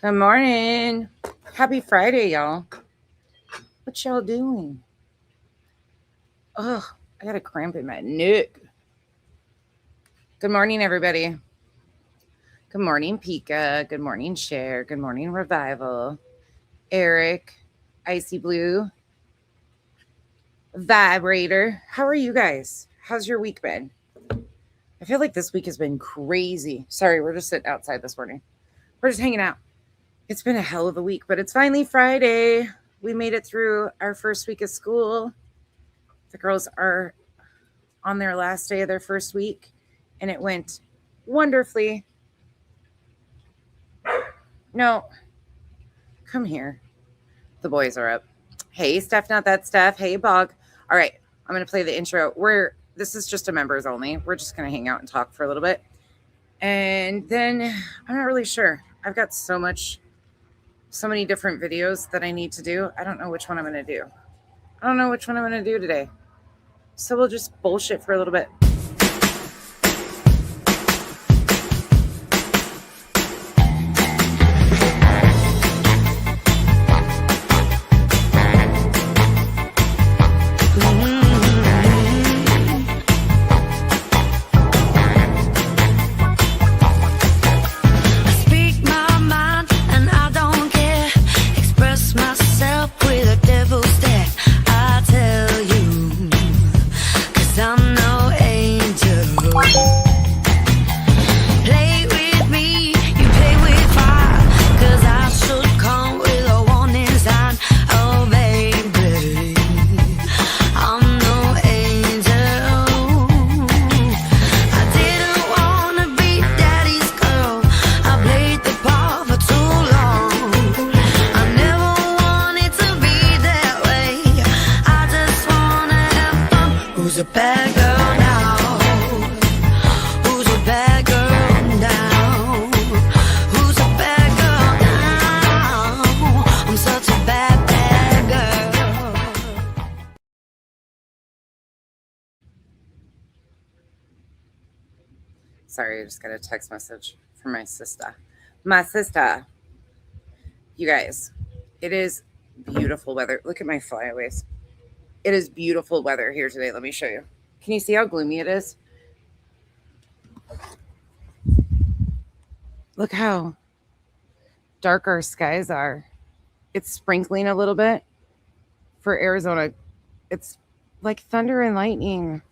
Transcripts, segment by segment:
Good morning. Happy Friday, y'all. What y'all doing? Ugh, I got a cramp in my neck. Good morning, everybody. Good morning, Pika. Good morning, Cher. Good morning, Revival. Eric, Icy Blue, Vibrator. How are you guys? How's your week been? I feel like this week has been crazy. Sorry, we're just sitting outside this morning. We're just hanging out. It's been a hell of a week, but it's finally Friday. We made it through our first week of school. The girls are on their last day of their first week, and it went wonderfully. No, come here. The boys are up. Hey, Steph, not that Steph. Hey, Bog. All right, I'm going to play the intro. This is just a members only. We're just going to hang out and talk for a little bit. And then I'm not really sure. I've got so many different videos that I need to do. I don't know which one I'm going to do. I don't know which one I'm going to do today. So we'll just bullshit for a little bit. Sorry, I just got a text message from my sister. My sister. You guys, it is beautiful weather. Look at my flyaways. It is beautiful weather here today. Let me show you. Can you see how gloomy it is? Look how dark our skies are. It's sprinkling a little bit for Arizona. It's like thunder and lightning.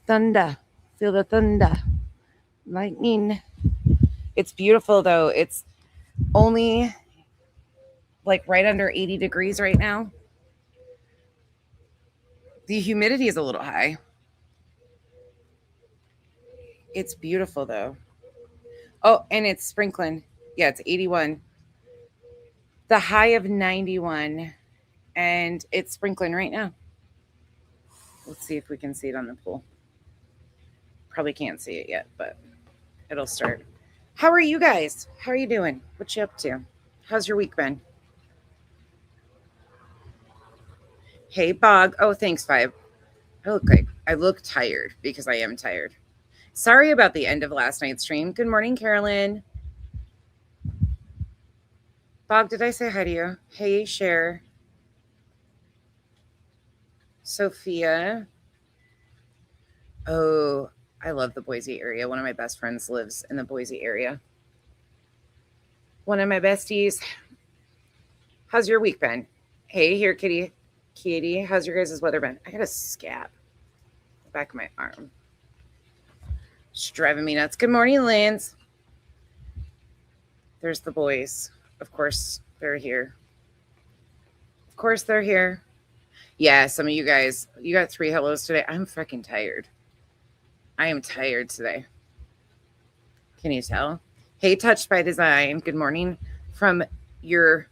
Thunder. Feel the thunder. Lightning. It's beautiful though. It's only like right under 80 degrees right now. The humidity is a little high. It's beautiful though. Oh, and it's sprinkling. Yeah, it's 81. The high of 91, and it's sprinkling right now. Let's see if we can see it on the pool. Probably can't see it yet, but it'll start. How are you guys? How are you doing? What you up to? How's your week been? Hey, Bog. Oh, thanks, Five. I look tired because I am tired. Sorry about the end of last night's stream. Good morning, Carolyn. Bog, did I say hi to you? Hey, Cher. Sophia. Oh, I love the Boise area. One of my best friends lives in the Boise area. One of my besties. How's your week been? Hey, here, Kitty. Katie, how's your guys' weather been? I got a scab. The back of my arm. It's driving me nuts. Good morning, Lance. There's the boys. Of course, they're here. Of course, they're here. Yeah, some of you guys, you got 3 hellos today. I'm freaking tired. I am tired today. Can you tell? Hey, Touched by Design. Good morning from your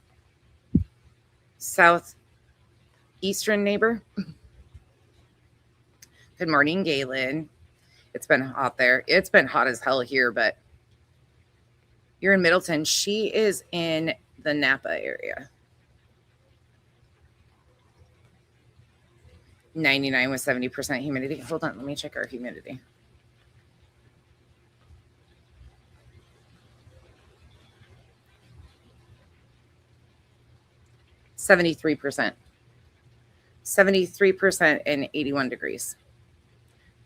southeastern neighbor. Good morning, Galen. It's been hot there. It's been hot as hell here, but you're in Middleton. She is in the Napa area. 99 with 70% humidity. Hold on, let me check our humidity. 73%. 73% and 81 degrees.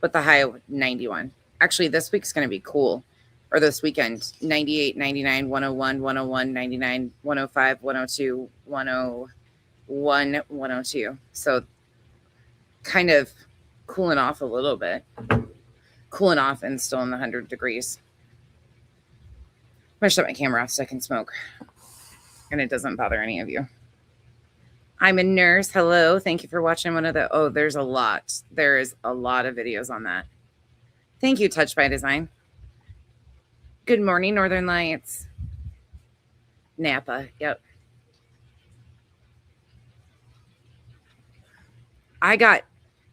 But the high of 91. Actually, this week's going to be cool. Or this weekend, 98, 99, 101, 101, 99, 105, 102, 101, 102. So kind of cooling off a little bit. Cooling off and still in the 100 degrees. I'm going to shut my camera off so I can smoke. And it doesn't bother any of you. I'm a nurse. Hello. Thank you for watching one of the... Oh, there's a lot. There is a lot of videos on that. Thank you, Touch by Design. Good morning, Northern Lights. Napa. Yep. I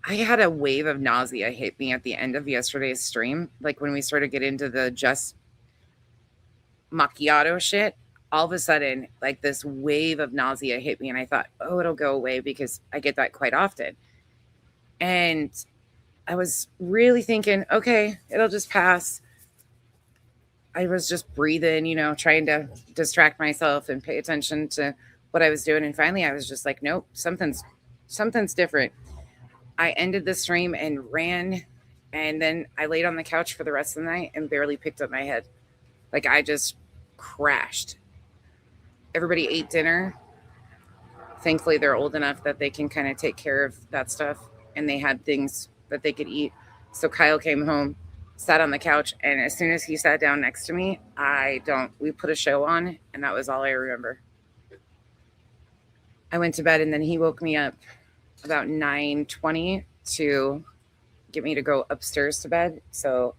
had a wave of nausea hit me at the end of yesterday's stream. Like when we sort of get into the just macchiato shit, all of a sudden, like this wave of nausea hit me. And I thought, oh, it'll go away because I get that quite often. And I was really thinking, okay, it'll just pass. I was just breathing, you know, trying to distract myself and pay attention to what I was doing. And finally, I was just like, nope, something's different. I ended the stream and ran. And then I laid on the couch for the rest of the night and barely picked up my head. Like I just crashed. Everybody ate dinner. Thankfully, they're old enough that they can kind of take care of that stuff. And they had things that they could eat. So Kyle came home, sat on the couch. And as soon as he sat down next to me, we put a show on. And that was all I remember. I went to bed and then he woke me up about 9:20 to get me to go upstairs to bed. So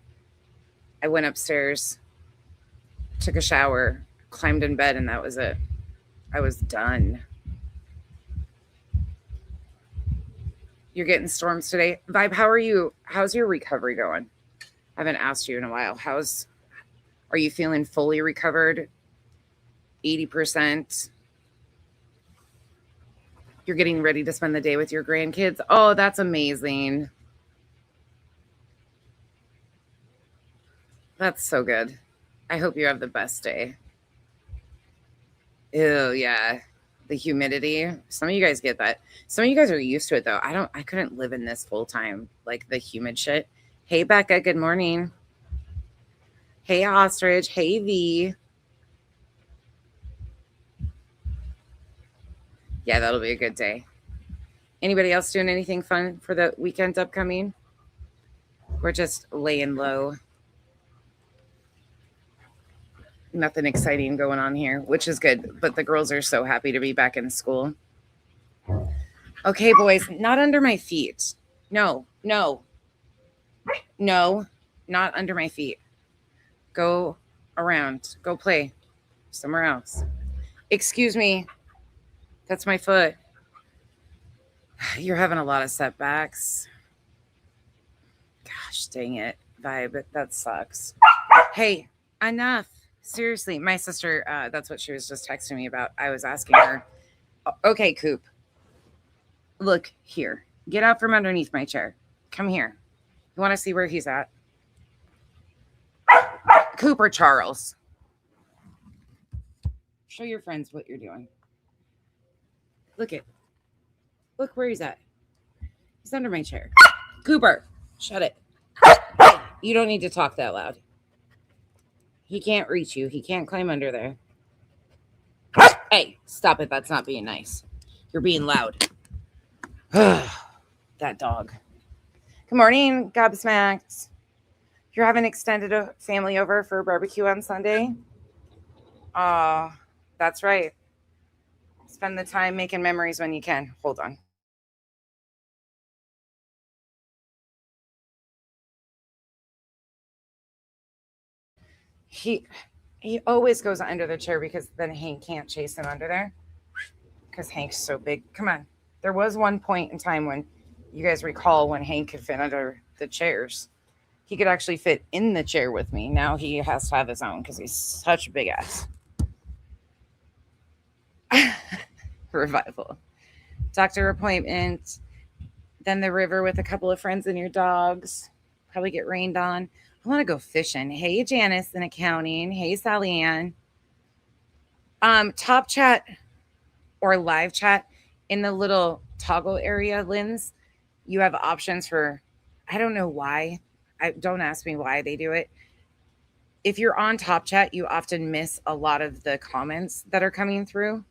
I went upstairs, took a shower, climbed in bed, and that was it. I was done. You're getting storms today. Vibe, how are you? How's your recovery going? I haven't asked you in a while. Are you feeling fully recovered? 80%? You're getting ready to spend the day with your grandkids? Oh, that's amazing. That's so good. I hope you have the best day. Ew, yeah. The humidity. Some of you guys get that. Some of you guys are used to it though. I couldn't live in this full time, like the humid shit. Hey Becca, good morning. Hey Ostrich, hey V. Yeah, that'll be a good day. Anybody else doing anything fun for the weekend upcoming? We're just laying low. Nothing exciting going on here, which is good. But the girls are so happy to be back in school. Okay, boys, not under my feet. No, not under my feet. Go around. Go play somewhere else. Excuse me. That's my foot. You're having a lot of setbacks. Gosh, dang it, Vibe. That sucks. Hey, enough. Seriously, my sister, that's what she was just texting me about. I was asking her, okay, Coop, look here. Get out from underneath my chair. Come here. You want to see where he's at? Coop or Charles? Show your friends what you're doing. Look where he's at. He's under my chair. Cooper, shut it. Hey, you don't need to talk that loud. He can't reach you. He can't climb under there. Hey, stop it. That's not being nice. You're being loud. That dog. Good morning, Gobsmacked. You're having extended a family over for a barbecue on Sunday? That's right. Spend the time making memories when you can. Hold on. He always goes under the chair because then Hank can't chase him under there because Hank's so big. Come on. There was one point in time when you guys recall when Hank could fit under the chairs. He could actually fit in the chair with me. Now he has to have his own because he's such a big ass. Revival. Doctor appointment. Then the river with a couple of friends and your dogs. Probably get rained on. I want to go fishing. Hey, Janice in accounting. Hey, Sally Ann. Top chat. or live chat, in the little toggle area, Linz, you have options for, I don't know why. Don't ask me why they do it. If you're on top chat, you often miss a lot of the comments that are coming through.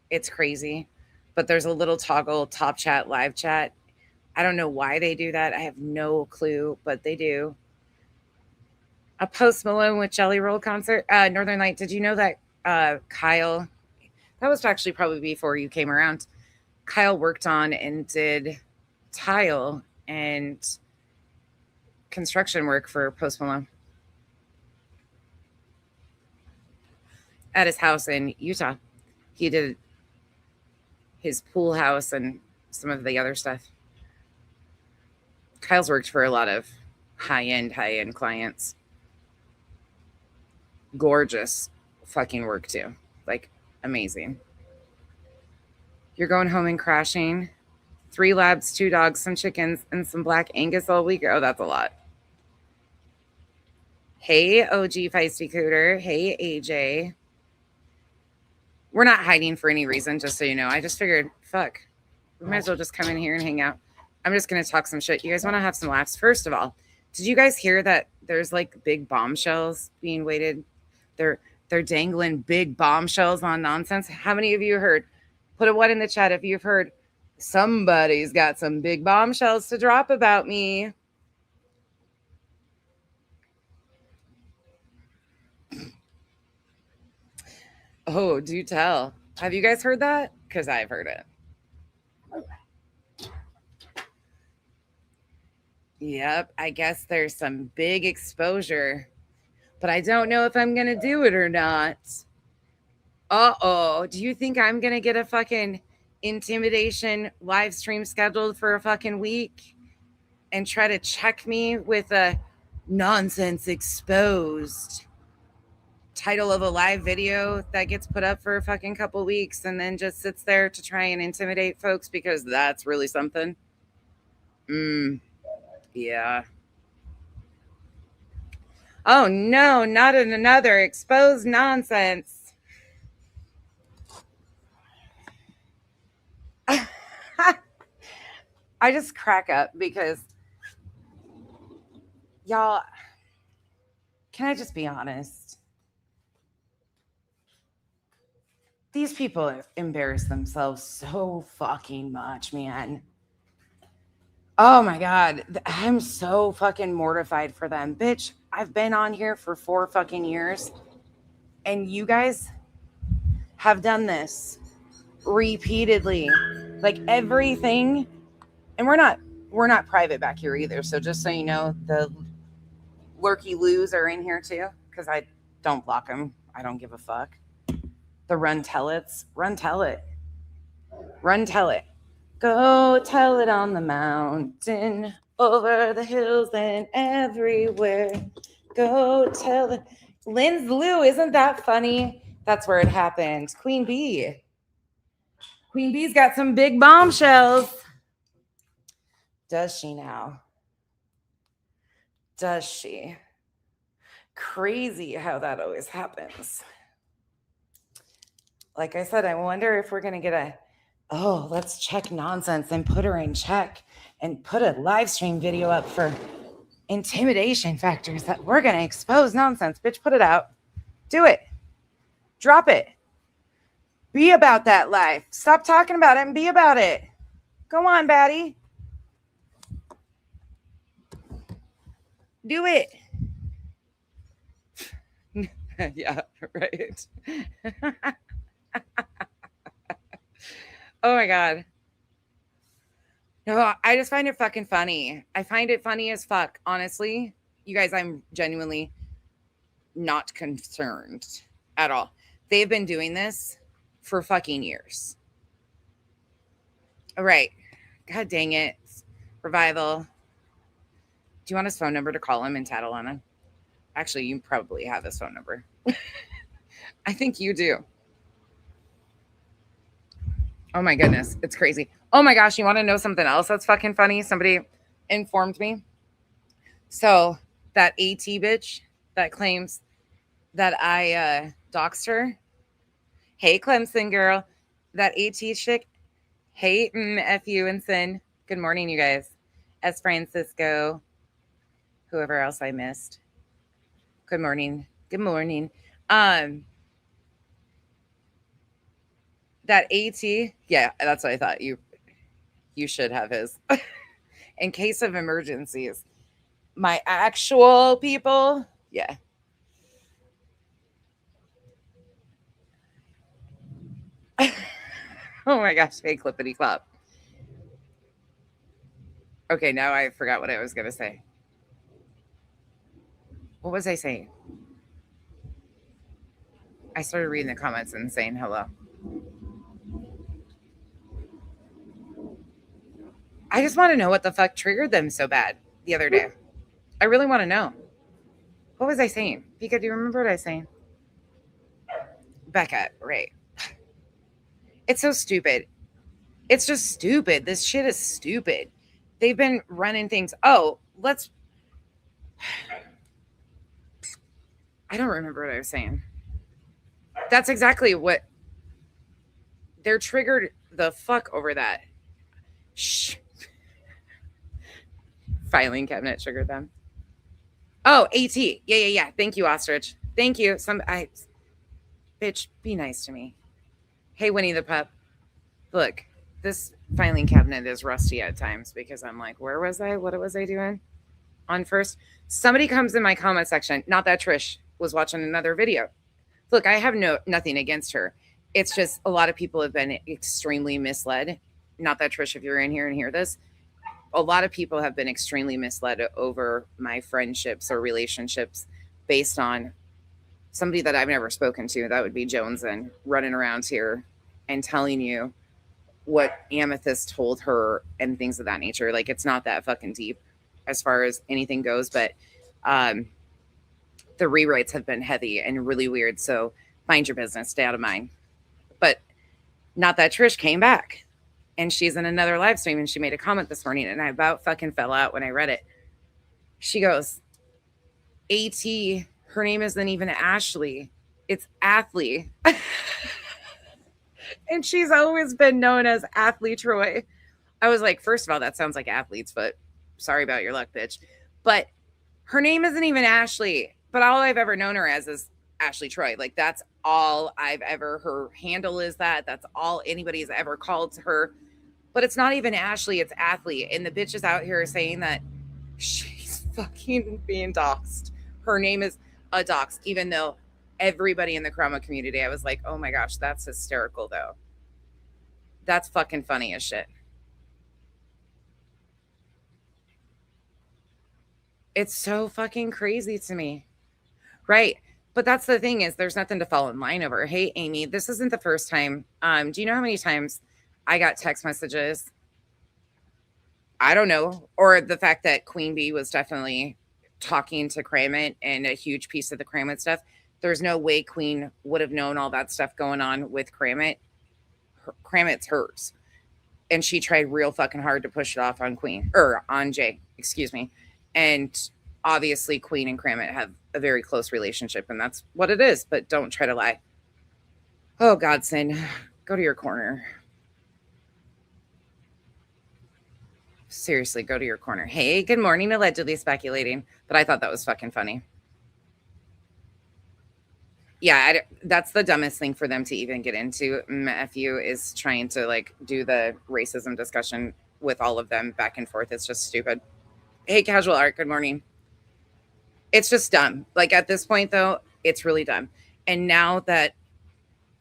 It's crazy. But there's a little toggle top chat, live chat. I don't know why they do that. I have no clue, but they do. A Post Malone with Jelly Roll concert. Northern Light, did you know that Kyle, that was actually probably before you came around, Kyle worked on and did tile and construction work for Post Malone at his house in Utah. He did his pool house and some of the other stuff. Kyle's worked for a lot of high-end clients. Gorgeous fucking work too. Like, amazing. You're going home and crashing. 3 labs, 2 dogs, some chickens, and some black Angus all week. Oh, that's a lot. Hey, OG Feisty Cooter. Hey, AJ. We're not hiding for any reason, just so you know. I just figured, fuck, we might as well just come in here and hang out. I'm just going to talk some shit. You guys want to have some laughs? First of all, did you guys hear that there's like big bombshells being weighted? They're dangling big bombshells on nonsense. How many of you heard? Put a 1 in the chat if you've heard somebody's got some big bombshells to drop about me. Oh, do tell. Have you guys heard that? Because I've heard it. Yep, I guess there's some big exposure, but I don't know if I'm going to do it or not. Uh-oh, do you think I'm going to get a fucking intimidation live stream scheduled for a fucking week and try to check me with a nonsense exposed title of a live video that gets put up for a fucking couple weeks and then just sits there to try and intimidate folks because that's really something? Yeah. Oh no, not another exposed nonsense. I just crack up because y'all, can I just be honest? These people have embarrassed themselves so fucking much, man. Oh my God. I'm so fucking mortified for them. Bitch, I've been on here for 4 fucking years and you guys have done this repeatedly. Like everything. And we're not private back here either. So just so you know, the lurky loos are in here too. Because I don't block them. I don't give a fuck. The run tell it. Run tell it. Go tell it on the mountain, over the hills and everywhere. Go tell it. Lynn's Lou, isn't that funny? That's where it happened. Queen Bee. Queen Bee's got some big bombshells. Does she now? Does she? Crazy how that always happens. Like I said, I wonder if we're going to get a, oh, let's check nonsense and put her in check and put a live stream video up for intimidation factors that we're going to expose nonsense. Bitch, put it out. Do it. Drop it. Be about that life. Stop talking about it and be about it. Go on, baddie. Do it. Yeah, right. Oh my God. No, I just find it fucking funny. I find it funny as fuck. Honestly, you guys, I'm genuinely not concerned at all. They've been doing this for fucking years. All right. God dang it. Revival. Do you want his phone number to call him and tattle on him? Actually, you probably have his phone number. I think you do. Oh my goodness. It's crazy. Oh my gosh. You want to know something else that's fucking funny? Somebody informed me. So that AT bitch that claims that I doxed her Hey, Clemson girl. That AT chick. Hey, F you and Sin. Good morning, you guys. S. Francisco. Whoever else I missed. Good morning. Good morning. Um, that AT. Yeah, that's what I thought. You should have his. In case of emergencies. My actual people. Yeah. Oh my gosh. Hey, clippity clop. Okay, now I forgot what I was going to say. What was I saying? I started reading the comments and saying hello. I just want to know what the fuck triggered them so bad the other day. I really want to know. What was I saying? Pika, do you remember what I was saying? Becca, right. It's so stupid. It's just stupid. This shit is stupid. They've been running things. Oh, let's. I don't remember what I was saying. That's exactly what. They're triggered the fuck over that. Shh. Filing cabinet triggered them. Oh, AT. Yeah. Thank you, Ostrich. Thank you. Bitch, be nice to me. Hey, Winnie the pup. Look, this filing cabinet is rusty at times because I'm like, where was I? What was I doing? On first, somebody comes in my comment section. Not that Trish was watching another video. Look, I have nothing against her. It's just a lot of people have been extremely misled. Not that Trish, if you're in here and hear this, a lot of people have been extremely misled over my friendships or relationships based on somebody that I've never spoken to. That would be Jones, and running around here and telling you what Amethyst told her and things of that nature. Like, it's not that fucking deep as far as anything goes, but the rewrites have been heavy and really weird. So mind your business, stay out of mine. But not that Trish came back and she's in another live stream and she made a comment this morning and I about fucking fell out when I read it. She goes, AT, her name isn't even Ashley. It's Athlete. And she's always been known as Athlete Troy. I was like, first of all, that sounds like athlete's foot. Sorry about your luck, bitch. But her name isn't even Ashley. But all I've ever known her as is Ashley Troy. Like, that's all I've ever, her handle is that. That's all anybody's ever called to her. But it's not even Ashley, it's Athlete. And the bitch is out here saying that she's fucking being doxxed. Her name is a dox, even though everybody in the Chroma community, I was like, oh my gosh, that's hysterical though. That's fucking funny as shit. It's so fucking crazy to me. Right. But that's the thing, is there's nothing to fall in line over. Hey, Amy, this isn't the first time. Do you know how many times I got text messages? I don't know. Or the fact that Queen Bee was definitely talking to Kramit and a huge piece of the Kramit stuff. There's no way Queen would have known all that stuff going on with Kramit. Kramit's hers. And she tried real fucking hard to push it off on Queen, or on Jay, excuse me. And obviously Queen and Kramit have a very close relationship, and that's what it is. But don't try to lie. Oh, Godson, go to your corner. Seriously, go to your corner. Hey, good morning, allegedly speculating. But I thought that was fucking funny. Yeah, that's the dumbest thing for them to even get into. FU is trying to like do the racism discussion with all of them back and forth. It's just stupid. Hey, Casual Art, good morning. It's just dumb. Like, at this point, though, it's really dumb. And now that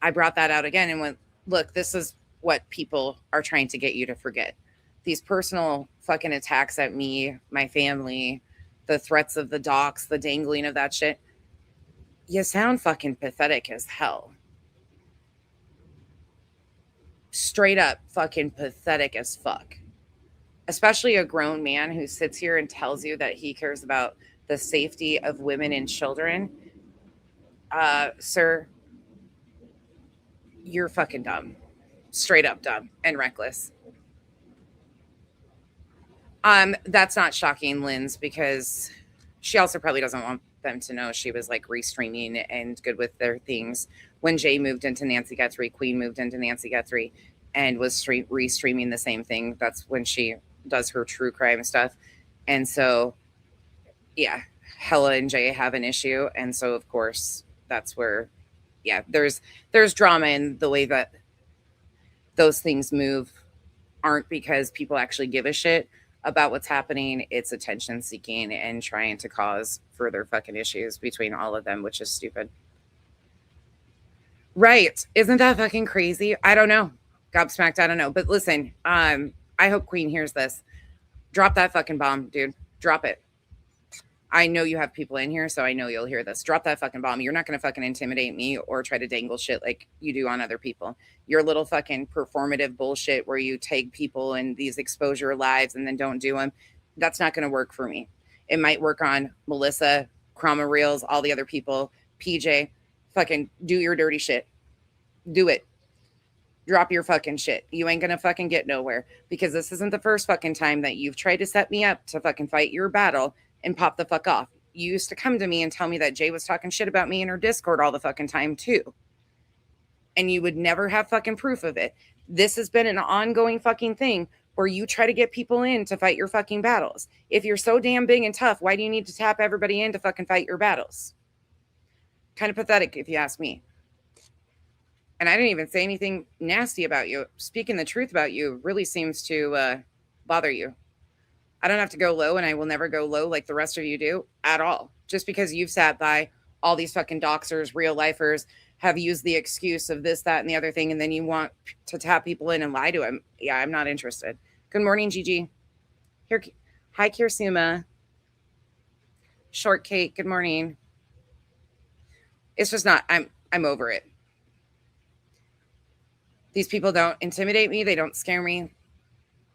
I brought that out again and went, look, this is what people are trying to get you to forget. These personal fucking attacks at me, my family, the threats of the docs, the dangling of that shit. You sound fucking pathetic as hell. Straight up fucking pathetic as fuck. Especially a grown man who sits here and tells you that he cares about the safety of women and children. Sir, you're fucking dumb. Straight up dumb and reckless. That's not shocking, Lynn's, because she also probably doesn't want them to know she was like restreaming and good with their things. When Jay moved into Nancy Guthrie, Queen moved into Nancy Guthrie and was restreaming the same thing. That's when she does her true crime stuff. And so, yeah, Hella and Jay have an issue. And so, of course, that's where, yeah, there's drama in the way that those things move aren't because people actually give a shit about what's happening. It's attention seeking and trying to cause further fucking issues between all of them, which is stupid. Right. Isn't that fucking crazy? I don't know. Gobsmacked, I don't know. But listen, I hope Queen hears this. Drop that fucking bomb, dude. Drop it. I know you have people in here, so I know you'll hear this. Drop that fucking bomb. You're not going to fucking intimidate me or try to dangle shit like you do on other people. Your little fucking performative bullshit where you tag people in these exposure lives and then don't do them, that's not going to work for me. It might work on Melissa, Chroma Reels, all the other people, PJ. Fucking do your dirty shit. Do it. Drop your fucking shit. You ain't gonna fucking get nowhere because this isn't the first fucking time that you've tried to set me up to fucking fight your battle and pop the fuck off. You used to come to me and tell me that Jay was talking shit about me in her Discord all the fucking time too. And you would never have fucking proof of it. This has been an ongoing fucking thing where you try to get people in to fight your fucking battles. If you're so damn big and tough, why do you need to tap everybody in to fucking fight your battles? Kind of pathetic if you ask me. And I didn't even say anything nasty about you. Speaking the truth about you really seems to bother you. I don't have to go low, and I will never go low like the rest of you do at all. Just because you've sat by all these fucking doxers, real lifers, have used the excuse of this, that, and the other thing, and then you want to tap people in and lie to them. Yeah, I'm not interested. Good morning, Gigi. Here, hi, Kirsuma. Shortcake. Good morning. It's just not. I'm over it. These people don't intimidate me. They don't scare me.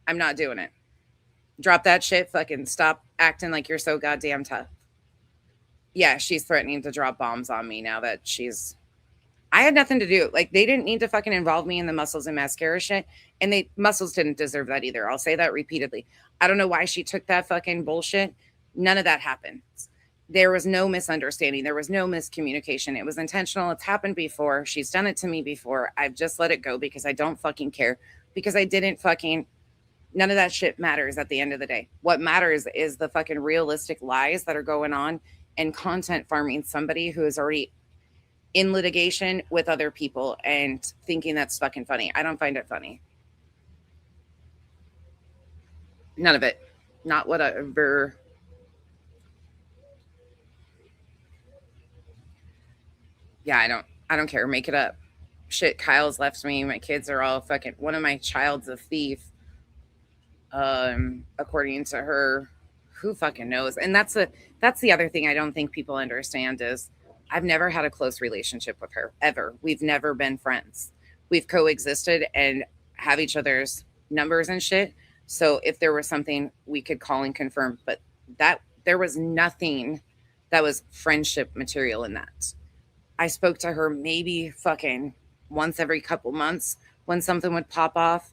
I'm not doing it. Drop that shit. Fucking stop acting like you're so goddamn tough. Yeah, she's threatening to drop bombs on me now that she's... I had nothing to do. Like, they didn't need to fucking involve me in the muscles and mascara shit. And muscles didn't deserve that either. I'll say that repeatedly. I don't know why she took that fucking bullshit. None of that happened. There was no misunderstanding. There was no miscommunication. It was intentional. It's happened before. She's done it to me before. I've just let it go because I don't fucking care. Because I didn't fucking... None of that shit matters at the end of the day. What matters is the fucking realistic lies that are going on and content farming somebody who is already in litigation with other people and thinking that's fucking funny. I don't find it funny. None of it. Not whatever. Yeah, I don't care. Make it up. Shit, Kyle's left me. My kids are all fucking... One of my child's a thief. According to her. Who fucking knows? And that's the other thing I don't think people understand is I've never had a close relationship with her, ever. We've never been friends. We've coexisted and have each other's numbers and shit. So if there was something, we could call and confirm. But that there was nothing that was friendship material in that. I spoke to her maybe fucking once every couple months when something would pop off.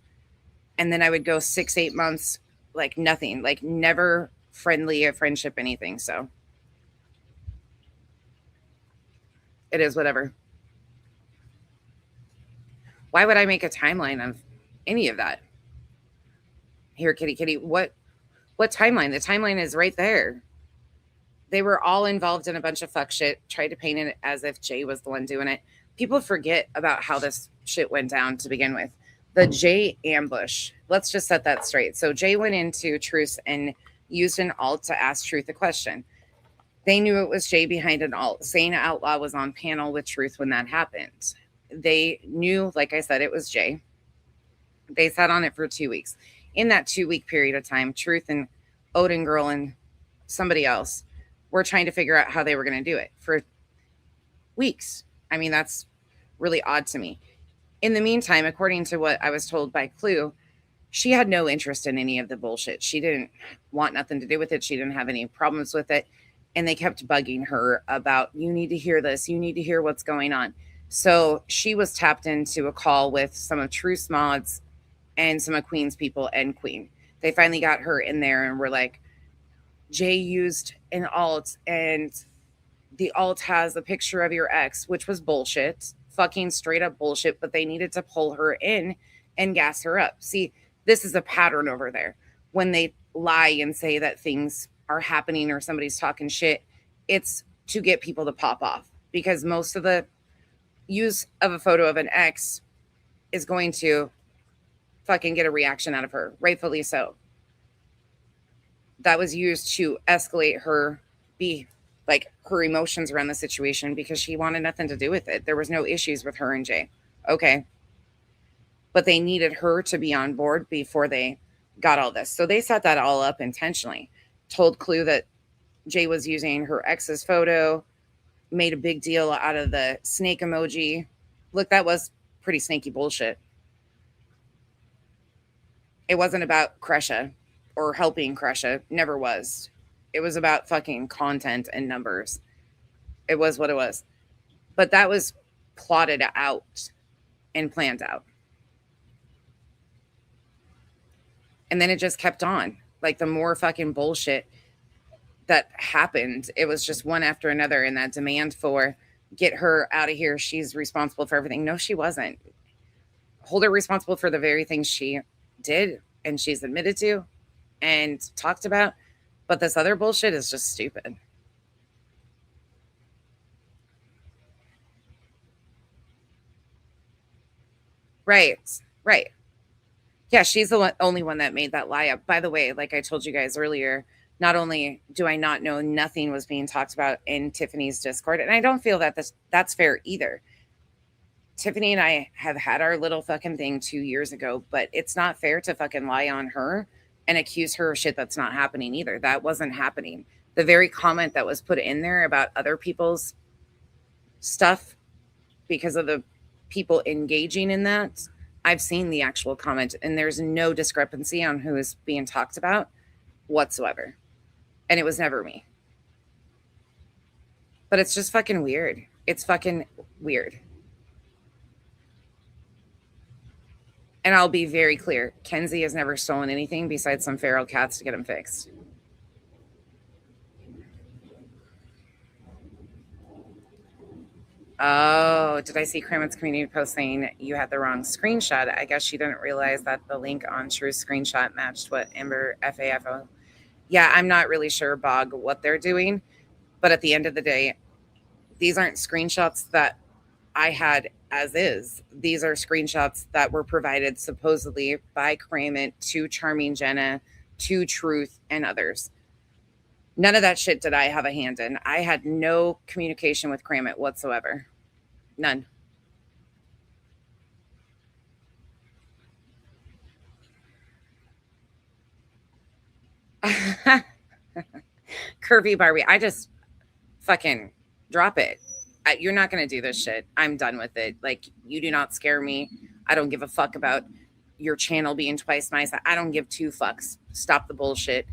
And then I would go 6-8 months, like nothing, like never friendly, a friendship, anything. So it is whatever. Why would I make a timeline of any of that? Here, kitty, what timeline? The timeline is right there. They were all involved in a bunch of fuck shit, tried to paint it as if Jay was the one doing it. People forget about how this shit went down to begin with. The Jay ambush. Let's just set that straight. So Jay went into Truth and used an alt to ask Truth a question. They knew it was Jay behind an alt. Sayna Outlaw was on panel with Truth when that happened. They knew, like I said, it was Jay. They sat on it for 2 weeks. In that 2-week period of time, Truth and Odin Girl and somebody else were trying to figure out how they were going to do it for weeks. I mean, that's really odd to me. In the meantime, according to what I was told by Clue, she had no interest in any of the bullshit. She didn't want nothing to do with it. She didn't have any problems with it. And they kept bugging her about, you need to hear this. You need to hear what's going on. So she was tapped into a call with some of Truth's mods and some of Queen's people and Queen. They finally got her in there and were like, Jay used an alt and the alt has a picture of your ex, which was bullshit, fucking straight up bullshit, but they needed to pull her in and gas her up. See, this is a pattern over there. When they lie and say that things are happening or somebody's talking shit, it's to get people to pop off, because most of the use of a photo of an ex is going to fucking get a reaction out of her, rightfully so. That was used to escalate her, be like her emotions around the situation, because she wanted nothing to do with it. There was no issues with her and Jay. Okay. But they needed her to be on board before they got all this. So they set that all up intentionally. Told Clue that Jay was using her ex's photo, made a big deal out of the snake emoji. Look, that was pretty snaky bullshit. It wasn't about Kresha or helping Kresha. Never was. It was about fucking content and numbers. It was what it was. But that was plotted out and planned out. And then it just kept on. Like, the more fucking bullshit that happened, it was just one after another. And that demand for get her out of here, she's responsible for everything. No, she wasn't. Hold her responsible for the very things she did and she's admitted to and talked about. But this other bullshit is just stupid. Right. Right. Yeah, she's the only one that made that lie up. By the way, like I told you guys earlier, not only do I not know nothing was being talked about in Tiffany's Discord, and I don't feel that that's fair either. Tiffany and I have had our little fucking thing 2 years ago, but it's not fair to fucking lie on her and accuse her of shit that's not happening either. That wasn't happening. The very comment that was put in there about other people's stuff because of the people engaging in that, I've seen the actual comment, and there's no discrepancy on who is being talked about whatsoever. And it was never me. But it's just fucking weird. It's fucking weird. And I'll be very clear. Kenzie has never stolen anything besides some feral cats to get them fixed. Oh, did I see Kramet's community post saying you had the wrong screenshot? I guess she didn't realize that the link on True's screenshot matched what Amber FAFO. Yeah, I'm not really sure, Bog, what they're doing. But at the end of the day, these aren't screenshots that I had as is. These are screenshots that were provided supposedly by Kramet to Charming Jenna, to Truth, and others. None of that shit did I have a hand in. I had no communication with Kramet whatsoever. None. Curvy Barbie, I just fucking drop it. You're not going to do this shit. I'm done with it. Like, you do not scare me. I don't give a fuck about your channel being twice nice. I don't give two fucks. Stop the bullshit.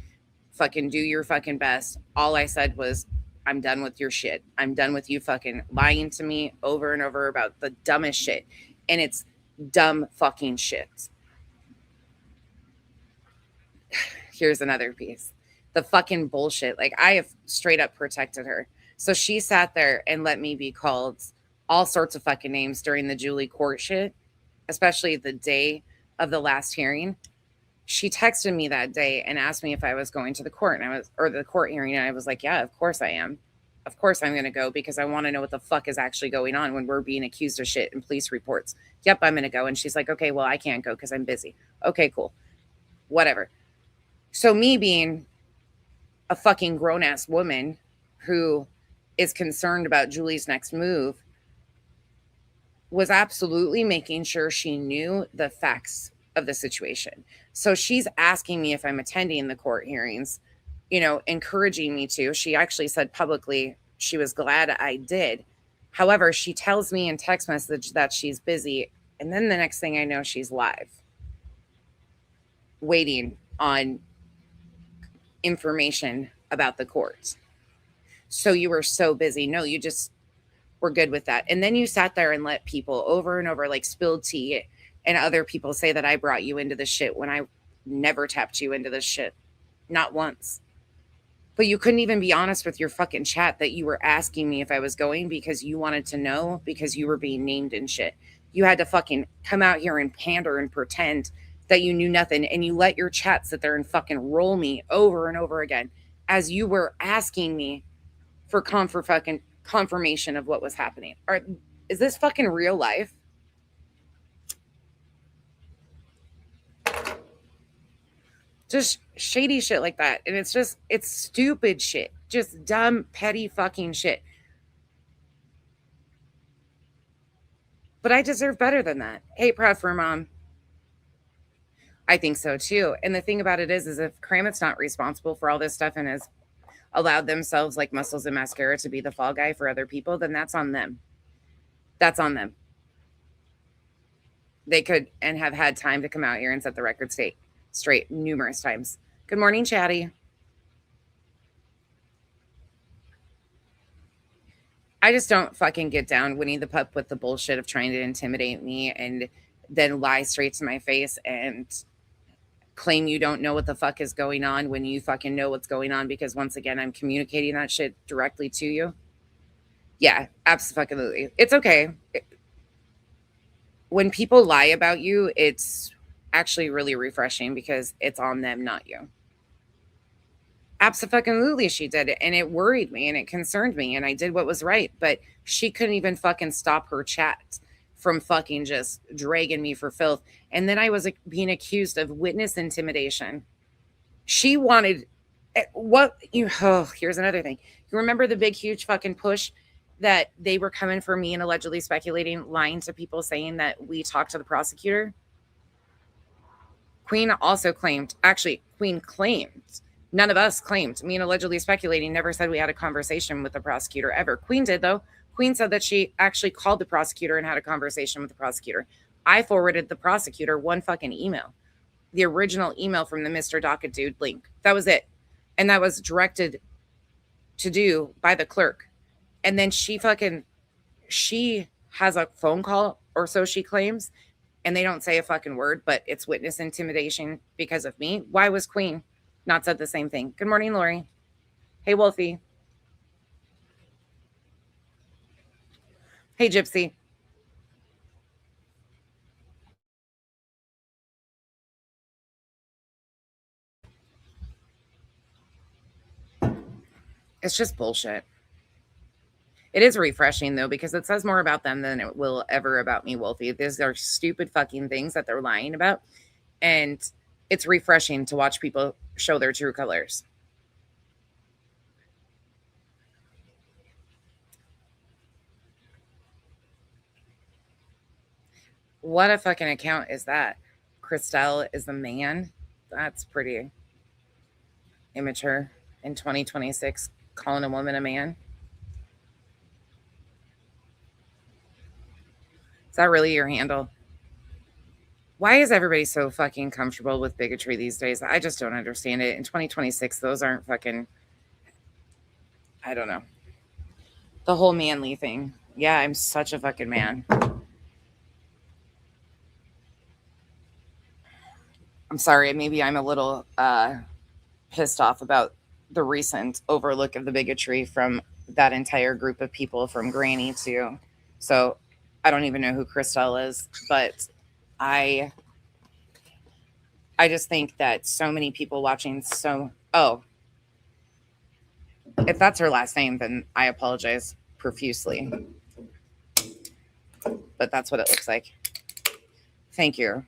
Fucking do your fucking best. All I said was, I'm done with your shit. I'm done with you fucking lying to me over and over about the dumbest shit. And it's dumb fucking shit. Here's another piece. The fucking bullshit. Like, I have straight up protected her. So she sat there and let me be called all sorts of fucking names during the Julie court shit, especially the day of the last hearing. She texted me that day and asked me if I was going to the court, and the court hearing, and I was like, yeah, of course I am. Of course I'm going to go, because I want to know what the fuck is actually going on when we're being accused of shit in police reports. Yep, I'm going to go. And she's like, okay, well, I can't go because I'm busy. Okay, cool. Whatever. So me being a fucking grown-ass woman who is concerned about Julie's next move was absolutely making sure she knew the facts of the situation. So she's asking me if I'm attending the court hearings, encouraging me to. She actually said publicly she was glad I did. However, she tells me in text message that she's busy. And then the next thing I know, she's live, waiting on information about the court. So you were so busy. No, you just were good with that. And then you sat there and let people over and over, like spilled tea, and other people say that I brought you into this shit when I never tapped you into this shit. Not once. But you couldn't even be honest with your fucking chat that you were asking me if I was going because you wanted to know because you were being named and shit. You had to fucking come out here and pander and pretend that you knew nothing, and you let your chat sit there and fucking roll me over and over again as you were asking me for fucking confirmation of what was happening. Is this fucking real life? Just shady shit like that. And it's stupid shit. Just dumb, petty fucking shit. But I deserve better than that. Hey, proud for mom. I think so too. And the thing about it is if Kramit's not responsible for all this stuff and has allowed themselves like Muscles and Mascara to be the fall guy for other people, then that's on them. That's on them. They could and have had time to come out here and set the record straight numerous times. Good morning, Chatty. I just don't fucking get down Winnie the Pup with the bullshit of trying to intimidate me and then lie straight to my face and claim you don't know what the fuck is going on when you fucking know what's going on because once again, I'm communicating that shit directly to you. Yeah, absolutely. It's okay. When people lie about you, it's actually really refreshing because it's on them, not you. Absolutely, she did it, and it worried me, and it concerned me, and I did what was right, but she couldn't even fucking stop her chat from fucking just dragging me for filth, and then I was being accused of witness intimidation. She wanted here's another thing. You remember the big, huge fucking push that they were coming for me and allegedly speculating, lying to people, saying that we talked to the prosecutor? Queen also claimed, actually, Queen claimed, none of us claimed, me and allegedly speculating never said we had a conversation with the prosecutor ever. Queen did, though. Queen said that she actually called the prosecutor and had a conversation with the prosecutor. I forwarded the prosecutor one fucking email, the original email from the Mr. Docket Dude link. That was it. And that was directed to do by the clerk. And then she has a phone call, or so she claims, and they don't say a fucking word, but it's witness intimidation because of me. Why was Queen not said the same thing? Good morning, Lori. Hey, Wolfie. Hey, Gypsy. It's just bullshit. It is refreshing, though, because it says more about them than it will ever about me, Wolfie. These are stupid fucking things that they're lying about. And it's refreshing to watch people show their true colors. What a fucking account is that? Christelle is the man. That's pretty immature in 2026, calling a woman a man. Is that really your handle? Why is everybody so fucking comfortable with bigotry these days? I just don't understand it. In 2026, those aren't fucking, I don't know. The whole manly thing. Yeah, I'm such a fucking man. I'm sorry, maybe I'm a little pissed off about the recent overlook of the bigotry from that entire group of people from Granny to. So I don't even know who Christelle is, but I just think that so many people watching if that's her last name, then I apologize profusely. But that's what it looks like. Thank you.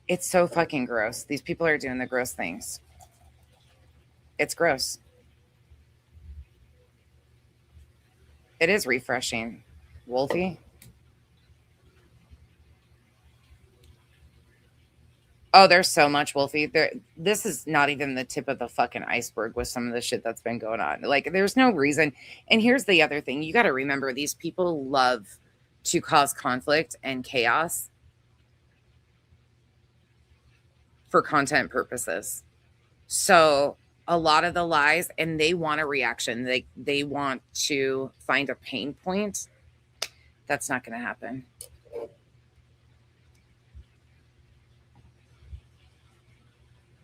It's so fucking gross. These people are doing the gross things. It's gross. It is refreshing. Wolfie? Oh, there's so much, Wolfie. This is not even the tip of the fucking iceberg with some of the shit that's been going on. Like, there's no reason. And here's the other thing. You got to remember, these people love to cause conflict and chaos for content purposes. So a lot of the lies, and they want a reaction. They want to find a pain point. That's not going to happen.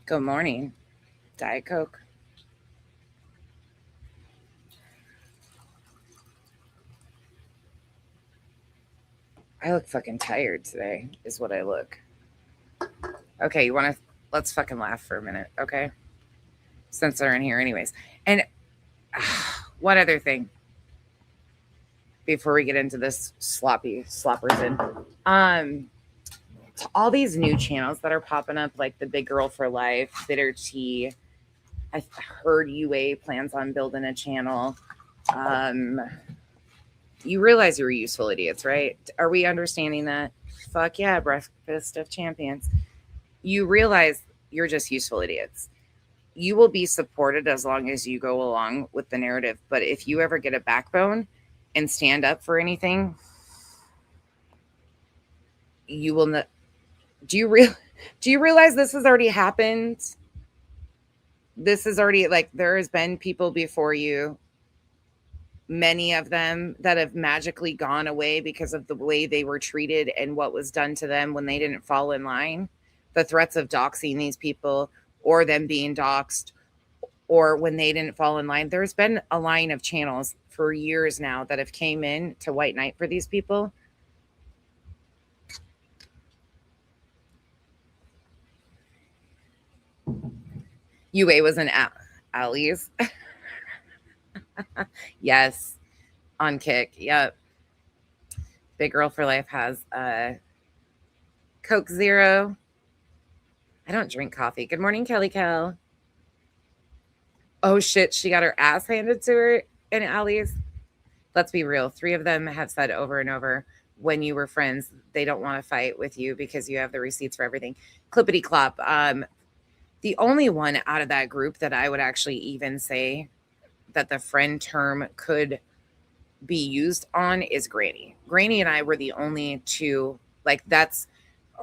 Good morning. Diet Coke. I look fucking tired today, is what I look. Okay, let's fucking laugh for a minute, okay? Since they're in here anyways. And one other thing before we get into this sloppers in. All these new channels that are popping up, like the Big Girl for Life, Bitter Tea. I heard UA plans on building a channel. You realize you're useful idiots, right? Are we understanding that? Fuck yeah, Breakfast of Champions. You realize you're just useful idiots. You will be supported as long as you go along with the narrative. But if you ever get a backbone and stand up for anything, you will not. Do you realize this has already happened? This is already, like, there has been people before you, many of them that have magically gone away because of the way they were treated and what was done to them when they didn't fall in line. The threats of doxing these people or them being doxed or when they didn't fall in line. There's been a line of channels for years now that have came in to White Knight for these people. UA was an Allie's. Yes. On Kick. Yep. Big Girl for Life has Coke Zero. I don't drink coffee. Good morning, Kelly Kel. Oh shit, she got her ass handed to her in Allie's. Let's be real. 3 of them have said over and over, when you were friends, they don't want to fight with you because you have the receipts for everything. Clippity clop. The only one out of that group that I would actually even say that the friend term could be used on is Granny. Granny and I were the only two. Like, that's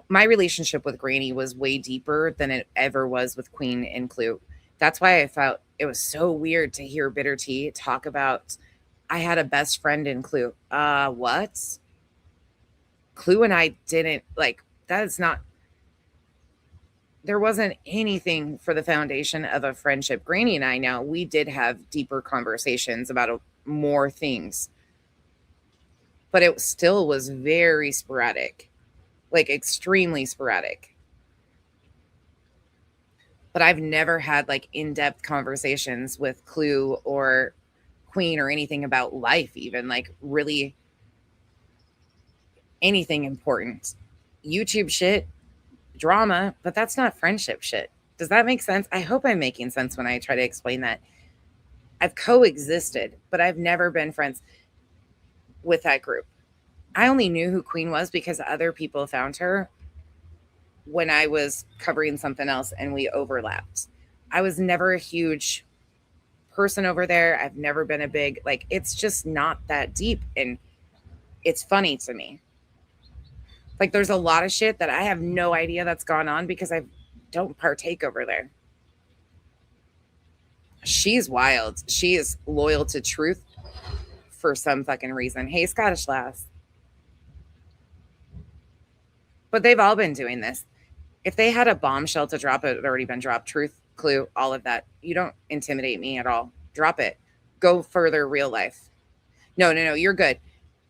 my relationship with Granny was way deeper than it ever was with Queen and Clue. That's why I felt it was so weird to hear Bitter Tea talk about, I had a best friend in Clue. What? Clue and I didn't, like, that is not, there wasn't anything for the foundation of a friendship. Granny and I, now, we did have deeper conversations about more things, but it still was very sporadic, like extremely sporadic. But I've never had like in-depth conversations with Clue or Queen or anything about life, even like really anything important. YouTube shit, drama, but that's not friendship shit. Does that make sense? I hope I'm making sense when I try to explain that. I've coexisted, but I've never been friends with that group. I only knew who Queen was because other people found her when I was covering something else and we overlapped. I was never a huge person over there. I've never been a big, like, it's just not that deep. And it's funny to me. Like, there's a lot of shit that I have no idea that's gone on because I don't partake over there. She's wild. She is loyal to truth for some fucking reason. Hey, Scottish lass. But they've all been doing this. If they had a bombshell to drop, it had already been dropped. Truth, Clue, all of that. You don't intimidate me at all. Drop it. Go further real life. No, you're good.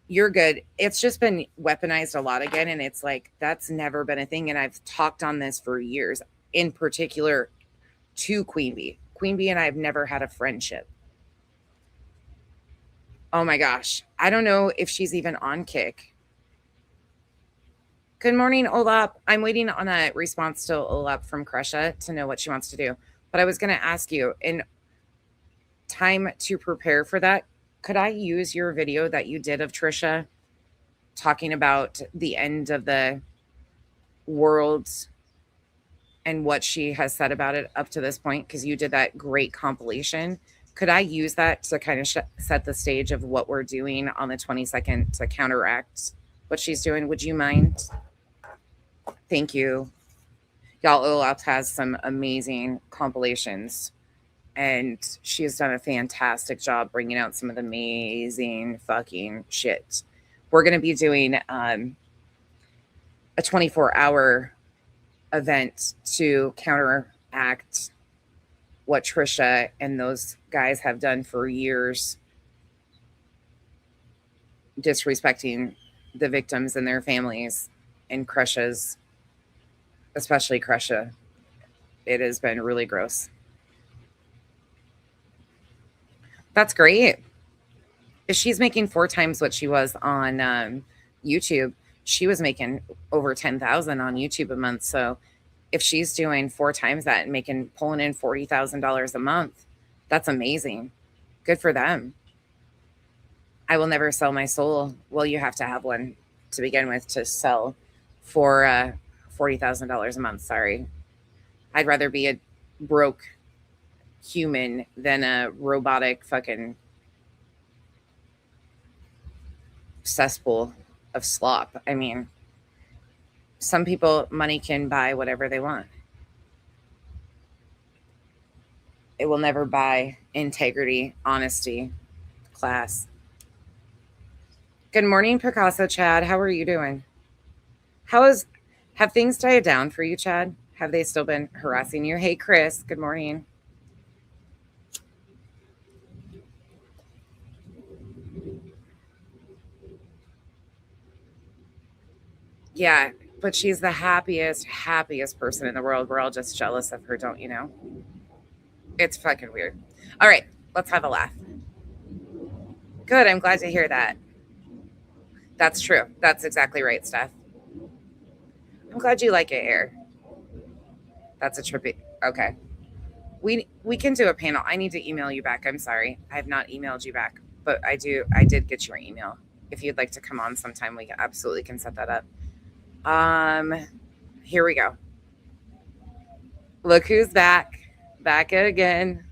You're good. It's just been weaponized a lot again. And it's like, that's never been a thing. And I've talked on this for years, in particular to Queen Bee. Queen Bee and I have never had a friendship. Oh my gosh. I don't know if she's even on Kick. Good morning, Olap. I'm waiting on a response to Olap from Kresha to know what she wants to do. But I was going to ask you, in time to prepare for that, could I use your video that you did of Trisha talking about the end of the world and what she has said about it up to this point? Because you did that great compilation. Could I use that to kind of set the stage of what we're doing on the 22nd to counteract what she's doing? Would you mind? Thank you. Y'all, Olaf has some amazing compilations, and she has done a fantastic job bringing out some of the amazing fucking shit. We're going to be doing a 24-hour event to counteract what Trisha and those guys have done for years, disrespecting the victims and their families and Crushes, especially Crusha. It has been really gross. That's great. If she's making 4 times what she was on YouTube, she was making over 10,000 on YouTube a month. So if she's doing 4 times that and pulling in $40,000 a month, that's amazing. Good for them. I will never sell my soul. Well, you have to have one to begin with to sell for $40,000 a month. Sorry. I'd rather be a broke human than a robotic fucking cesspool of slop. I mean, some people, money can buy whatever they want. It will never buy integrity, honesty, class. Good morning, Picasso Chad. How are you doing? Have things died down for you, Chad? Have they still been harassing you? Hey, Chris. Good morning. Yeah, but she's the happiest person in the world. We're all just jealous of her, don't you know? It's fucking weird. All right, let's have a laugh. Good, I'm glad to hear that. That's true. That's exactly right, Steph. I'm glad you like it, Air. That's a trippy. Okay. We can do a panel. I need to email you back. I'm sorry. I have not emailed you back, but I did get your email. If you'd like to come on sometime, we absolutely can set that up. Here we go. Look who's back. Back again.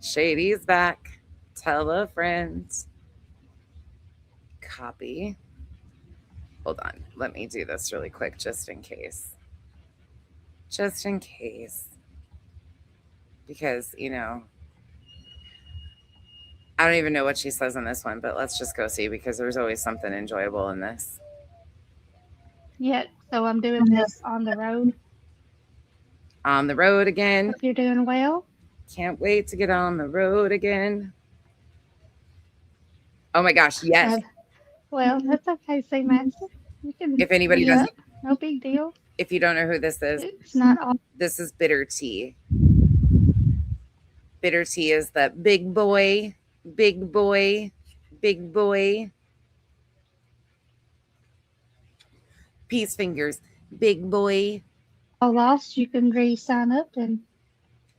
Shady's back. Tell a friend. Copy. Hold on. Let me do this really quick just in case. Just in case. Because, you know, I don't even know what she says on this one, but let's just go see because there's always something enjoyable in this. Yeah, so I'm doing this on the road. On the road again. Hope you're doing well. Can't wait to get on the road again. Oh my gosh, yes. Well, that's okay, see, Max. If anybody doesn't, no big deal. If you don't know who this is, it's not all. This is Bitter Tea. Bitter Tea is the big boy. Peace fingers, big boy. All lost, you can re-sign up and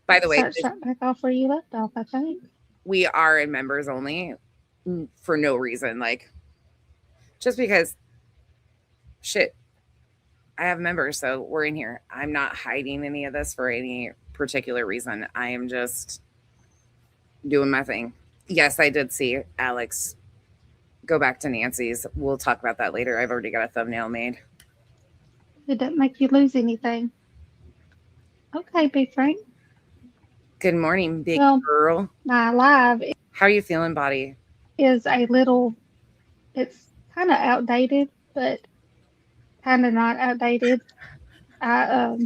by the way, start back off where you left off, I think. We are in members only for no reason. Like, just because shit, I have members, so we're in here. I'm not hiding any of this for any particular reason. I am just doing my thing. Yes, I did see Alex go back to Nancy's. We'll talk about that later. I've already got a thumbnail made. Did that make you lose anything? Okay, Big Frank. Good morning, big girl. My live. How are you feeling, body? Is a little, it's kind of outdated, but kind of not outdated. I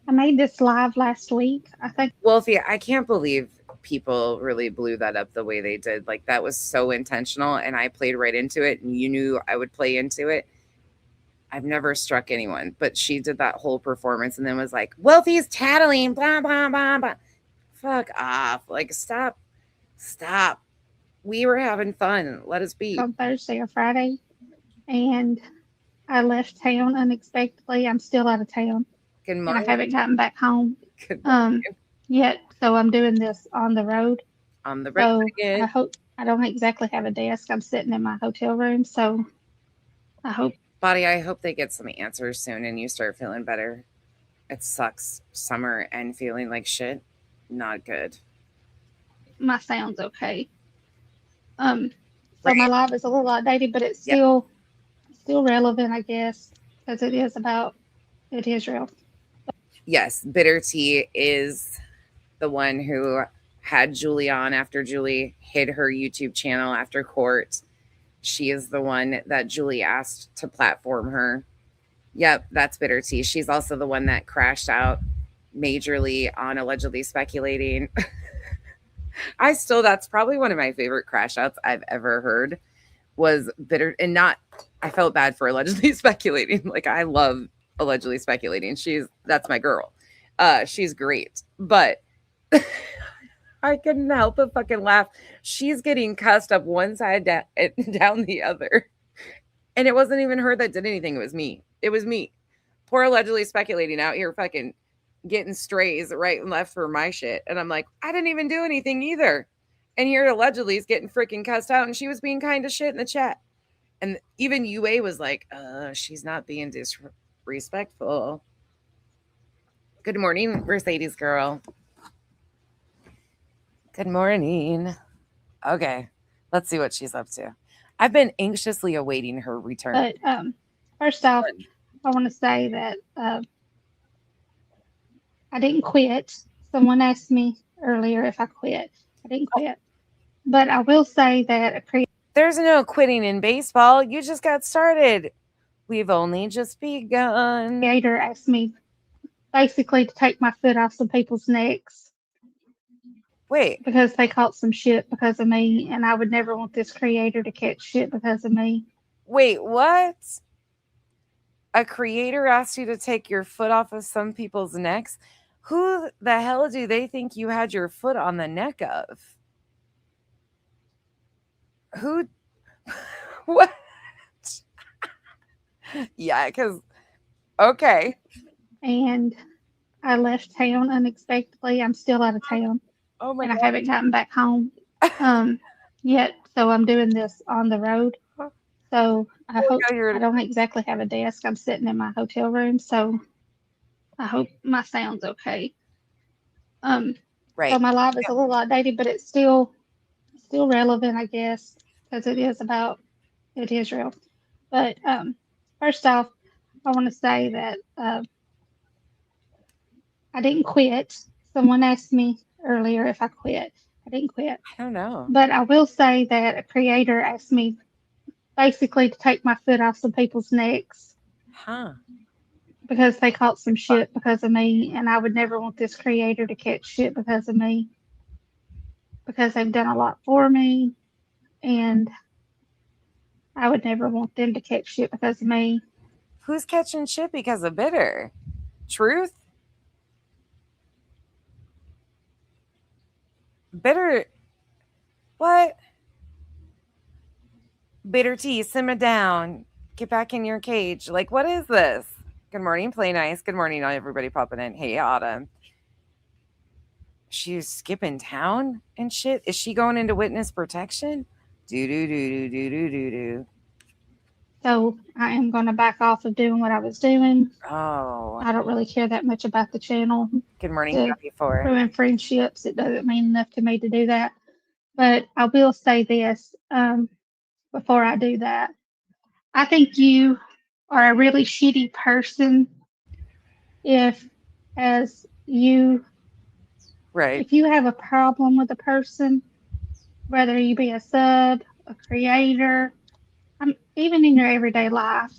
made this live last week, I think. Wolfie, I can't believe people really blew that up the way they did. Like, that was so intentional, and I played right into it, and you knew I would play into it. I've never struck anyone, but she did that whole performance and then was like, Wolfie's tattling, blah, blah, blah, blah. Fuck off. Like, stop. We were having fun. Let us be. On Thursday or Friday, and I left town unexpectedly. I'm still out of town. Good morning. And I haven't gotten back home yet, so I'm doing this on the road. On the road again. I hope I don't exactly have a desk. I'm sitting in my hotel room, so I hope. Body, I hope they get some answers soon and you start feeling better. It sucks. Summer and feeling like shit. Not good. My sound's okay. So my live is a little outdated, but it's still relevant, I guess, because it is Israel. Yes, Bitter Tea is the one who had Julie on after Julie hid her YouTube channel after court. She is the one that Julie asked to platform her. Yep, that's Bitter Tea. She's also the one that crashed out majorly on allegedly speculating. That's probably one of my favorite crash outs I've ever heard was bitter and not, I felt bad for allegedly speculating. Like I love allegedly speculating. That's my girl. She's great. But I couldn't help but fucking laugh. She's getting cussed up one side down the other. And it wasn't even her that did anything. It was me. It was me. Poor allegedly speculating out here fucking getting strays right and left for my shit. And I'm like, I didn't even do anything either. And here allegedly is getting freaking cussed out. And she was being kind of shit in the chat. And even UA was like, she's not being disrespectful. Good morning, Mercedes girl. Good morning. Okay, let's see what she's up to. I've been anxiously awaiting her return. But first off, I want to say that I didn't quit. Someone asked me earlier if I quit. I didn't quit. But I will say that there's no quitting in baseball. You just got started. We've only just begun. Creator asked me basically to take my foot off some people's necks. Wait. Because they caught some shit because of me, and I would never want this creator to catch shit because of me. Wait, what? A creator asked you to take your foot off of some people's necks? Who the hell do they think you had your foot on the neck of? Who? What? Yeah, because, okay. And I left town unexpectedly. I'm still out of town. Oh my God. God. I haven't gotten back home yet. So I'm doing this on the road. So I hope I don't exactly have a desk. I'm sitting in my hotel room. So I hope my sound's okay. Right. So my live is a little outdated, but it's still relevant, I guess, because it is about Israel. But first off, I want to say that I didn't quit. Someone asked me earlier if I quit. I didn't quit. I don't know. But I will say that a creator asked me basically to take my foot off some people's necks. Huh. Because they caught some shit because of me, and I would never want this creator to catch shit because of me. Because they've done a lot for me, and I would never want them to catch shit because of me. Who's catching shit because of Bitter? Truth? Bitter? What? Bitter tea, simmer down. Get back in your cage. Like, what is this? Good morning, Play Nice. Good morning, everybody popping in. Hey, Autumn. She's skipping town and shit. Is she going into witness protection? Do. So I am going to back off of doing what I was doing. Oh. I don't really care that much about the channel. Good morning, Copy 4. Ruin friendships. It doesn't mean enough to me to do that. But I will say this before I do that. I think you are a really shitty person if you have a problem with a person, whether you be a sub, a creator, even in your everyday life.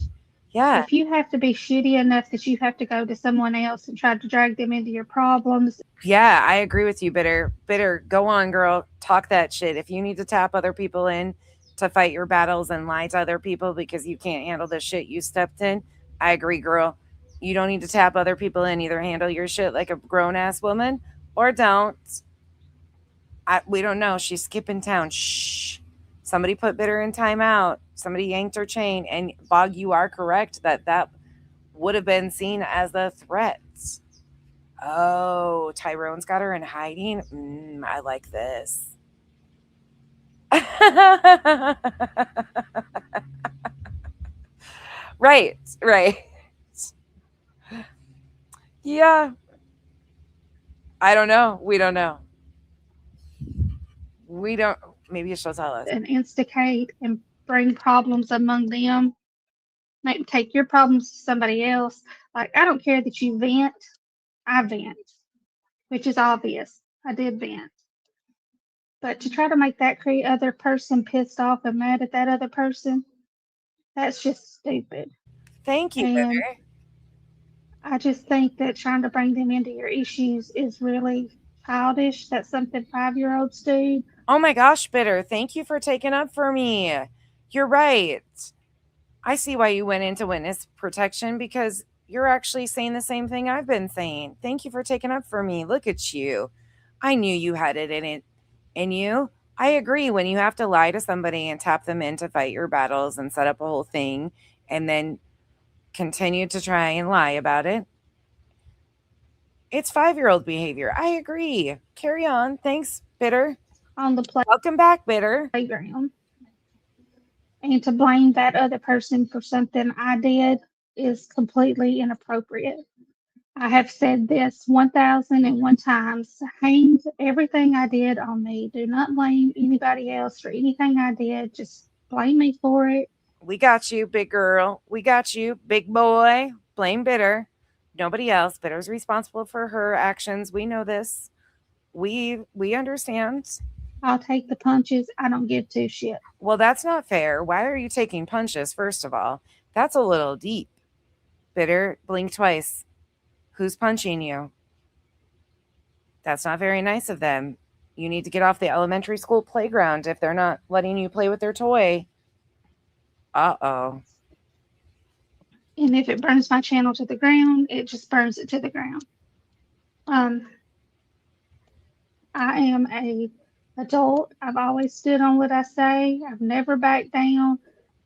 Yeah. If you have to be shitty enough that you have to go to someone else and try to drag them into your problems. Yeah, I agree with you, Bitter. Bitter, go on, girl. Talk that shit. If you need to tap other people in to fight your battles and lie to other people because you can't handle the shit you stepped in, I agree, girl. You don't need to tap other people in. Either handle your shit like a grown-ass woman or don't. We don't know. She's skipping town. Shh. Somebody put Bitter in timeout. Somebody yanked her chain. And Bog, you are correct that would have been seen as a threat. Oh, Tyrone's got her in hiding. I like this. Right. Yeah. I don't know. We don't know. Maybe she'll tell us. And instigate and bring problems among them. Maybe take your problems to somebody else. Like, I don't care that you vent. I vent, which is obvious. I did vent. But to try to make that other person pissed off and mad at that other person, that's just stupid. Thank you, and Bitter. I just think that trying to bring them into your issues is really childish. That's something 5-year-olds do. Oh my gosh, Bitter, thank you for taking up for me. You're right. I see why you went into witness protection because you're actually saying the same thing I've been saying. Thank you for taking up for me. Look at you. I knew you had it in you. I agree when you have to lie to somebody and tap them in to fight your battles and set up a whole thing and then continue to try and lie about it. It's 5-year-old behavior. I agree. Carry on. Thanks, Bitter. On the Welcome back, Bitter. playground. And to blame that other person for something I did is completely inappropriate. I have said this 1001 times. Hang everything I did on me. Do not blame anybody else for anything I did. Just blame me for it. We got you, big girl. We got you, big boy. Blame Bitter. Nobody else. Bitter's responsible for her actions. We know this. We understand. I'll take the punches. I don't give two shit. Well, that's not fair. Why are you taking punches, first of all? That's a little deep. Bitter, blink twice. Who's punching you? That's not very nice of them. You need to get off the elementary school playground if they're not letting you play with their toy. Uh-oh. And if it burns my channel to the ground, it just burns it to the ground. Um, I am a adult. I've always stood on what I say. I've never backed down.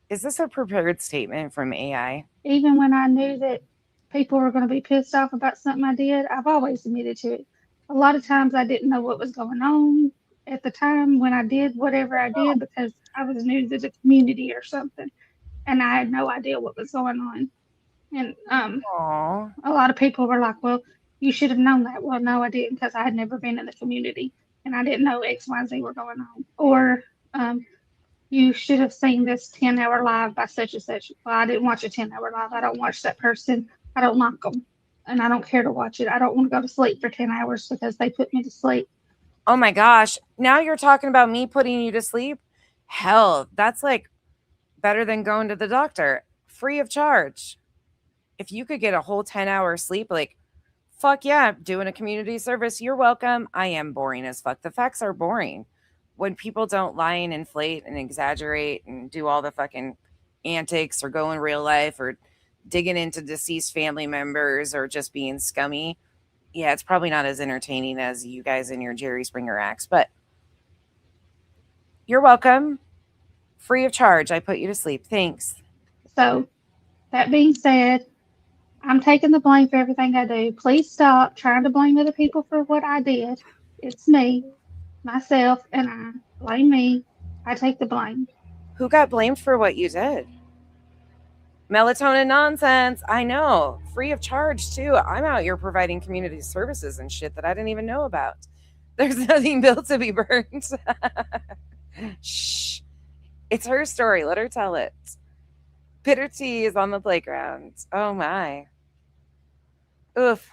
Is this a prepared statement from AI? Even when I knew that people were going to be pissed off about something I did, I've always admitted to it. A lot of times I didn't know what was going on at the time when I did whatever I did because I was new to the community or something, and I had no idea what was going on. And Aw. a lot of people were like, "Well, you should have known that." Well, no, I didn't because I had never been in the community and I didn't know X, Y, Z were going on. Or you should have seen this 10-hour live by such and such. Well, I didn't watch a 10-hour live. I don't watch that person. I don't like them. And I don't care to watch it. I don't want to go to sleep for 10 hours because they put me to sleep. Oh my gosh. Now you're talking about me putting you to sleep? Hell, that's like better than going to the doctor. Free of charge. If you could get a whole 10-hour sleep, like, fuck yeah, doing a community service, you're welcome. I am boring as fuck. The facts are boring. When people don't lie and inflate and exaggerate and do all the fucking antics or go in real life or digging into deceased family members or just being scummy, yeah, it's probably not as entertaining as you guys in your Jerry Springer acts, but you're welcome. Free of charge. I put you to sleep. Thanks. So, that being said, I'm taking the blame for everything I do. Please stop trying to blame other people for what I did. It's me, myself, and I. Blame me. I take the blame. Who got blamed for what you did? Melatonin nonsense. I know. Free of charge, too. I'm out here providing community services and shit that I didn't even know about. There's nothing built to be burned. Shh. It's her story. Let her tell it. Bitter tea is on the playground. Oh my. Oof.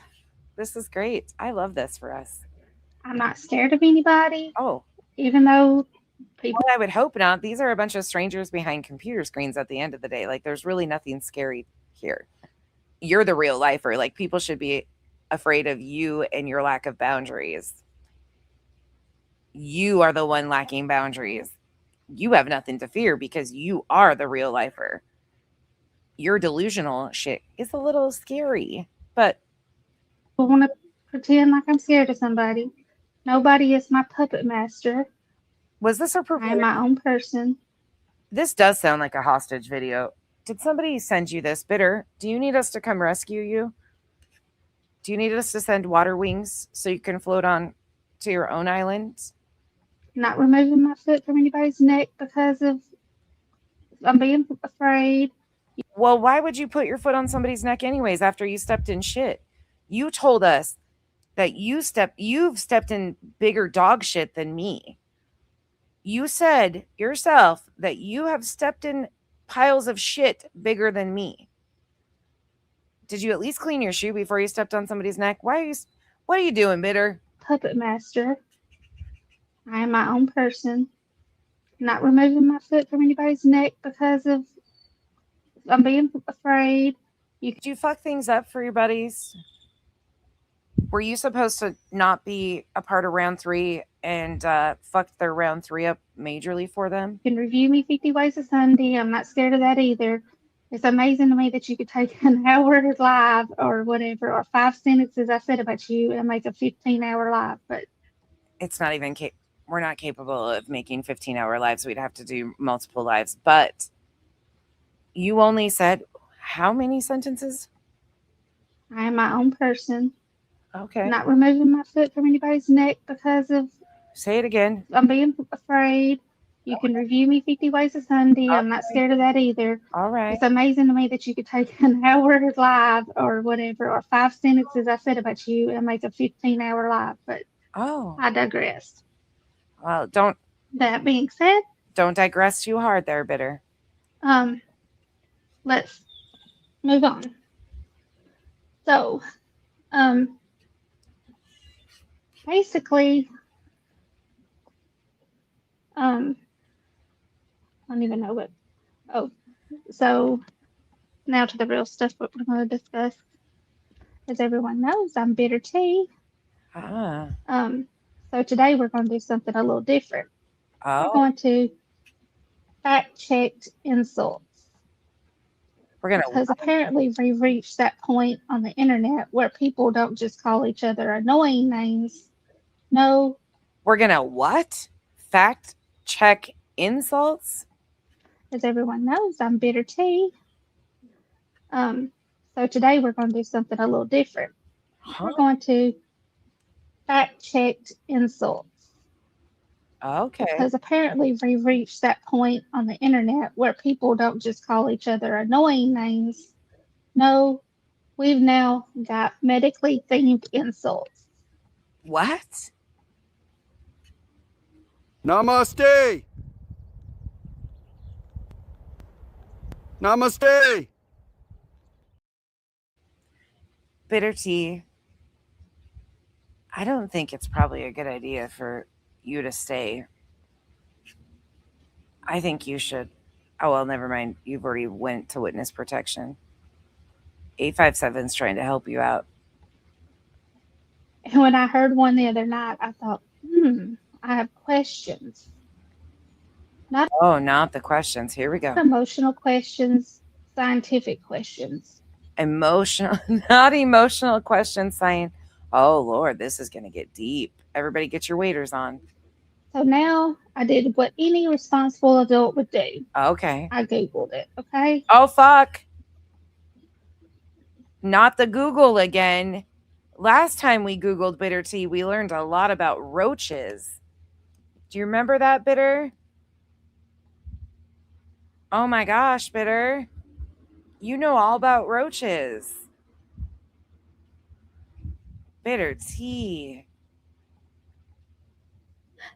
This is great. I love this for us. I'm not scared of anybody, Oh, even though people. well, I would hope not. These are a bunch of strangers behind computer screens at the end of the day. Like, there's really nothing scary here. You're the real lifer. Like, people should be afraid of you and your lack of boundaries. You are the one lacking boundaries. You have nothing to fear because you are the real lifer. Your delusional shit is a little scary, but Want to pretend like I'm scared of somebody. Nobody is my puppet master. was this a I am prepared? my own person. This does sound like a hostage video. Did somebody send you this, Bitter? Do you need us to come rescue you? Do you need us to send water wings so you can float on to your own island? Not removing my foot from anybody's neck because of I'm being afraid. Well, why would you put your foot on somebody's neck anyways after you stepped in shit? You told us that you've stepped in bigger dog shit than me. You said yourself that you have stepped in piles of shit bigger than me. Did you at least clean your shoe before you stepped on somebody's neck? What are you doing, Bitter? Puppet master. I am my own person. Not removing my foot from anybody's neck because of I'm being afraid. Did you fuck things up for your buddies? Were you supposed to not be a part of round 3 and fucked their round 3 up majorly for them? You can review me 50 Ways of Sunday. I'm not scared of that either. It's amazing to me that you could take an hour live or whatever, or 5 sentences I said about you and make a 15-hour live. But It's not even we're not capable of making 15-hour lives. We'd have to do multiple lives. But you only said how many sentences? I am my own person. Okay. Not removing my foot from anybody's neck because of Say it again. I'm being afraid. You can review me 50 Ways of Sunday. I'm not scared of that either. All right. It's amazing to me that you could take an hour live or whatever, or 5 sentences I said about you and make a 15-hour live. But I digress. Well, That being said, don't digress too hard there, Bitter. Let's move on. So, basically, I don't even know what. Oh, so now to the real stuff. What we're going to discuss. As everyone knows, I'm Bitter Tea. So today we're going to do something a little different. We're going to fact check insults. Because apparently we've reached that point on the internet where people don't just call each other annoying names. No. We're going to what? Fact check insults? As everyone knows, I'm Bitter Tea. So today we're going to do something a little different. We're going to fact check insults. Okay. Because apparently we've reached that point on the internet where people don't just call each other annoying names. No, we've now got medically themed insults. What? Namaste. Namaste. Bitter Tea, I don't think it's probably a good idea for you to stay. I think you should. Oh, well, never mind. You've already went to witness protection. 857's trying to help you out. And when I heard one the other night, I thought, I have questions. Not the questions. Here we go. Emotional questions, scientific questions. Not emotional questions saying, oh, Lord, this is going to get deep. Everybody get your waders on. So now I did what any responsible adult would do. Okay. I Googled it, okay? Oh, fuck. Not the Google again. Last time we Googled Bitter Tea, we learned a lot about roaches. Do you remember that, Bitter? Oh my gosh, Bitter. You know all about roaches. Bitter Tea.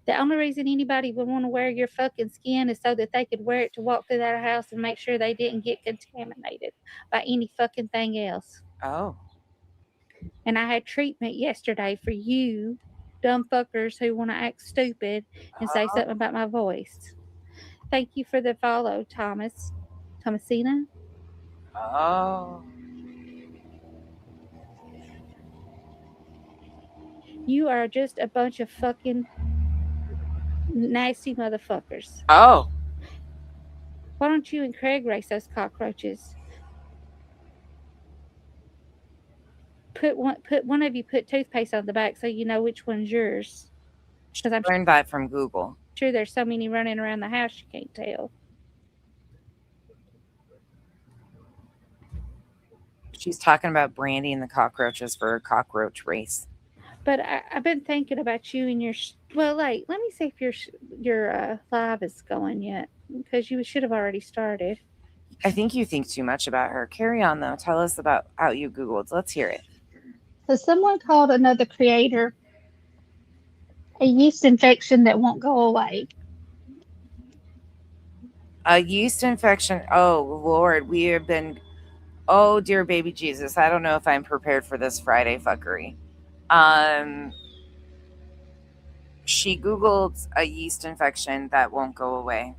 The only reason anybody would want to wear your fucking skin is so that they could wear it to walk through that house and make sure they didn't get contaminated by any fucking thing else. Oh. And I had treatment yesterday for you dumb fuckers who want to act stupid and say something about my voice. Thank you for the follow, Thomasina. Oh. You are just a bunch of fucking nasty motherfuckers. Oh. Why don't you and Craig race those cockroaches? Put one of you put toothpaste on the back so you know which one's yours. Because I learned that from Google. Sure, there's so many running around the house you can't tell. She's talking about branding the cockroaches for a cockroach race. But I've been thinking about you and your. Well, let me see if your live is going yet, because you should have already started. I think you think too much about her. Carry on, though. Tell us about how you Googled. Let's hear it. So someone called another creator a yeast infection that won't go away. A yeast infection. Oh, Lord. We have been... Oh, dear baby Jesus. I don't know if I'm prepared for this Friday fuckery. She Googled a yeast infection that won't go away.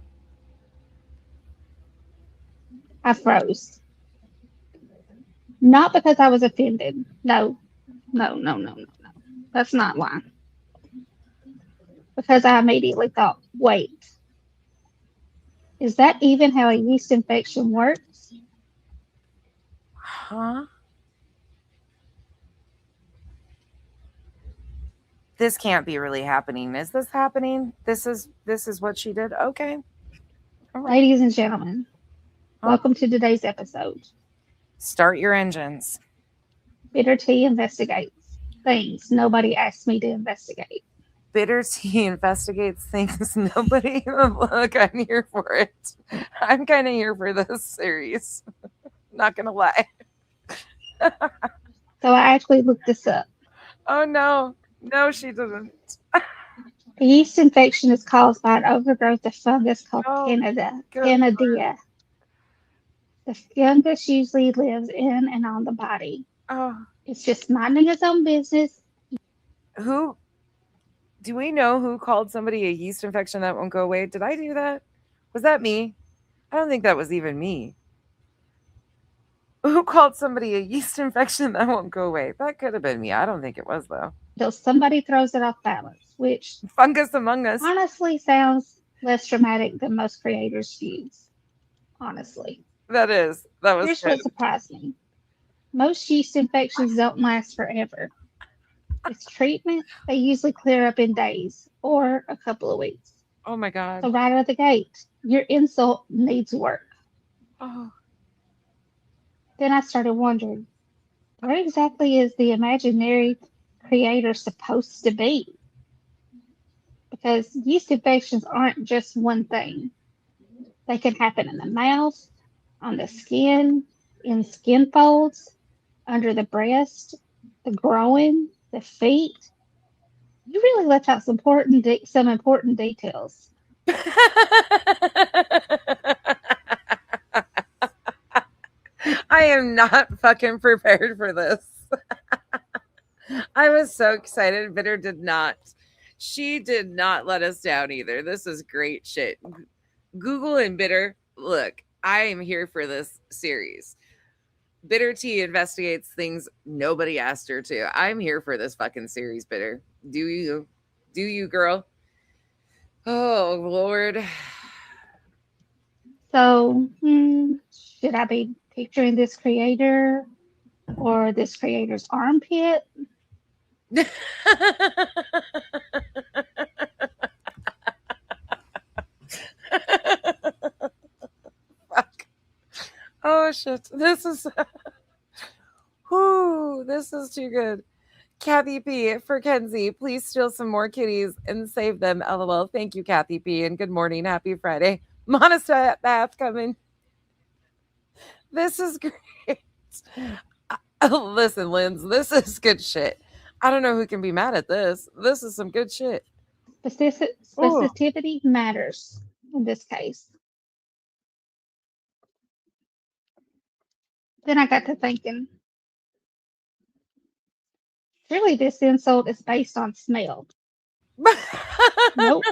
I froze. Not because I was offended. No, no, no, no, no, no. That's not why. Because I immediately thought, wait, is that even how a yeast infection works? Huh? This can't be really happening. Is this happening? This is what she did. Okay. All right. Ladies and gentlemen, Huh? welcome to today's episode. Start your engines. Bitter Tea investigates things nobody asked me to investigate. Bitter Tea investigates things nobody. Look, I'm here for it. I'm kind of here for this series. Not gonna lie. So I actually looked this up. Oh no, she didn't. A yeast infection is caused by an overgrowth of fungus called Oh, Candida. good Candida. The fungus usually lives in and on the body. Oh, It's just minding its own business. who? Do we know who called somebody a yeast infection that won't go away? Did I do that? Was that me? I don't think that was even me. Who called somebody a yeast infection that won't go away? That could have been me. I don't think it was though. Until somebody throws it off balance, which Fungus among us. honestly sounds less dramatic than most creators' views. Honestly. That was Here's good. what surprised me. Most yeast infections don't last forever. It's treatment, they usually clear up in days or a couple of weeks. Oh my god. So right out of the gate, your insult needs work. Oh. Then I started wondering, where exactly is the imaginary creator supposed to be? Because yeast infections aren't just one thing. They can happen in the mouth, on the skin, in skin folds, under the breast, the groin, the feet. You really left out some important details. I am not fucking prepared for this. I was so excited. Bitter did not. She did not let us down either. This is great shit. Google and Bitter, look, I am here for this series. Bitter Tea investigates things nobody asked her to. I'm here for this fucking series, Bitter. Do you, girl? Oh, Lord. So, should I be picturing this creator or this creator's armpit? Fuck. Oh, shit. This is too good. Kathy P for Kenzie, please steal some more kitties and save them. LOL. Thank you, Kathy P. And good morning. Happy Friday. Monistat bath coming. This is great. Listen, Linz, this is good shit. I don't know who can be mad at this. This is some good shit. Specificity matters in this case. Then I got to thinking, surely this insult is based on smell. Nope.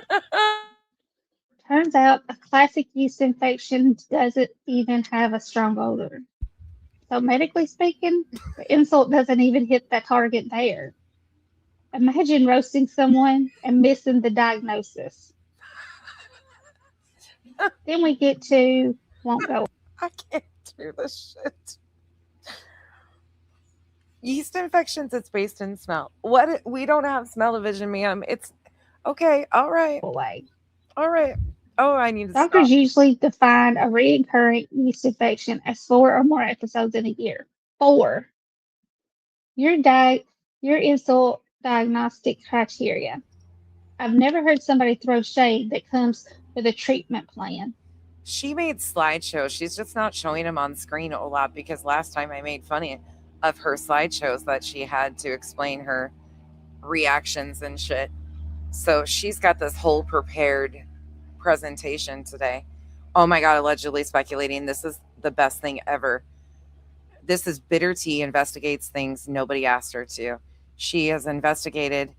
Turns out a classic yeast infection doesn't even have a strong odor. So medically speaking, the insult doesn't even hit the target there. Imagine roasting someone and missing the diagnosis. Then we get to won't go. I can't do this shit. Yeast infections, it's based in smell. What? We don't have smell-o-vision, ma'am. It's okay. All right. Away. All right. Oh, I need to Doctors stop. usually define a recurring yeast infection as 4 or more episodes in a year. 4. Your insult diagnostic criteria. I've never heard somebody throw shade that comes with a treatment plan. She made slideshows. She's just not showing them on screen a lot because last time I made fun of her slideshows that she had to explain her reactions and shit. So she's got this whole prepared presentation today. Oh my God, allegedly speculating. This is the best thing ever. This is Bitter Tea investigates things nobody asked her to. She has investigated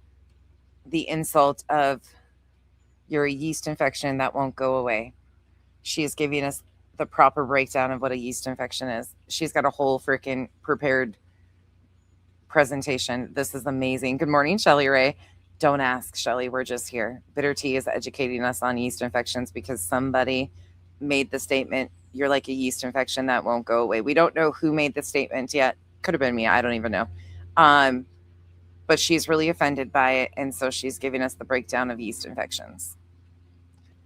the insult of you're a yeast infection that won't go away. She is giving us the proper breakdown of what a yeast infection is. She's got a whole freaking prepared presentation. This is amazing. Good morning, Shelly Ray. Don't ask, Shelly. We're just here. Bitter Tea is educating us on yeast infections because somebody made the statement, you're like a yeast infection that won't go away. We don't know who made the statement yet. Could have been me. I don't even know. But she's really offended by it. And so she's giving us the breakdown of yeast infections.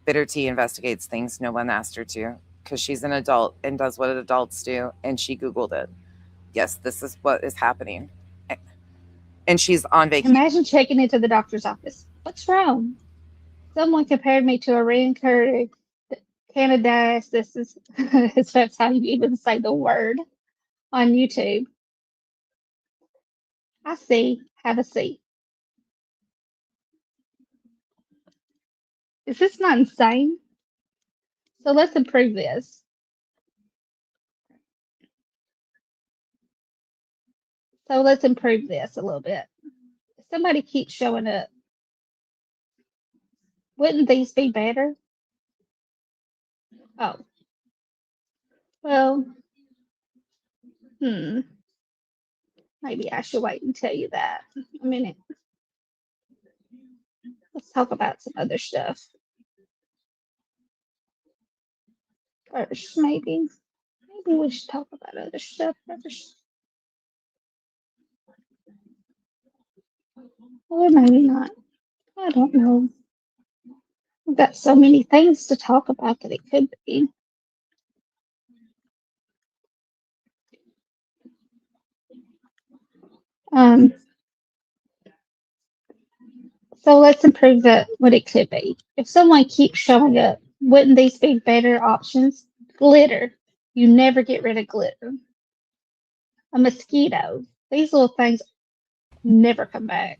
Bitter Tea investigates things no one asked her to because she's an adult and does what adults do. And she Googled it. Yes, this is what is happening. And she's on vacation. Imagine checking into the doctor's office. What's wrong? Someone compared me to a reincarnated Canadice. This is that's how you even say the word on YouTube. I see. Have a seat. Is this not insane? So let's improve this. So let's improve this a little bit. If somebody keeps showing up, wouldn't these be better? Oh. Well, maybe I should wait and tell you that. A minute. Let's talk about some other stuff. First, maybe we should talk about other stuff first. Or maybe not. I don't know. We've got so many things to talk about that it could be. So let's improve what it could be. If someone keeps showing up, wouldn't these be better options? Glitter. You never get rid of glitter. A mosquito. These little things never come back.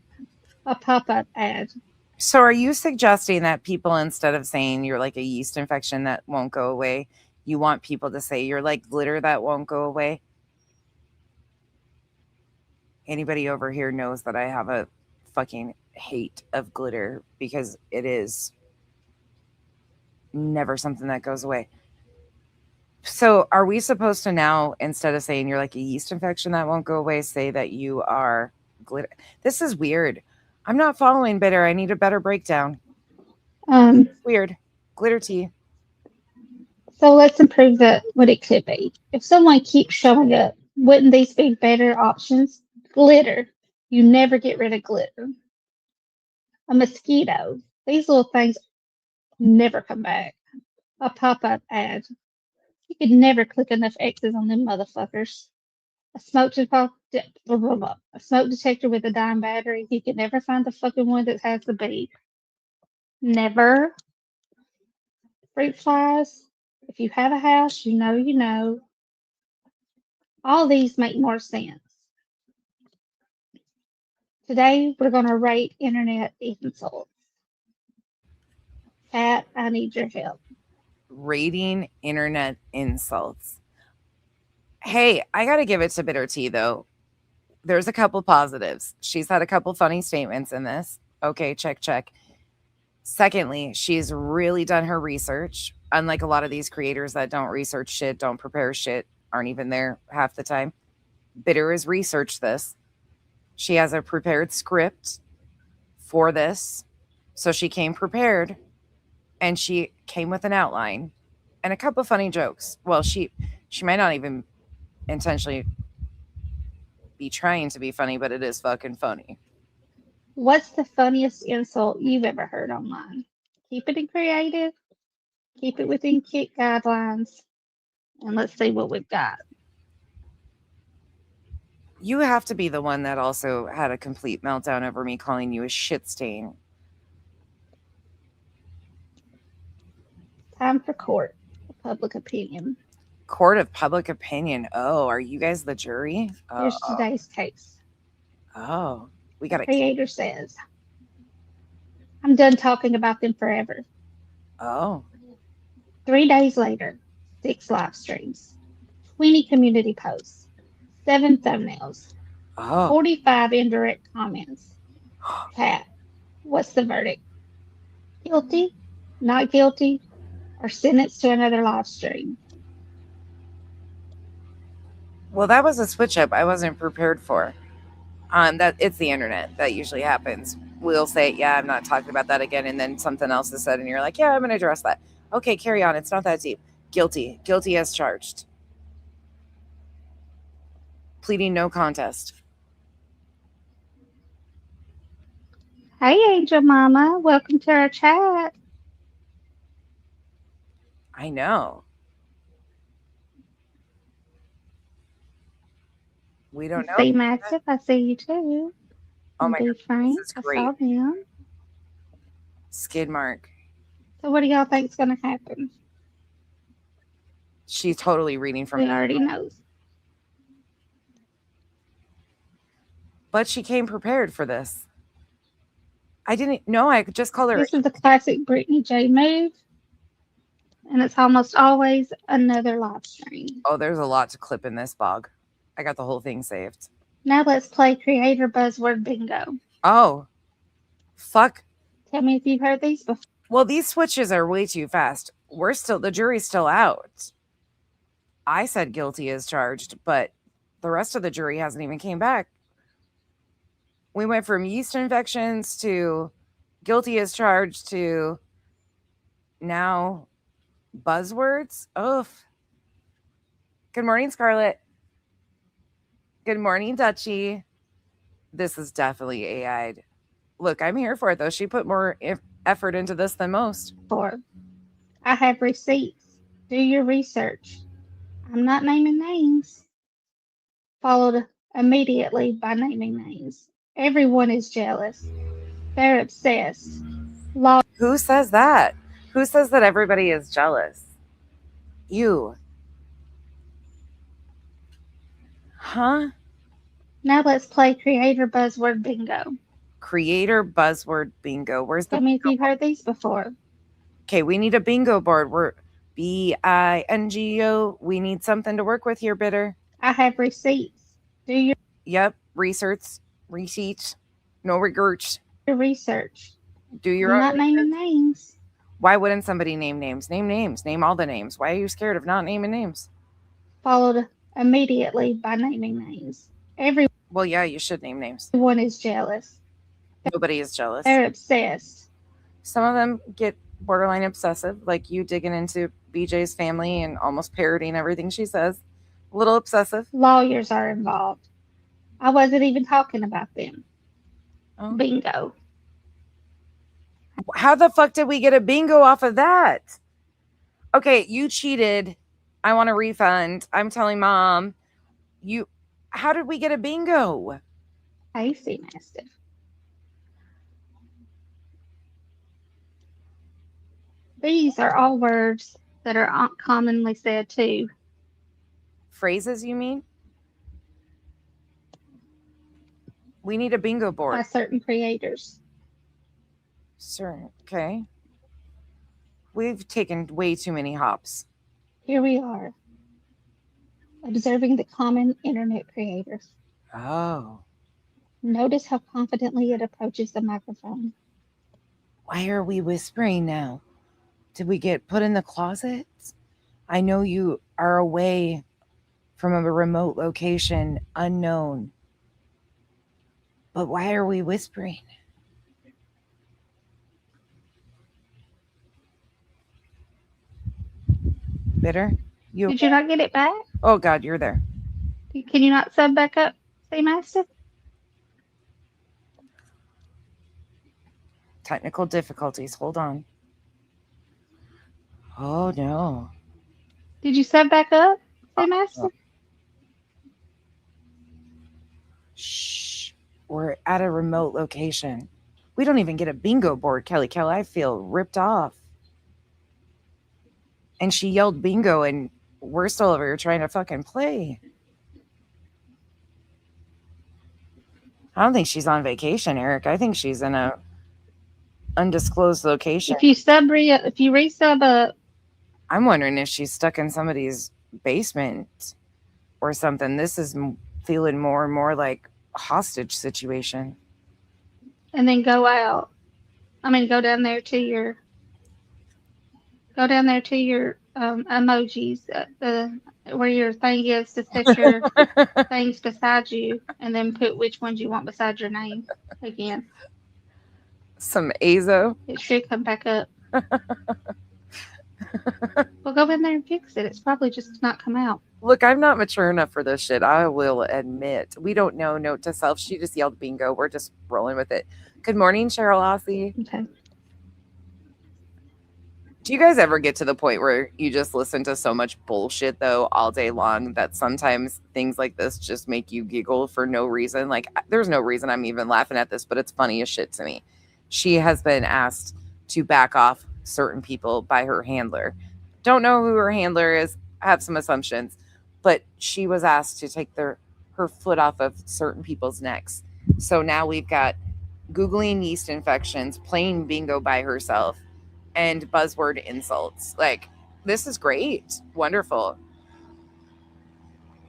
A pop-up ad. So are you suggesting that people, instead of saying you're like a yeast infection that won't go away, you want people to say you're like glitter that won't go away? Anybody over here knows that I have a fucking hate of glitter because it is never something that goes away. So are we supposed to now, instead of saying you're like a yeast infection that won't go away, say that you are glitter? This is weird. I'm not following Bitter. I need a better breakdown. Weird. Glitter tea. So let's improve what it could be. If someone keeps showing up, wouldn't these be better options? Glitter. You never get rid of glitter. A mosquito. These little things never come back. A pop-up ad. You could never click enough X's on them motherfuckers. A smoke detector with a dime battery. You could never find the fucking one that has the beep. Never. Fruit flies. If you have a house, you know. All these make more sense. Today, we're going to rate internet insults. Pat, I need your help. Rating internet insults. Hey, I got to give it to Bitter Tea, though. There's a couple positives. She's had a couple funny statements in this. Okay, check. Secondly, she's really done her research. Unlike a lot of these creators that don't research shit, don't prepare shit, aren't even there half the time. Bitter has researched this. She has a prepared script for this. So she came prepared and she came with an outline and a couple funny jokes. Well, she might not even intentionally be trying to be funny, but it is fucking funny. What's the funniest insult you've ever heard online? Keep it creative. Keep it within kit guidelines. And let's see what we've got. You have to be the one that also had a complete meltdown over me calling you a shit stain. Time for court of public opinion. Court of public opinion. Oh, are you guys the jury? Here's today's case. Oh, we got the creator says, I'm done talking about them forever. Oh. 3 days later, 6 live streams, 20 community posts, 7 thumbnails, 45 indirect comments. Pat, what's the verdict? Guilty, not guilty, or sentenced to another live stream? Well, that was a switch up I wasn't prepared for. That it's the internet that usually happens. We'll say, yeah, I'm not talking about that again, and then something else is said, and you're like, yeah, I'm going to address that. Okay, carry on. It's not that deep. Guilty. Guilty as charged. Pleading no contest. Hey, Angel Mama. Welcome to our chat. I know. We don't know. See, Massive, I see you too. Oh And my B God, Frank, this is I great. saw them. Skid mark. So what do y'all think's going to happen? She's totally reading from. We already knows. But she came prepared for this. I didn't know. I could just call her. This is the classic Brittany J move. And it's almost always another live stream. Oh, there's a lot to clip in this bog. I got the whole thing saved. Now let's play Creator Buzzword Bingo. Oh, fuck. Tell me if you've heard these before. Well, these switches are way too fast. The jury's still out. I said guilty as charged, but the rest of the jury hasn't even came back. We went from yeast infections to guilty as charged to now buzzwords. Oof. Good morning, Scarlett. Good morning, Dutchie. This is definitely AI'd. Look, I'm here for it, though. She put more effort into this than most. I have receipts. Do your research. I'm not naming names. Followed immediately by naming names. Everyone is jealous. They're obsessed. Who says that? Who says that everybody is jealous? You. Huh? Now let's play Creator Buzzword Bingo. Creator buzzword bingo. Where's the Tell me if you've heard these before. Okay, we need a bingo board. We're BINGO. We need something to work with here, Bitter. I have receipts. Do your Yep, receipts. No regrets. research. Do your I'm own not naming names. Why wouldn't somebody name names? Name names. Name all the names. Why are you scared of not naming names? Followed immediately by naming names. Well, yeah, you should name names. Everyone is jealous. Nobody is jealous. They're obsessed. Some of them get borderline obsessive, like you digging into BJ's family and almost parroting everything she says. A little obsessive. Lawyers are involved. I wasn't even talking about them. Oh. Bingo. How the fuck did we get a bingo off of that? Okay, you cheated. I want a refund. I'm telling mom. How did we get a bingo? I see, Mastiff. These are all words that are commonly said too. Phrases, you mean? We need a bingo board. By certain creators. Sure. Okay. We've taken way too many hops. Here we are. Observing the common internet creators. Oh. Notice how confidently it approaches the microphone. Why are we whispering now? Did we get put in the closet? I know you are away from a remote location, unknown. But why are we whispering? Bitter? Did you not get it back? Oh, God, you're there. Can you not sub back up, Seamaster? Technical difficulties. Hold on. Oh, no. Did you sub back up, Seamaster? Shh. We're at a remote location. We don't even get a bingo board, Kelly. I feel ripped off. And she yelled bingo, and we're still over here trying to fucking play. I don't think she's on vacation, Eric. I think she's in a undisclosed location. If you resub up, I'm wondering if she's stuck in somebody's basement or something. This is feeling more and more like a hostage situation. and then go out. Go down there to your emojis, the where your thing is to set your things beside you and then put which ones you want beside your name again. Some Azo. It should come back up. Well, go in there and fix it. It's probably just not come out. Look, I'm not mature enough for this shit. I will admit. We don't know. Note to self. She just yelled bingo. We're just rolling with it. Good morning, Cheryl Aussie. Okay. Do you guys ever get to the point where you just listen to so much bullshit though all day long that sometimes things like this just make you giggle for no reason? Like there's no reason I'm even laughing at this, but it's funny as shit to me. She has been asked to back off certain people by her handler. Don't know who her handler is. I have some assumptions, but she was asked to take her foot off of certain people's necks. So now we've got Googling yeast infections, playing bingo by herself, and buzzword insults. Like, this is great. Wonderful.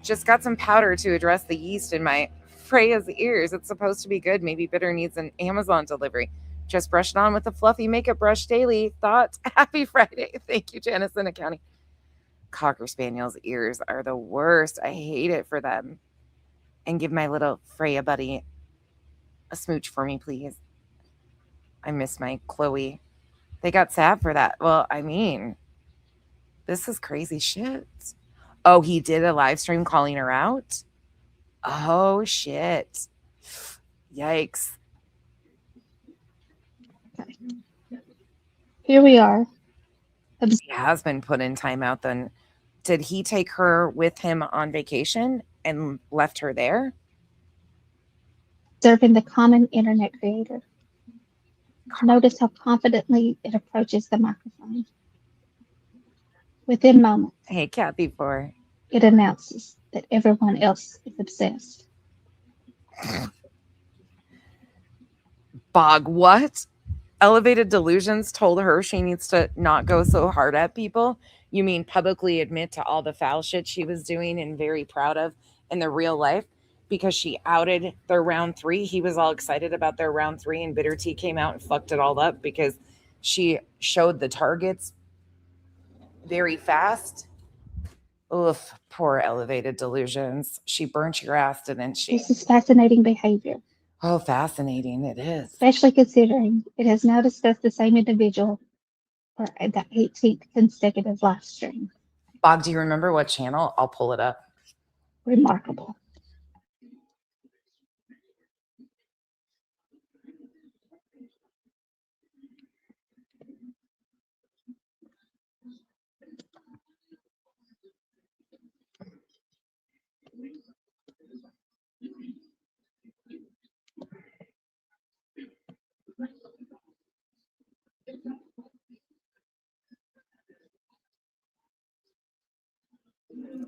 Just got some powder to address the yeast in my Freya's ears. It's supposed to be good. Maybe Bitter needs an Amazon delivery. Just brush it on with a fluffy makeup brush daily. Thoughts? Happy Friday. Thank you, Janice in County. Cocker Spaniel's ears are the worst. I hate it for them. And give my little Freya buddy a smooch for me, please. I miss my Chloe. They got sad for that. Well, I mean, this is crazy shit. Oh, he did a live stream calling her out? Oh, shit. Yikes. Okay. Here we are. He has been put in timeout then. Did he take her with him on vacation and left her there? Observing the common internet creator. Notice how confidently it approaches the microphone. Within moments, Hey, Kathy 4. it announces that everyone else is obsessed. Bog, what? Elevated Delusions told her she needs to not go so hard at people. You mean publicly admit to all the foul shit she was doing and very proud of in the real life because she outed their round 3. He was all excited about their round 3 and Bitter Tea came out and fucked it all up because she showed the targets very fast. Oof, poor Elevated Delusions. She burnt your ass, didn't she? This is fascinating behavior. Oh, fascinating. It is. Especially considering it has now discussed the same individual for the 18th consecutive live stream. Bog, do you remember what channel? I'll pull it up. Remarkable.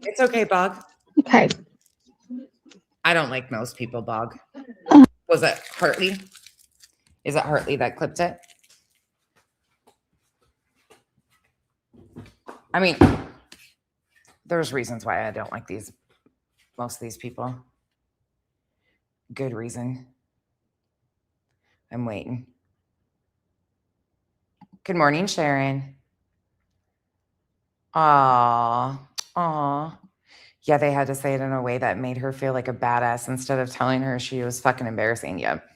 It's okay, Bog. Okay. I don't like most people, Bog. Was it Hartley? Is it Hartley that clipped it? I mean, there's reasons why I don't like most of these people. Good reason. I'm waiting. Good morning, Sharon. Aw. Yeah, they had to say it in a way that made her feel like a badass instead of telling her she was fucking embarrassing. Yep.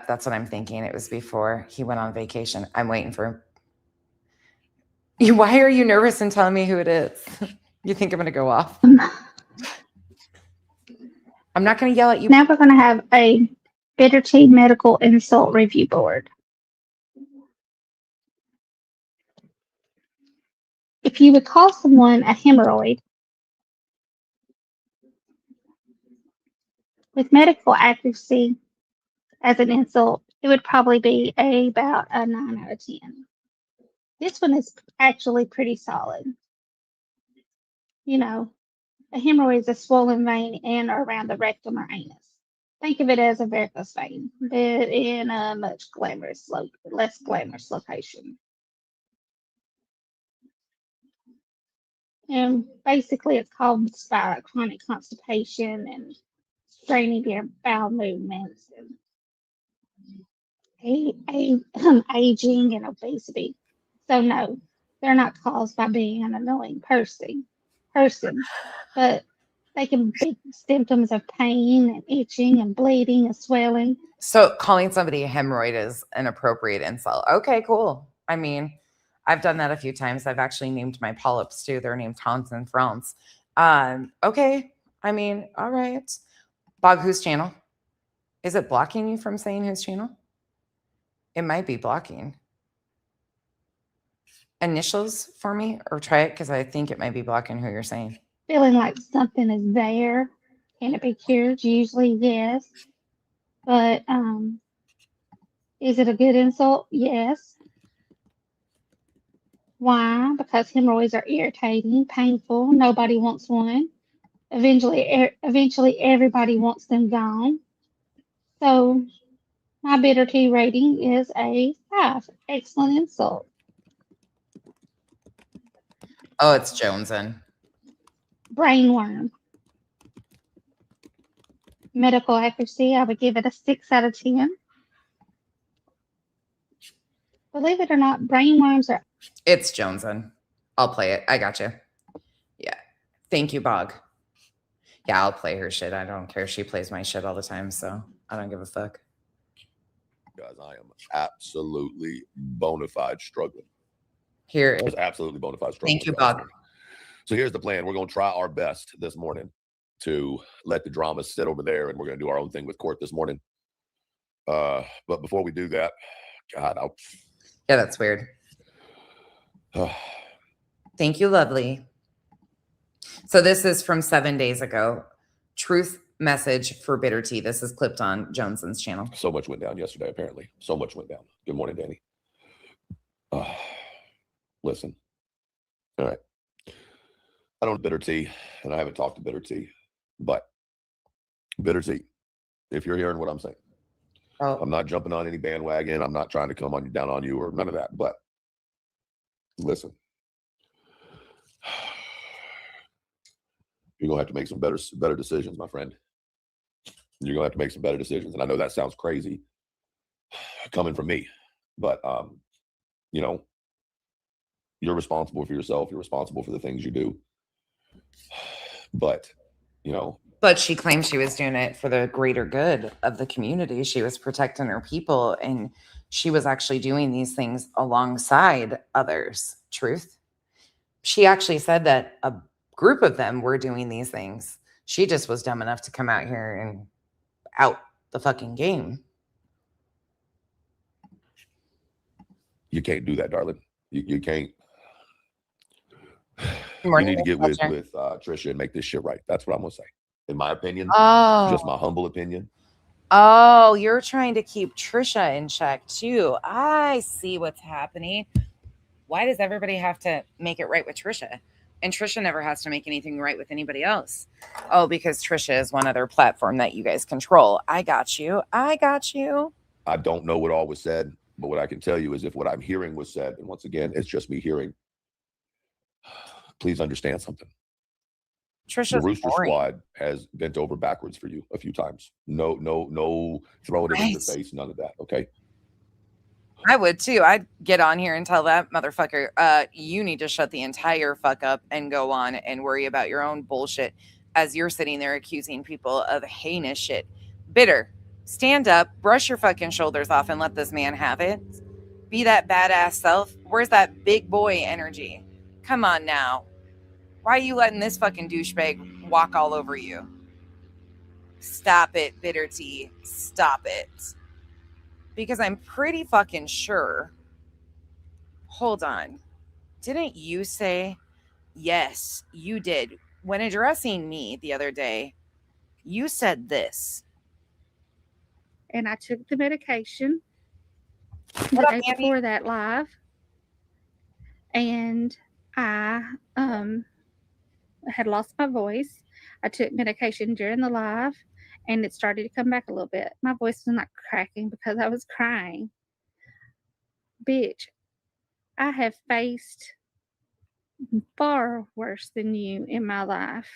That's what I'm thinking. It was before he went on vacation. I'm waiting for him. Why are you nervous and telling me who it is? You think I'm going to go off? I'm not going to yell at you. Now we're going to have a Bitter Tea Medical Insult Review Board. If you would call someone a hemorrhoid, with medical accuracy as an insult, it would probably be about a 9 out of 10. This one is actually pretty solid. You know, a hemorrhoid is a swollen vein in or around the rectum or anus. Think of it as a varicose vein, but in a much less glamorous location. And basically, it's caused by chronic constipation and straining your bowel movements and aging and obesity. So no, they're not caused by being an annoying person, but they can be symptoms of pain and itching and bleeding and swelling. So calling somebody a hemorrhoid is an appropriate insult. Okay, cool. I mean, I've done that a few times. I've actually named my polyps too. They're named Hans and Franz. Okay. I mean, all right. Bog, whose channel? Is it blocking you from saying whose channel? It might be blocking. Initials for me, or try it, because I think it might be blocking who you're saying. Feeling like something is there. Can it be cured? Usually, yes. But is it a good insult? Yes. Why? Because hemorrhoids are irritating, painful. Nobody wants one. Eventually, everybody wants them gone. So my bitter tea rating is a 5. Excellent insult. Oh, it's Joneson. Brainworm. Medical accuracy, I would give it a 6 out of 10. Believe it or not, brainworms are. It's Joneson. I'll play it. I got you. Yeah. Thank you, Bog. Yeah, I'll play her shit. I don't care. She plays my shit all the time, so I don't give a fuck. Guys, I am absolutely bona fide struggling. Here It's is. absolutely bona fide struggling. Thank you, guys. Bog. So here's the plan. We're going to try our best this morning to let the drama sit over there, and we're going to do our own thing with court this morning. But before we do that, God, Yeah, that's weird. Thank you, lovely. So this is from 7 days ago. Truth message for bitter tea. This is clipped on Joneson's channel. so much went down yesterday, apparently. So much went down. Good morning, Danny. Listen. All right. I don't bitter tea, and I haven't talked to bitter tea, but bitter tea, if you're hearing what I'm saying, Oh, I'm not jumping on any bandwagon. I'm not trying to come on you down on you or none of that. But listen, you're gonna have to make some better decisions, my friend. You're gonna have to make some better decisions. And I know that sounds crazy coming from me, but you know, you're responsible for yourself. You're responsible for the things you do. But you know, but she claimed she was doing it for the greater good of the community. She was protecting her people, and she was actually doing these things alongside others. Truth. She actually said that a group of them were doing these things. She just was dumb enough to come out here and out the fucking game. you can't do that, darling. You can't. You Morning, need to get Miss with Trisha and make this shit right. That's what I'm gonna say. In my opinion, Oh, just my humble opinion. oh, you're trying to keep Trisha in check too. I see what's happening. Why does everybody have to make it right with Trisha? And Trisha never has to make anything right with anybody else. Oh, because Trisha is one other platform that you guys control. I got you. I got you. I don't know what all was said, but what I can tell you is if what I'm hearing was said, and once again, it's just me hearing, please understand something. The Trisha's Rooster boring. Squad has bent over backwards for you a few times. No, throwing it in your Right. face, none of that. Okay. I would too. I'd get on here and tell that motherfucker, you need to shut the entire fuck up and go on and worry about your own bullshit as you're sitting there accusing people of heinous shit. Bitter, stand up, brush your fucking shoulders off and let this man have it. Be that badass self. Where's that big boy energy? Come on now. Why are you letting this fucking douchebag walk all over you? Stop it, bitter tea. Stop it. Because I'm pretty fucking sure. Hold on. Didn't you say, yes, you did? When addressing me the other day, you said this. And I took the medication the What up, day Andy? before that live. And I had lost my voice. I took medication during the live, and it started to come back a little bit. My voice was not cracking because I was crying. Bitch, I have faced far worse than you in my life.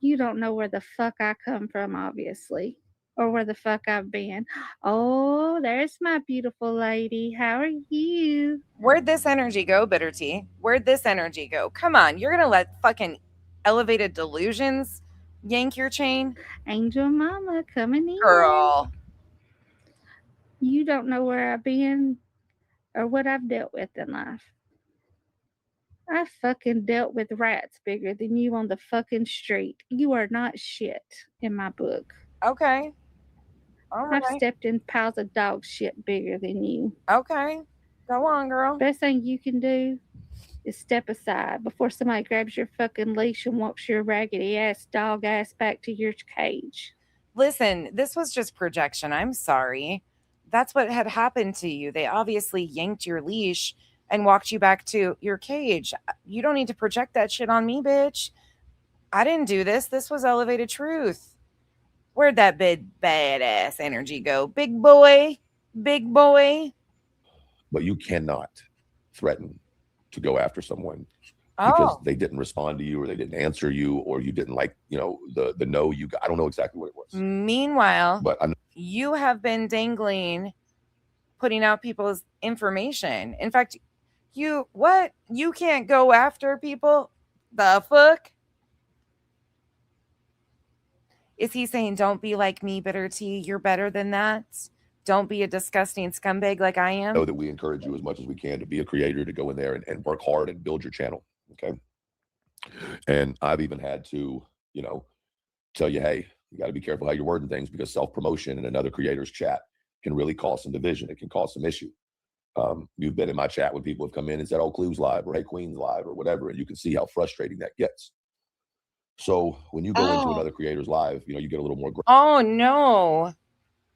You don't know where the fuck I come from, obviously. or where the fuck I've been. Oh, there's my beautiful lady. How are you? Where'd this energy go, Bitter Tea? Where'd this energy go? Come on, you're gonna let fucking elevated delusions yank your chain? Angel Mama coming in. Girl. You don't know where I've been or what I've dealt with in life. I fucking dealt with rats bigger than you on the fucking street. You are not shit in my book. Okay. All I've right. stepped in piles of dog shit bigger than you. Okay. Go on, girl. Best thing you can do is step aside before somebody grabs your fucking leash and walks your raggedy ass dog ass back to your cage. Listen, this was just projection. I'm sorry. That's what had happened to you. They obviously yanked your leash and walked you back to your cage. You don't need to project that shit on me, bitch. I didn't do this. This was elevated truth. Where'd that big badass energy go? Big boy? Big boy? But you cannot threaten to go after someone because Oh, they didn't respond to you or they didn't answer you or you didn't like, the no you got. I don't know exactly what it was. meanwhile, But I know you have been dangling, putting out people's information. In fact, you can't go after people? The fuck? Is he saying, don't be like me, Bitter Tea? You're better than that. Don't be a disgusting scumbag like I am. that we encourage you as much as we can to be a creator, to go in there and work hard and build your channel. Okay. And I've even had to, tell you, hey, you got to be careful how you're wording things because self-promotion in another creator's chat can really cause some division. It can cause some issue. You've been in my chat when people have come in and said, oh, Clue's live or hey, Queen's live or whatever. And you can see how frustrating that gets. So when you go into another creator's live, you get a little more. Oh, no.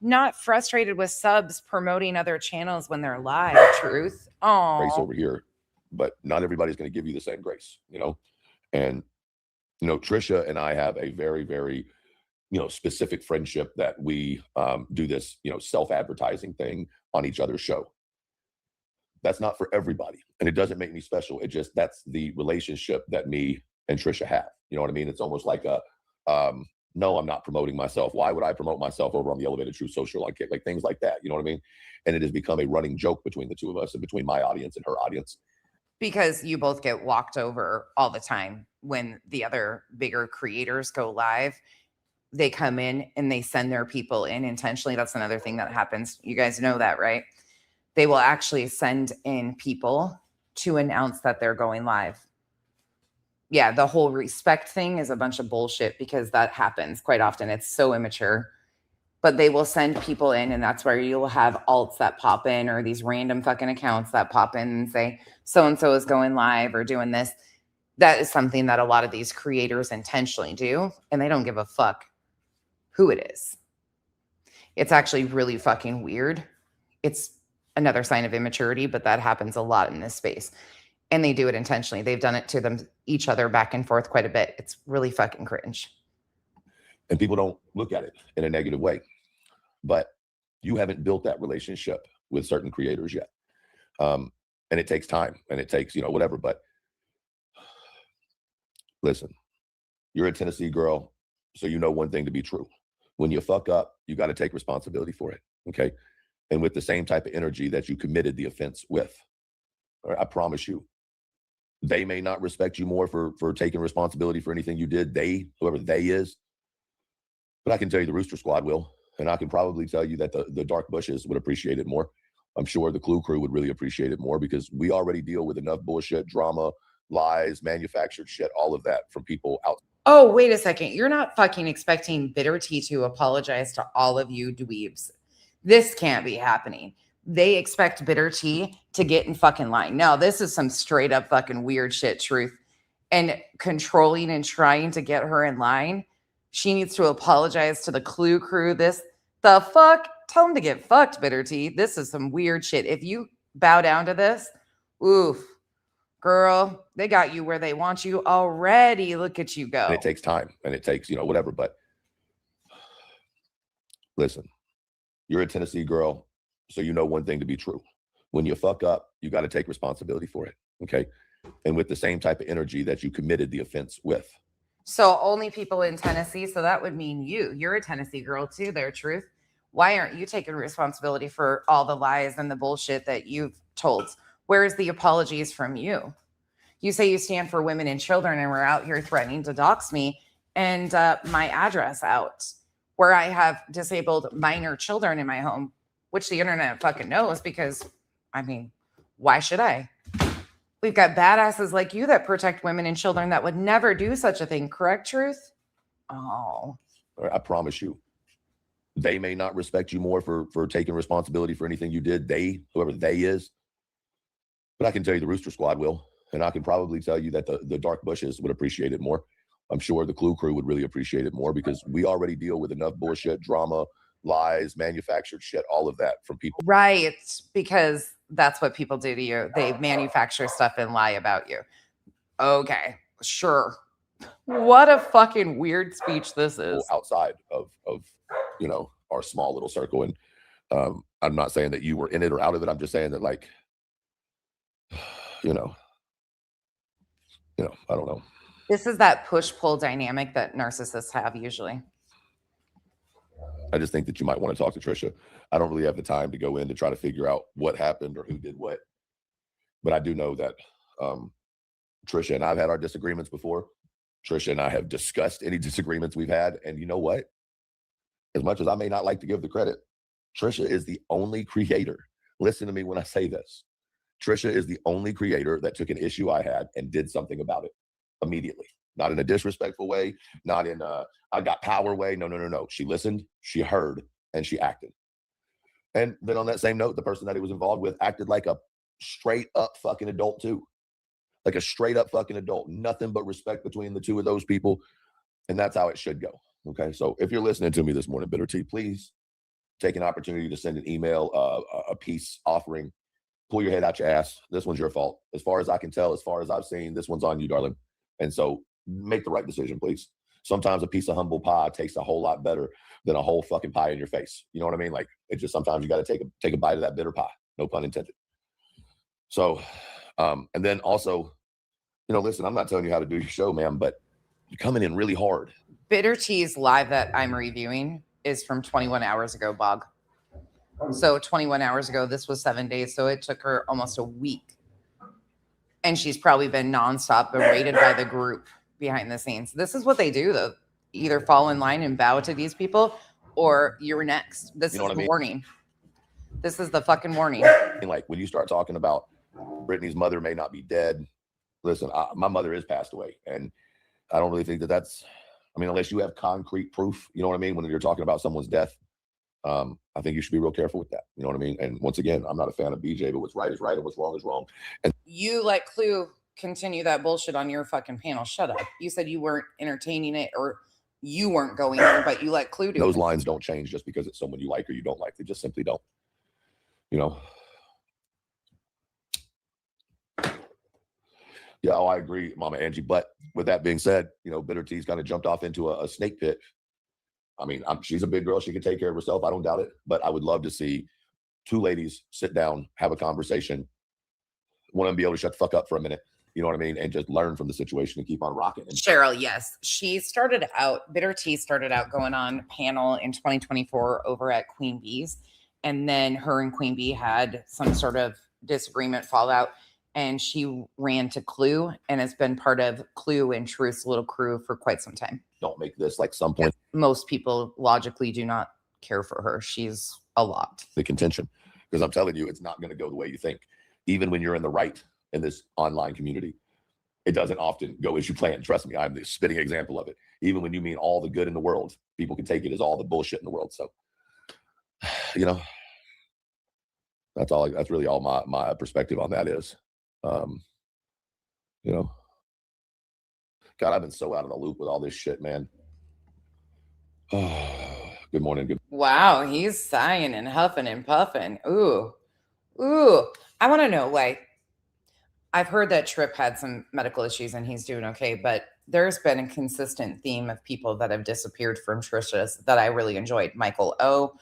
Not frustrated with subs promoting other channels when they're live, Truth. Grace Oh, over here, but not everybody's going to give you the same grace, and Trisha and I have a very, very specific friendship that we do this self-advertising thing on each other's show. That's not for everybody, and it doesn't make me special. It just, that's the relationship that me and Trisha have. You know what I mean? It's almost like a no, I'm not promoting myself. Why would I promote myself over on the Elevated Truth Social, like things like that? You know what I mean? And it has become a running joke between the two of us and between my audience and her audience. because you both get walked over all the time when the other bigger creators go live. They come in and they send their people in intentionally. That's another thing that happens. You guys know that, right? They will actually send in people to announce that they're going live. Yeah, the whole respect thing is a bunch of bullshit because that happens quite often. It's so immature. But they will send people in, and that's where you'll have alts that pop in or these random fucking accounts that pop in and say, so-and-so is going live or doing this. That is something that a lot of these creators intentionally do, and they don't give a fuck who it is. It's actually really fucking weird. It's another sign of immaturity, but that happens a lot in this space. And they do it intentionally. They've done it to each other back and forth quite a bit. It's really fucking cringe. And people don't look at it in a negative way. But you haven't built that relationship with certain creators yet. And it takes time and it takes, whatever. But listen, you're a Tennessee girl, so you know one thing to be true. When you fuck up, you got to take responsibility for it. Okay. And with the same type of energy that you committed the offense with. All right, I promise you, they may not respect you more for taking responsibility for anything you did. Whoever they is. But I can tell you the Rooster Squad will. And I can probably tell you that the Dark Bushes would appreciate it more. I'm sure the Clue Crew would really appreciate it more because we already deal with enough bullshit, drama, lies, manufactured shit, all of that from people out. Oh, wait a second. You're not fucking expecting Bitter Tea to apologize to all of you dweebs. This can't be happening. They expect Bitter Tea to get in fucking line. No, this is some straight up fucking weird shit, Truth. And controlling and trying to get her in line. She needs to apologize to the Clue Crew. The fuck? Tell them to get fucked, Bitter Tea. This is some weird shit. If you bow down to this, oof, girl, they got you where they want you already. Look at you go. And it takes time and it takes, whatever. But listen, you're a Tennessee girl, so you know one thing to be true. When you fuck up, you got to take responsibility for it. Okay. And with the same type of energy that you committed the offense with. So only people in Tennessee. So that would mean you. You're a Tennessee girl too, there, Truth. Why aren't you taking responsibility for all the lies and the bullshit that you've told? Where's the apologies from you? You say you stand for women and children, and we're out here threatening to dox me and my address out, where I have disabled minor children in my home, which the internet fucking knows because, I mean, why should I? We've got badasses like you that protect women and children that would never do such a thing. Correct, Truth? Oh. I promise you, they may not respect you more for taking responsibility for anything you did. They, whoever they is. But I can tell you the Rooster Squad will. And I can probably tell you that the Dark Bushes would appreciate it more. I'm sure the Clue Crew would really appreciate it more because we already deal with enough bullshit, drama, lies, manufactured shit, all of that from people. Right. Because that's what people do to you. They manufacture stuff and lie about you. Okay. Sure. What a fucking weird speech this is. Outside of our small little circle. And I'm not saying that you were in it or out of it. I'm just saying that, like, I don't know. This is that push-pull dynamic that narcissists have usually. I just think that you might want to talk to Trisha. I don't really have the time to go in to try to figure out what happened or who did what. But I do know that Trisha and I've had our disagreements before. Trisha and I have discussed any disagreements we've had. And you know what? As much as I may not like to give the credit, Trisha is the only creator. Listen to me when I say this. Trisha is the only creator that took an issue I had and did something about it immediately. Not in a disrespectful way, not in a I got power way. No. She listened, she heard, and she acted. And then on that same note, the person that he was involved with acted like a straight up fucking adult too. Like a straight up fucking adult. Nothing but respect between the two of those people. And that's how it should go. Okay. So if you're listening to me this morning, Bitter Tea, please take an opportunity to send an email, a peace offering. Pull your head out your ass. This one's your fault. As far as I can tell, as far as I've seen, this one's on you, darling. And so make the right decision, please. Sometimes a piece of humble pie tastes a whole lot better than a whole fucking pie in your face. You know what I mean? Like, it just sometimes you got to take a bite of that bitter pie. No pun intended. So, and then also, listen, I'm not telling you how to do your show, man, but you're coming in really hard. Bitter Tea's live that I'm reviewing is from 21 hours ago, Bog. So 21 hours ago, this was 7 days. So it took her almost a week. And she's probably been nonstop berated by the group behind the scenes. This is what they do, though. Either fall in line and bow to these people, or you're next. This is the warning. This is the fucking warning. Like, when you start talking about Brittany's mother may not be dead, listen, my mother is passed away. And I don't really think that's, unless you have concrete proof, you know what I mean? When you're talking about someone's death, I think you should be real careful with that. You know what I mean? And once again, I'm not a fan of BJ, but what's right is right and what's wrong is wrong. And you let Clue continue that bullshit on your fucking panel. Shut up. You said you weren't entertaining it or you weren't going there, but you let Clue do those it. lines don't change just because it's someone you like or you don't like. They just simply don't. Yeah, I agree, Mama Angie. But with that being said, Bitter Tea's kind of jumped off into a snake pit. She's a big girl. She can take care of herself. I don't doubt it. But I would love to see two ladies sit down, have a conversation. One of them be able to shut the fuck up for a minute. You know what I mean? And just learn from the situation and keep on rocking. Cheryl, yes. Bitter Tea started out going on panel in 2024 over at Queen Bee's. And then her and Queen Bee had some sort of disagreement fallout. And she ran to Clue and has been part of Clue and Truth's little crew for quite some time. Don't make this like some point. Most people logically do not care for her. She's a lot. The contention. Because I'm telling you, it's not going to go the way you think. Even when you're in the right in this online community, it doesn't often go as you plan. Trust me, I'm the spitting example of it. Even when you mean all the good in the world, people can take it as all the bullshit in the world. So, that's really all my perspective on that is. God, I've been so out of the loop with all this shit, man. Good morning. Wow, he's sighing and huffing and puffing. Ooh. I want to know, I've heard that Tripp had some medical issues and he's doing okay, but there's been a consistent theme of people that have disappeared from Trisha's that I really enjoyed. Michael O,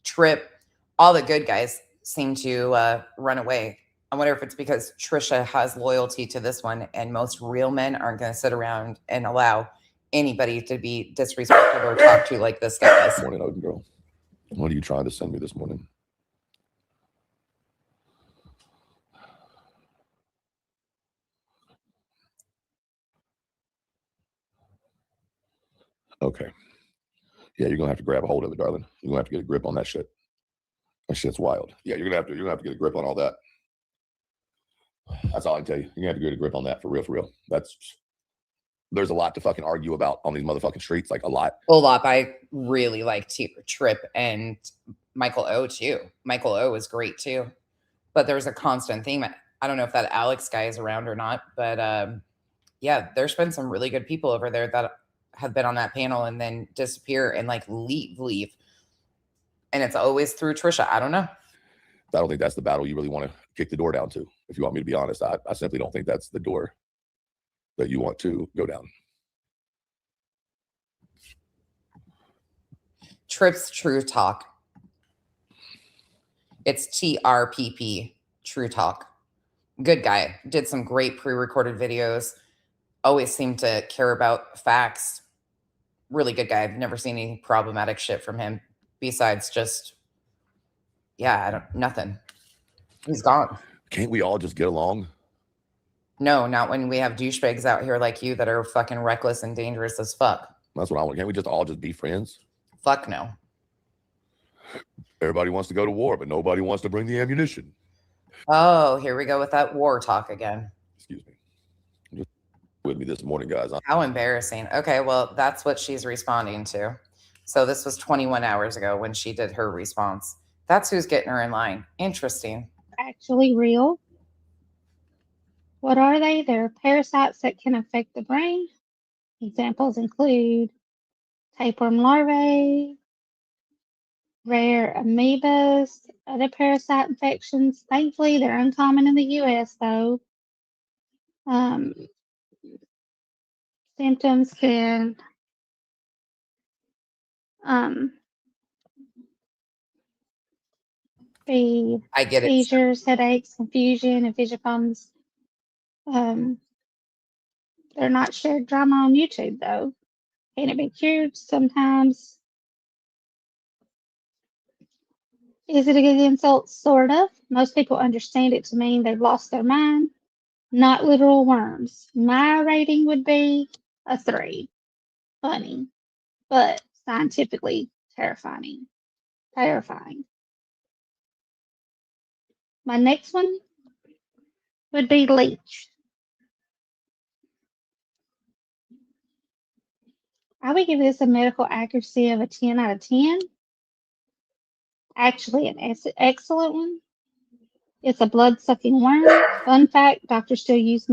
Tripp, all the good guys seem to run away. I wonder if it's because Trisha has loyalty to this one and most real men aren't going to sit around and allow anybody to be disrespected or talked to like this guy does. Morning, Odin girl. What are you trying to send me this morning? Okay. Yeah, you're gonna have to grab a hold of it, darling. You're gonna have to get a grip on that shit. That shit's wild. Yeah, you're gonna have to get a grip on all that. That's all I can tell you. You're gonna have to get a grip on that for real, for real. There's a lot to fucking argue about on these motherfucking streets, like a lot. I really like Trip and Michael O too. Michael O is great too. But there's a constant theme. I don't know if that Alex guy is around or not, but yeah, there's been some really good people over there that have been on that panel and then disappear and like leave. And it's always through Trisha. I don't know. I don't think that's the battle you really want to kick the door down to. If you want me to be honest, I simply don't think that's the door that you want to go down. Trip's True Talk. It's TRPP, True Talk. Good guy. Did some great pre-recorded videos. Always seemed to care about facts. Really good guy. I've never seen any problematic shit from him besides just, nothing. He's gone. Can't we all just get along? No, not when we have douchebags out here like you that are fucking reckless and dangerous as fuck. That's what I want. Can't we just all just be friends? Fuck no. Everybody wants to go to war, but nobody wants to bring the ammunition. Oh, here we go with that war talk again. Excuse me. Just with me this morning, guys. How embarrassing. Okay, well, that's what she's responding to. So this was 21 hours ago when she did her response. That's who's getting her in line. Interesting. Actually real. What are they? They're parasites that can affect the brain. Examples include tapeworm larvae, rare amoebas, other parasite infections. Thankfully, they're uncommon in the U.S., though. Symptoms can be I get it. seizures, headaches, confusion, and vision problems. They're not shared drama on YouTube, though. Can it be cured? Sometimes. Is it a good insult? Sort of. Most people understand it to mean they've lost their mind, not literal worms. My rating would be a 3. Funny, but scientifically terrifying. My next one would be leech. I would give this a medical accuracy of a 10 out of 10. Actually, an excellent one. It's a blood-sucking worm. Fun fact, doctors still use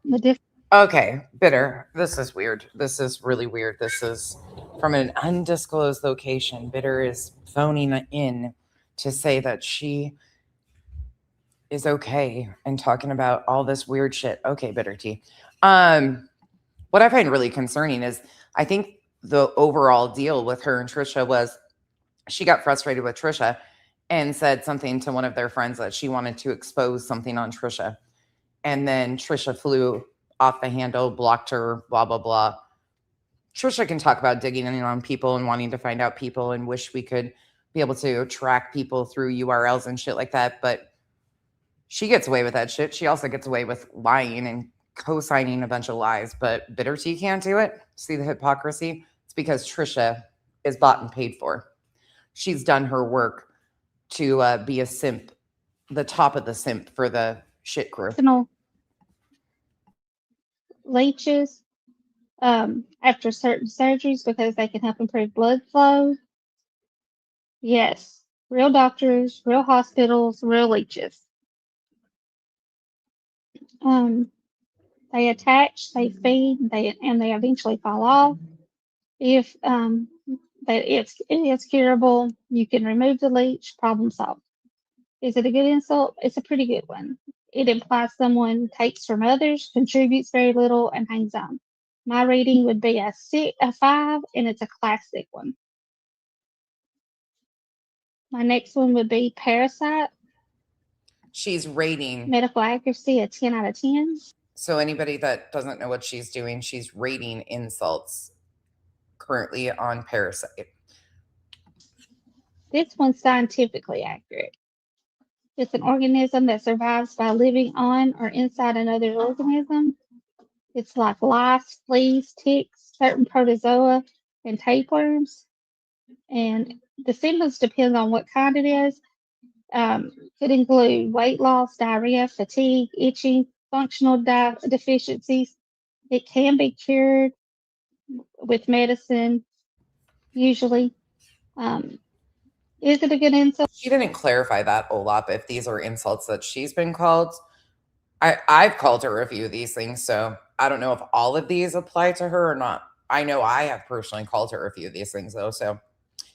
medicinal. Okay, Bitter. This is weird. This is really weird. This is from an undisclosed location. Bitter is phoning in to say that she is okay and talking about all this weird shit. Okay, Bitter T. What I find really concerning is I think the overall deal with her and Trisha was she got frustrated with Trisha and said something to one of their friends that she wanted to expose something on Trisha. And then Trisha flew off the handle, blocked her, blah, blah, blah. Trisha can talk about digging in on people and wanting to find out people and wish we could be able to track people through URLs and shit like that. But she gets away with that shit. She also gets away with lying and co-signing a bunch of lies. But Bitter T can't do it. See the hypocrisy? It's because Trisha is bought and paid for. She's done her work to be a simp, the top of the simp for the shit crew. Leeches after certain surgeries because they can help improve blood flow. Yes, real doctors, real hospitals, real leeches. They attach, they feed, and they eventually fall off. If it is curable, you can remove the leech, problem solved. Is it a good insult? It's a pretty good one. It implies someone takes from others, contributes very little, and hangs on. My rating would be a 5, and it's a classic one. My next one would be parasite. She's rating medical accuracy a 10 out of 10. So anybody that doesn't know what she's doing, she's rating insults currently on Parasite. This one's scientifically accurate. It's an organism that survives by living on or inside another organism. It's like lice, fleas, ticks, certain protozoa, and tapeworms. And the symptoms depend on what kind it is. Could include weight loss, diarrhea, fatigue, itching, functional deficiencies. It can be cured with medicine, usually. Is it a good insult? She didn't clarify that, Olap, if these are insults that she's been called. I've called her a few of these things, so I don't know if all of these apply to her or not. I know I have personally called her a few of these things, though, so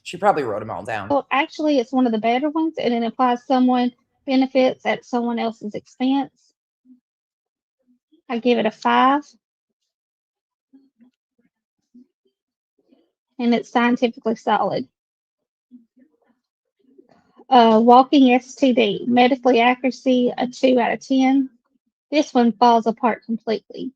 she probably wrote them all down. Well, actually, it's one of the better ones, and it implies someone benefits at someone else's expense. I give it a 5. And it's scientifically solid. Walking STD, medically accuracy, a 2 out of 10. This one falls apart completely.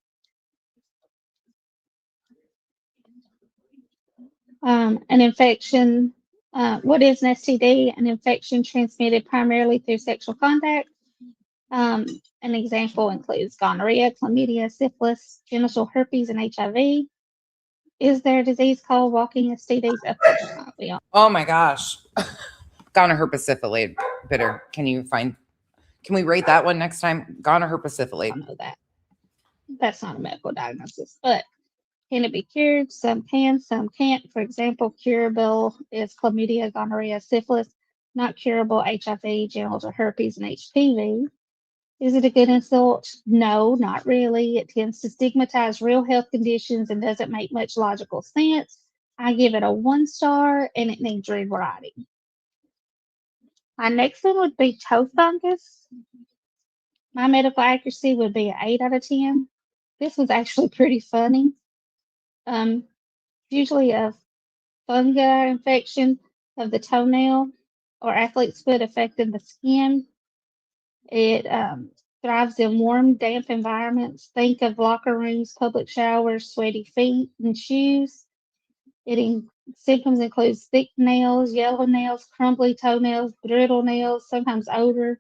An infection, what is an STD? An infection transmitted primarily through sexual contact. An example includes gonorrhea, chlamydia, syphilis, genital herpes, and HIV. Is there a disease called walking STDs? Of course not. We all Oh my gosh. Gonorrhea bitter. Can we rate that one next time? Gonorrhea. know that. That's not a medical diagnosis, but can it be cured? Some can, some can't. For example, curable is chlamydia, gonorrhea, syphilis. Not curable, HIV, genital herpes, and HPV. Is it a good insult? No, not really. It tends to stigmatize real health conditions and doesn't make much logical sense. I give it a 1 star, and it needs rewriting. My next one would be toe fungus. My medical accuracy would be an 8 out of 10. This was actually pretty funny. Usually a fungi infection of the toenail or athlete's foot affecting the skin. It thrives in warm, damp environments. Think of locker rooms, public showers, sweaty feet, and shoes. Symptoms include thick nails, yellow nails, crumbly toenails, brittle nails, sometimes odor.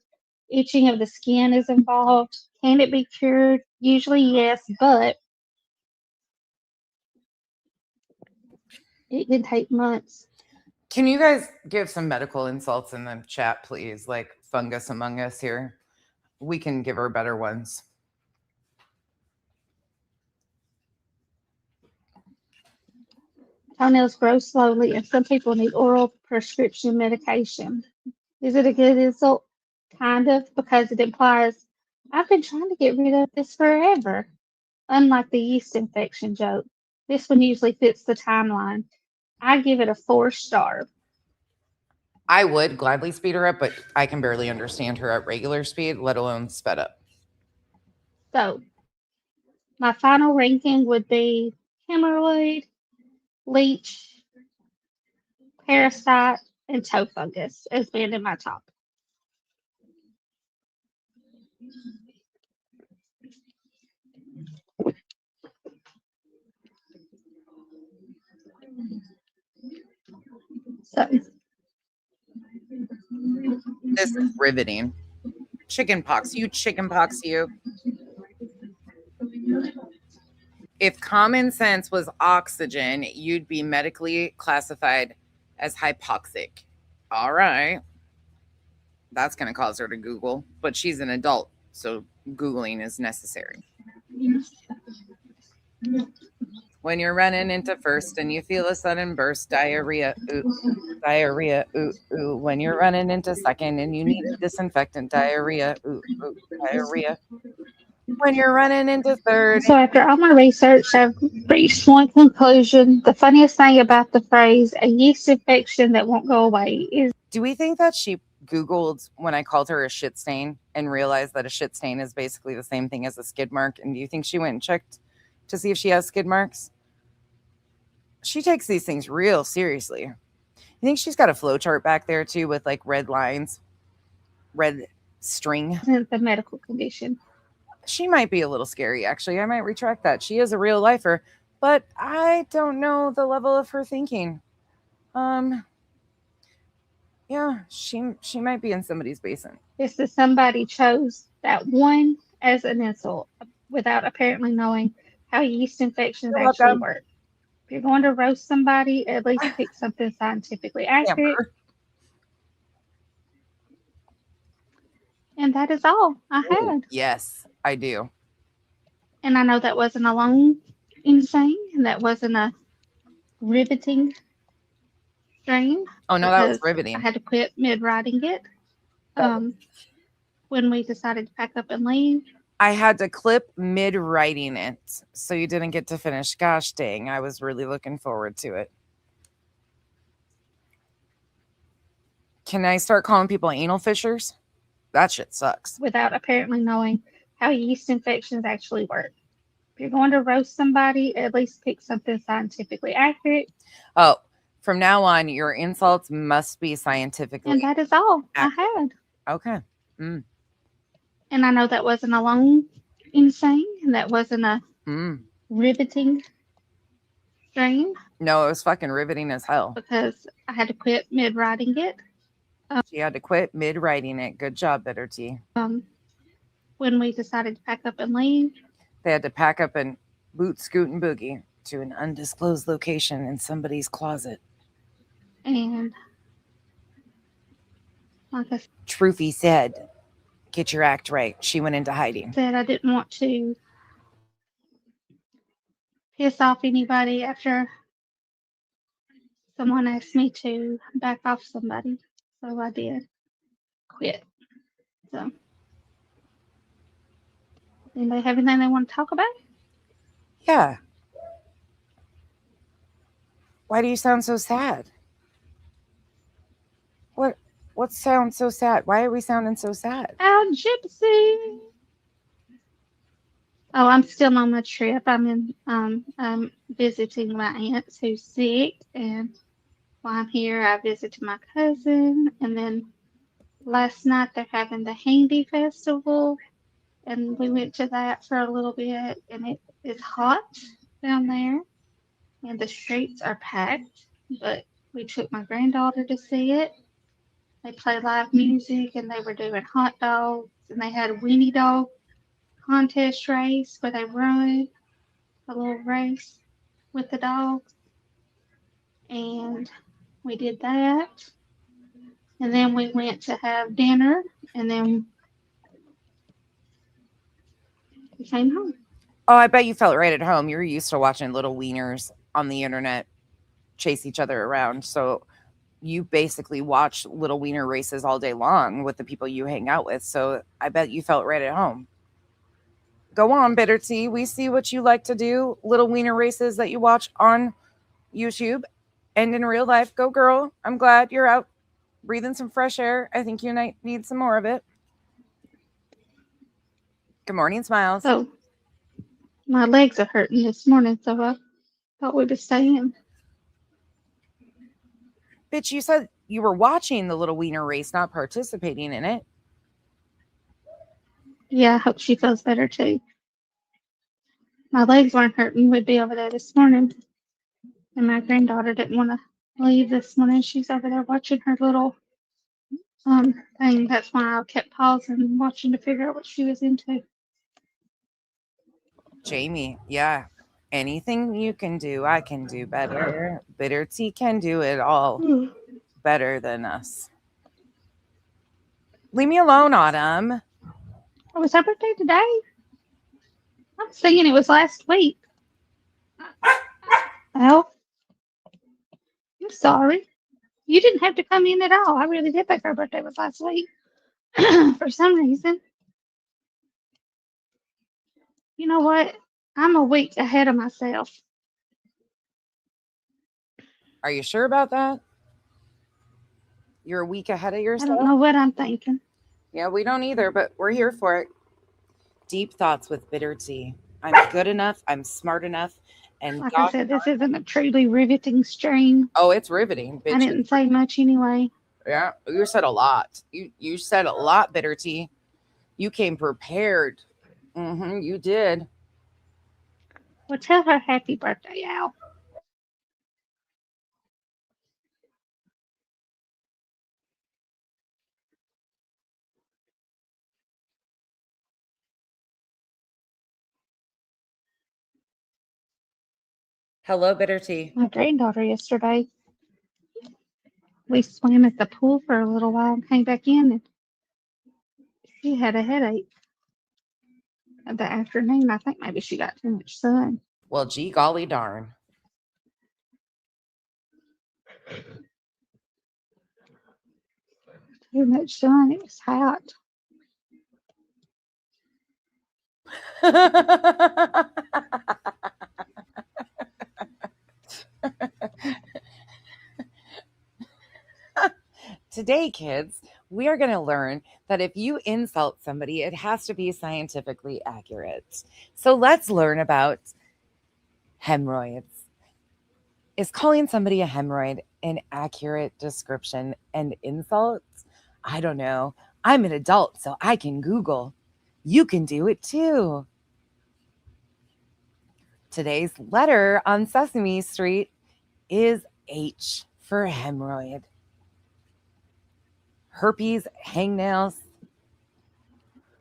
Itching of the skin is involved. Can it be cured? Usually yes, but it can take months. Can you guys give some medical insults in the chat, please? Like fungus among us here. We can give her better ones. Toenails grow slowly, and some people need oral prescription medication. Is it a good insult? Kind of, because it implies I've been trying to get rid of this forever. Unlike the yeast infection joke, this one usually fits the timeline. I give it a 4 star. I would gladly speed her up, but I can barely understand her at regular speed, let alone sped up. So, my final ranking would be hemorrhoid, leech, parasite, and toe fungus as being in my top. So, This is riveting. Chickenpox, you. If common sense was oxygen, you'd be medically classified as hypoxic. All right. That's going to cause her to Google, but she's an adult, so Googling is necessary. When you're running into first and you feel a sudden burst, diarrhea, ooh, diarrhea, ooh, ooh. When you're running into second and you need a disinfectant, diarrhea, ooh, ooh, diarrhea. When you're running into third. So after all my research, I've reached one conclusion. The funniest thing about the phrase "a yeast infection that won't go away" is. Do we think that she Googled when I called her a shit stain and realized that a shit stain is basically the same thing as a skid mark? And do you think she went and checked to see if she has skid marks? She takes these things real seriously. You think she's got a flow chart back there too with like red lines, red string? Isn't the medical condition. She might be a little scary, actually. I might retract that. She is a real lifer, but I don't know the level of her thinking. Yeah, she might be in somebody's basement. It's that somebody chose that one as an insult without apparently knowing how yeast infections You're actually welcome. work. If you're going to roast somebody, at least pick something scientifically accurate. Amber. And that is all I Ooh, had. yes, I do. And I know that wasn't a long insane, and that wasn't a riveting stream Oh no, that was because I riveting. had to quit mid writing it. When we decided to pack up and leave. I had to clip mid writing it, so you didn't get to finish. Gosh dang, I was really looking forward to it. Can I start calling people anal fishers? That shit sucks. Without apparently knowing how yeast infections actually work. If you're going to roast somebody, at least pick something scientifically accurate. Oh, from now on, your insults must be scientifically. And that is all I had. Okay. And I know that wasn't a long insane, and that wasn't a riveting stream. No, it was fucking riveting as hell. Because I had to quit mid writing it. She had to quit mid writing it. Good job, Bitter Tea. When we decided to pack up and leave. They had to pack up and boot, scoot, and boogie to an undisclosed location in somebody's closet. And like I Truffy said, get your act right. She went into hiding. said, I didn't want to piss off anybody after someone asked me to back off somebody. So I did quit. So, anybody have anything they want to talk about? Yeah. Why do you sound so sad? What sounds so sad? Why are we sounding so sad? Oh, Gypsy. Oh, I'm still on my trip. I'm visiting my aunt who's sick, and while I'm here, I visited my cousin, and then last night they're having the Handy Festival, and we went to that for a little bit, and it is hot down there, and the streets are packed, but we took my granddaughter to see it. They play live music, and they were doing hot dogs, and they had a weenie dog contest race where they run a little race with the dogs, and we did that. And then we went to have dinner, and then we came home. Oh, I bet you felt right at home. You're used to watching little wieners on the internet chase each other around. So you basically watch little wiener races all day long with the people you hang out with. So I bet you felt right at home. Go on, Bitter Tea. We see what you like to do. Little wiener races that you watch on YouTube and in real life. Go, girl. I'm glad you're out breathing some fresh air. I think you might need some more of it. Good morning, Smiles. So my legs are hurting this morning, so I thought we would stay in. Bitch, you said you were watching the little wiener race, not participating in it. Yeah, I hope she feels better too. My legs weren't hurting. We'd be over there this morning. And my granddaughter didn't want to leave this morning. She's over there watching her little thing. That's why I kept pausing and watching to figure out what she was into. Jamie, yeah. Anything you can do, I can do better. Bitter Tea can do it all better than us. Leave me alone, Autumn. Oh, was her birthday today? I'm thinking it was last week. Well, I'm sorry. You didn't have to come in at all. I really did think her birthday was last week. For some reason. You know what? I'm a week ahead of myself. Are you sure about that? You're a week ahead of I yourself? don't know what I'm thinking. Yeah, we don't either, but we're here for it. Deep thoughts with Bitter Tea. I'm good enough. I'm smart enough. And like I said, this isn't a truly riveting stream. Oh, it's riveting. Bitch. I didn't say much anyway. Yeah, you said a lot. You said a lot, Bitter Tea. You came prepared. You did. Well, tell her happy birthday, Al. Hello, bitter tea. My granddaughter yesterday, we swam at the pool for a little while and came back in, and she had a headache in the afternoon. I think maybe she got too much sun. Well, gee golly darn. Too much sun. It was hot. Today, kids, we are going to learn that if you insult somebody, it has to be scientifically accurate. So let's learn about hemorrhoids. Is calling somebody a hemorrhoid an accurate description and insult? I don't know. I'm an adult, so I can Google. You can do it too. Today's letter on Sesame Street is H for hemorrhoid. Herpes, hangnails,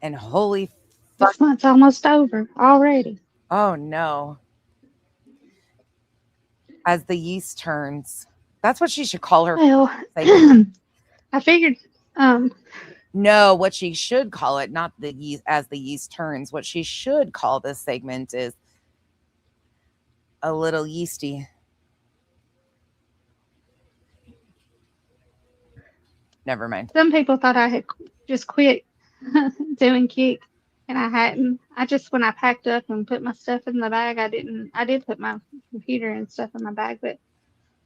and holy fuck. This month's almost over already. Oh no. As the yeast turns. That's what she should call her. Well, segment. I figured, No, what she should call it, not the yeast, as the yeast turns. What she should call this segment is a little yeasty. Never mind. some people thought I had just quit doing kick, and I hadn't. I just, when I packed up and put my stuff in the bag, I did put my computer and stuff in my bag, but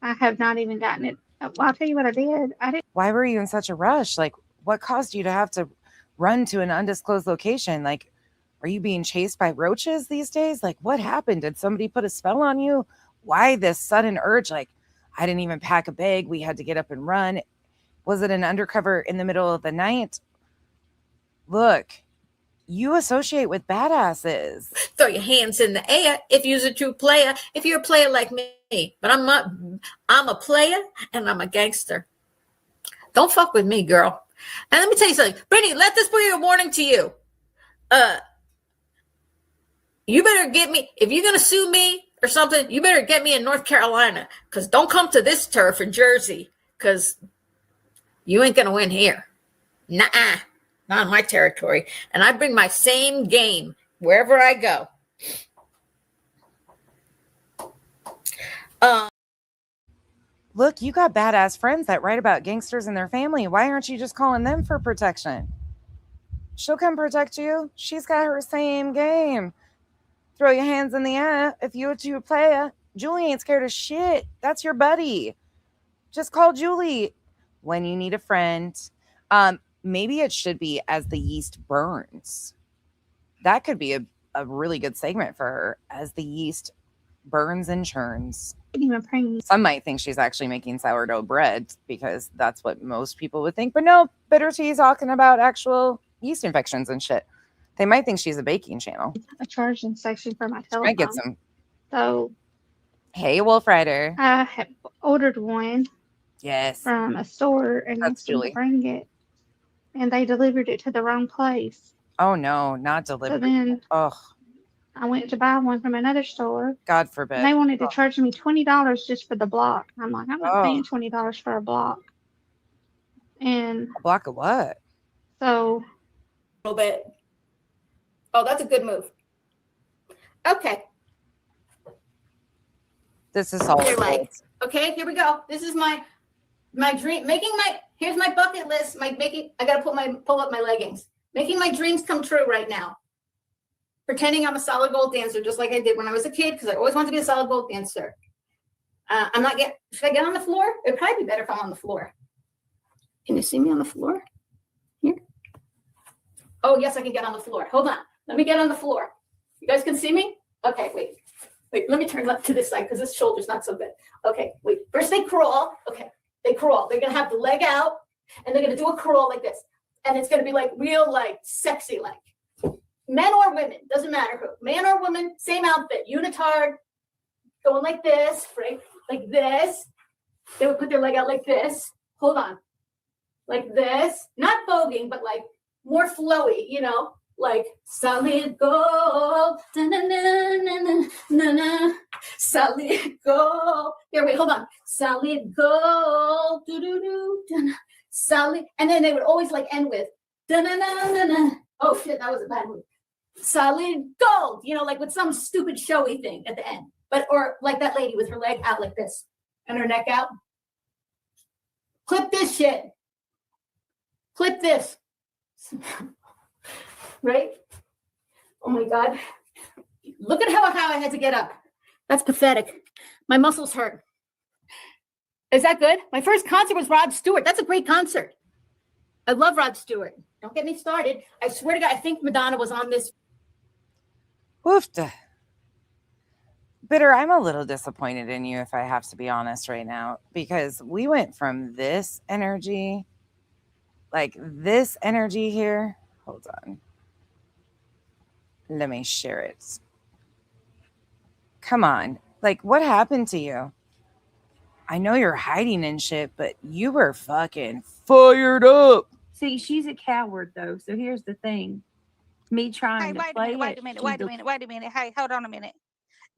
I have not even gotten it. Well, I'll tell you what I did. I didn't. Why were you in such a rush? Like, what caused you to have to run to an undisclosed location? Like, are you being chased by roaches these days? Like, what happened? Did somebody put a spell on you? Why this sudden urge? Like, I didn't even pack a bag. We had to get up and run. Was it an undercover in the middle of the night? Look, you associate with badasses. Throw your hands in the air if you're a true player. If you're a player like me, but I'm not. I'm a player and I'm a gangster. Don't fuck with me, girl. And let me tell you something, Brittany. Let this be a warning to you. You better get me if you're gonna sue me or something. You better get me in North Carolina, because don't come to this turf in Jersey, because you ain't gonna win here. Nuh-uh. Not in my territory. And I bring my same game wherever I go. Look, you got badass friends that write about gangsters and their family. Why aren't you just calling them for protection? She'll come protect you. She's got her same game. Throw your hands in the air if you're a true player. Julie ain't scared of shit. That's your buddy. Just call Julie when you need a friend. Maybe it should be as the yeast burns. That could be a really good segment for her, as the yeast burns and churns. Even bring. Some might think she's actually making sourdough bread, because that's what most people would think. But no, Bitter Tea is talking about actual yeast infections and shit. They might think she's a baking channel. A charging station for my She telephone. might get some. So Hey, Wolf Rider. I have ordered one Yes. from a store and That's asked them Julie. to bring it, and they delivered it to the wrong place. Oh no, not So delivered. then Oh, I went to buy one from another store, God forbid. and they wanted to charge me $20 just for the block. I'm like, I'm not Oh. paying $20 for a block. And A block of what? so A little bit. Oh, that's a good move. Okay. This is all. They're like, okay, here we go. This is my dream. Here's my bucket list. I gotta pull up my leggings. Making my dreams come true right now. Pretending I'm a solid gold dancer, just like I did when I was a kid, because I always wanted to be a solid gold dancer. Should I get on the floor? It'd probably be better if I'm on the floor. Can you see me on the floor? Here? Oh, yes, I can get on the floor. Hold on. Let me get on the floor. You guys can see me? Okay, wait. Let me turn left to this side, because this shoulder's not so good. Okay, wait. First they crawl. Okay, they crawl. They're going to have the leg out, and they're going to do a crawl like this. And it's going to be like real, like sexy, like. men or women, doesn't matter who, man or woman, same outfit, unitard, going like this, right? Like this. They would put their leg out like this. Hold on. Like this. Not voguing, but like more flowy, you know, like solid gold. Da-na-na-na-na-na-na. Solid gold. Here, wait, hold on. Solid gold. Do-do-do. Da-na. Solid. And then they would always like end with da-na-na-na-na. Oh shit, that was a bad move. Solid gold, you know, like with some stupid showy thing at the end. But, or like that lady with her leg out like this and her neck out. Clip this shit. Clip this. Right? Oh my God. Look at how I had to get up. That's pathetic. My muscles hurt. Is that good? My first concert was Rod Stewart. That's a great concert. I love Rod Stewart. Don't get me started. I swear to God, I think Madonna was on this. Woofda. Bitter, I'm a little disappointed in you, if I have to be honest right now, because we went from this energy, like this energy here. Hold on. Let me share it. Come on. Like, what happened to you? I know you're hiding and shit, but you were fucking fired up. See, she's a coward though. So here's the thing. Me trying Hey, to wait a play minute, wait it, a minute, she wait a minute, wait a minute. Hey, hold on a minute.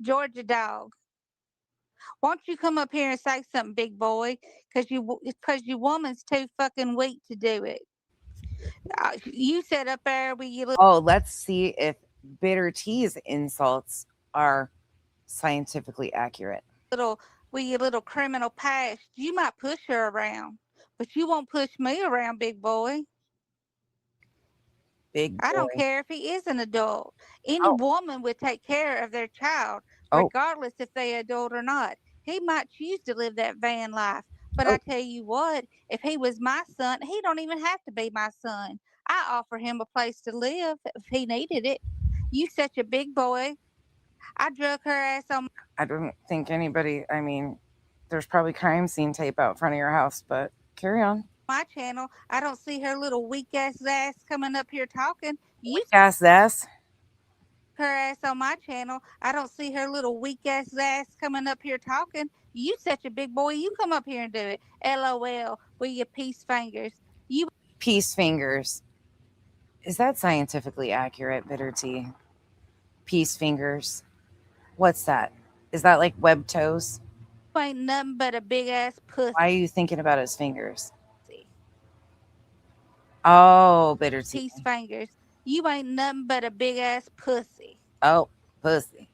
Georgia dog. Why don't you come up here and say something, big boy? Because your woman's too fucking weak to do it. You sit up there with your little, Oh, let's see if Bitter T's insults are scientifically accurate. with your little criminal past. You might push her around, but you won't push me around, big boy. Big boy. I don't care if he is an adult. Any Oh. woman would take care of their child, Oh. regardless if they're adult or not. He might choose to live that van life, but Oh. I tell you what, if he was my son, he don't even have to be my son. I offer him a place to live if he needed it. You such a big boy. I drug her ass on I don't think anybody, I mean, there's probably crime scene tape out front of your house, but carry on. my channel. I don't see her little weak ass coming up here talking. You Gas ass. her ass on my channel. I don't see her little weak ass coming up here talking. You such a big boy. You come up here and do it. LOL with your peace fingers. You Peace fingers. Is that scientifically accurate, Bitter T? Peace fingers. What's that? Is that like web toes? ain't nothing but a big ass pussy. Why are you thinking about his fingers? Oh, Bitter T. Peace fingers. You ain't nothing but a big ass pussy. Oh, pussy.